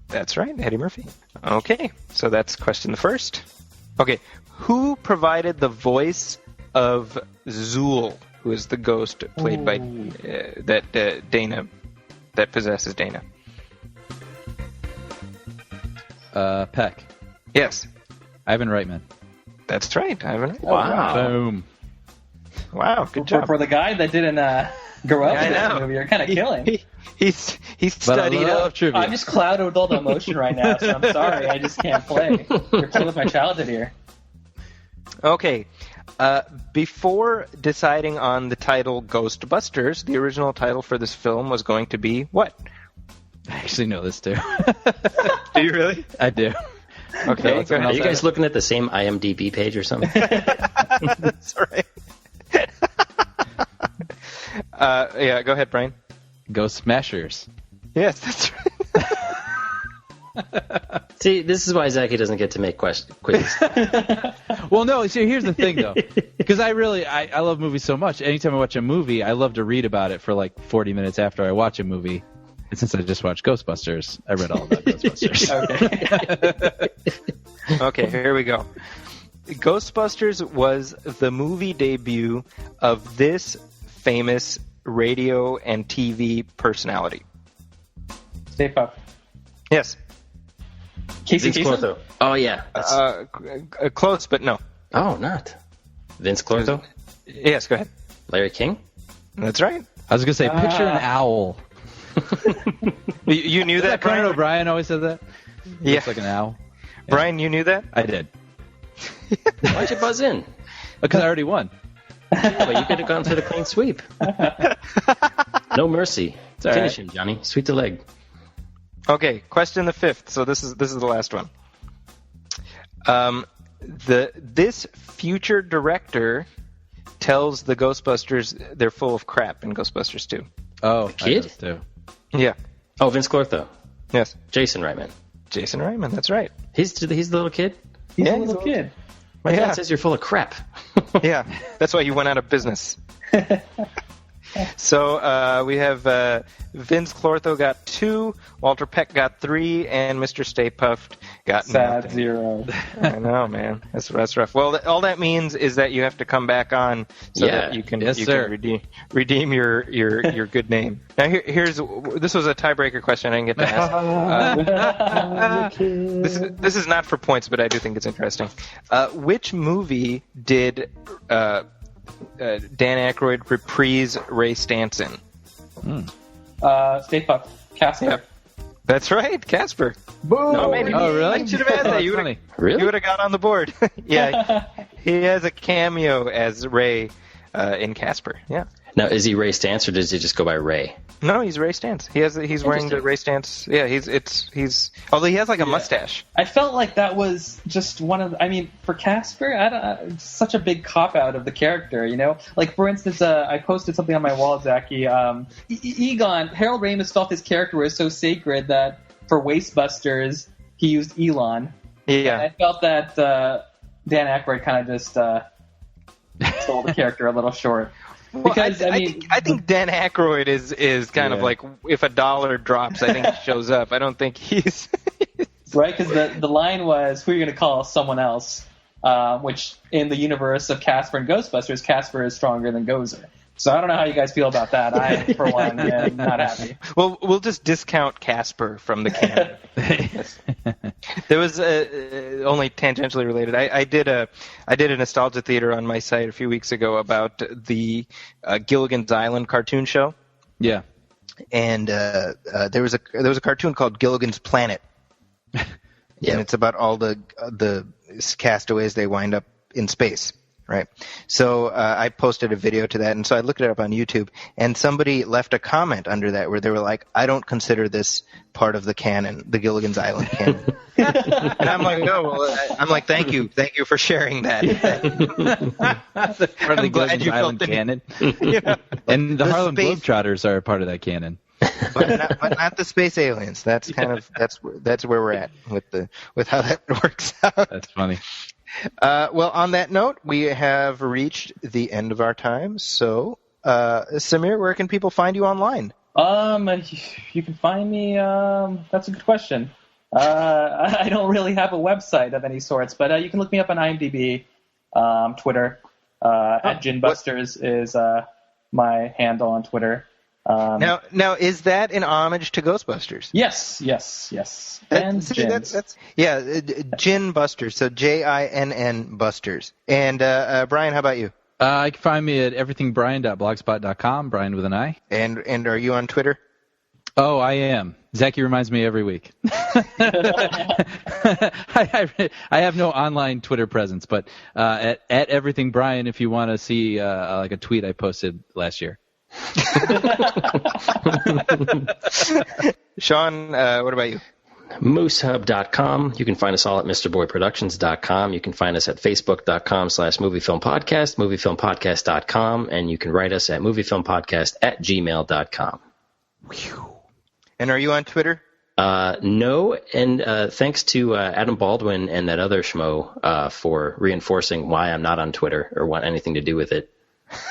That's right, Eddie Murphy. Okay, so that's question the first. Okay, who provided the voice of Zool, who is the ghost played by Dana, that possesses Dana? Peck. Yes. Ivan Reitman. That's right, Ivan. Wow. Boom. Wow, good job. For the guy that didn't grow up Yeah, I in this know. movie, you're kind of killing. He's But I studied love up. trivia. I'm just clouded with all the emotion right now, so I'm sorry. I just can't play. You're playing with my childhood here. Okay. Before deciding on the title Ghostbusters, the original title for this film was going to be what? I actually know this too. Do you really? I do. Okay. go Are ahead. you guys looking at the same IMDb page or something? That's right. Yeah, go ahead, Brian. Ghost Smashers. Yes, that's right. See, this is why Zaki doesn't get to make quizzes. Well, no, see, here's the thing, though. Because I love movies so much. Anytime I watch a movie, I love to read about it for like 40 minutes after I watch a movie. And since I just watched Ghostbusters, I read all about Ghostbusters. Okay, here we go. Ghostbusters was the movie debut of this famous radio and TV personality. Stay Puft. Yes. Casey Vince Kasem? Clortho. Oh, yeah. Close, but no. Oh, not. Vince Clortho? Yes, go ahead. Larry King? That's right. I was going to say, picture an owl. You knew that, Conan Brian? O'Brien always said that? Yeah. Looks like an owl. Brian, you knew that? I did. Why'd you buzz in? Because I already won. Yeah, but you could have gone for the clean sweep. No mercy. all Finish right. him, Johnny. Sweep the leg. Okay, question the fifth. So this is the last one. This future director tells the Ghostbusters they're full of crap in Ghostbusters 2. Oh, The kid? I know too. Yeah. Oh, Vince Clortho. Yes. Jason Reitman. Jason Reitman. That's right. He's the little kid? He's Yeah, a little kid. My Yeah. dad says you're full of crap. Yeah. That's why you went out of business. So we have Vince Clortho got 2, Walter Peck got 3, and Mr. Stay Puft got Sad nothing. 0. I know, man. That's rough. Well, all that means is that you have to come back on so that you can Yes, you sir. can redeem your good name. Now this was a tiebreaker question I didn't get to ask. This is not for points, but I do think it's interesting. Which movie did Dan Aykroyd reprise Ray Stantz in? Stay Puft. Casper. Yep. That's right, Casper. Boom. No, maybe. Oh, really? I should have had that. That's You funny. Really? would have got on the board. Yeah, he has a cameo as Ray in Casper. Yeah. Now, is he Ray Stantz or does he just go by Ray? No, he's Ray Stantz. He's wearing the Ray Stantz. Yeah, he's. Although he has like a mustache. I felt like that was just one of. I mean, for Casper, it's such a big cop out of the character, you know. Like for instance, I posted something on my wall, Zaki. Egon, Harold Ramis felt his character was so sacred that for Wastebusters he used Elon. Yeah. And I felt that Dan Aykroyd kind of just sold the character a little short. Because I think Dan Aykroyd is kind of like if a dollar drops, I think he shows up. I don't think he's right because the line was, "Who are you going to call? Someone else." which in the universe of Casper and Ghostbusters, Casper is stronger than Gozer. So I don't know how you guys feel about that. I, for one, am not happy. Well, we'll just discount Casper from the canon. There was only tangentially related. I did a nostalgia theater on my site a few weeks ago about the Gilligan's Island cartoon show. Yeah. And there was a cartoon called Gilligan's Planet. And it's about all the castaways. They wind up in space. Right. So I posted a video to that, and so I looked it up on YouTube, and somebody left a comment under that where they were like, I don't consider this part of the canon, the Gilligan's Island canon. And I'm like, oh, well, I'm like, thank you for sharing that. Part of the Gilligan's Island canon. And the Harlem Globetrotters are a part of that canon. but not the space aliens. That's kind of that's where we're at with how that works out. That's funny. Well, on that note, we have reached the end of our time. So, Sameer, where can people find you online? You can find me. That's a good question. I don't really have a website of any sorts, but you can look me up on IMDb, Twitter. At Ginbusters is my handle on Twitter. Now, is that an homage to Ghostbusters? Yes. And Gin Busters, so Jinn Busters. And Brian, how about you? You can find me at everythingbrian.blogspot.com, Brian with an I. And are you on Twitter? Oh, I am. Zaki reminds me every week. I have no online Twitter presence, but at everythingbrian if you want to see like a tweet I posted last year. Sean, what about you? Moosehub.com. You can find us all at MrBoyProductions.com. You can find us at Facebook.com/MovieFilmPodcast, MovieFilmPodcast.com, and you can write us at MovieFilmPodcast@gmail.com. And are you on Twitter? No, and thanks to Adam Baldwin and that other schmo for reinforcing why I'm not on Twitter or want anything to do with it.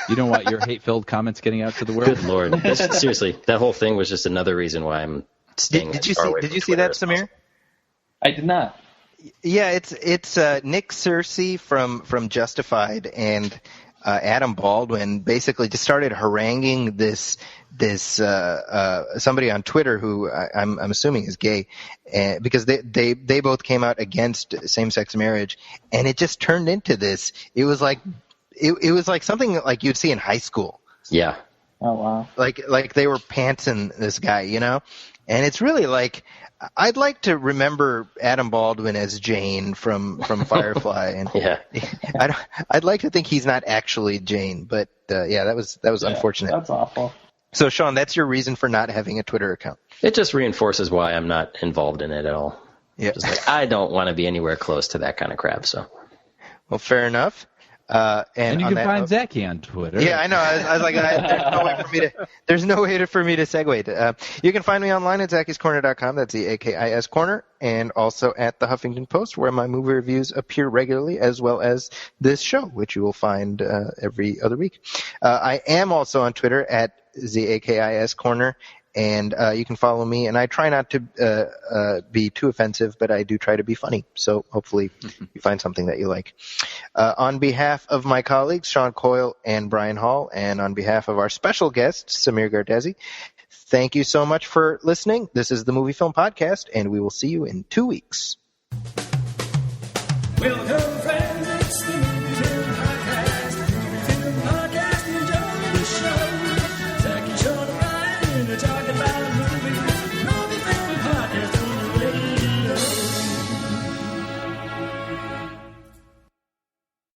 You don't want your hate-filled comments getting out to the world? Good Lord. Seriously, that whole thing was just another reason why I'm staying Did you far away see from Twitter that, Sameer? I did not. Yeah, it's Nick Searcy from Justified and Adam Baldwin basically just started haranguing this somebody on Twitter who I'm assuming is gay, because they both came out against same-sex marriage, and it just turned into this. It was like something like you'd see in high school. Yeah. Oh wow. Like they were pantsing this guy, you know, and it's really like. I'd like to remember Adam Baldwin as Jane from Firefly, and yeah, I'd like to think he's not actually Jane, but that was unfortunate. That's awful. So, Sean, that's your reason for not having a Twitter account. It just reinforces why I'm not involved in it at all. Yeah, just like, I don't want to be anywhere close to that kind of crap. So, well, fair enough. And you can find Zaki on Twitter. Yeah, I know. I was like, there's no way for me to segue. You can find me online at zakiscorner.com. That's the AKIS Corner, and also at the Huffington Post, where my movie reviews appear regularly, as well as this show, which you will find every other week. I am also on Twitter at the AKIS Corner. And you can follow me, and I try not to be too offensive, but I do try to be funny. So hopefully you find something that you like. On behalf of my colleagues, Sean Coyle and Brian Hall, and on behalf of our special guest, Sameer Gardezi, thank you so much for listening. This is the Movie Film Podcast, and we will see you in 2 weeks. Welcome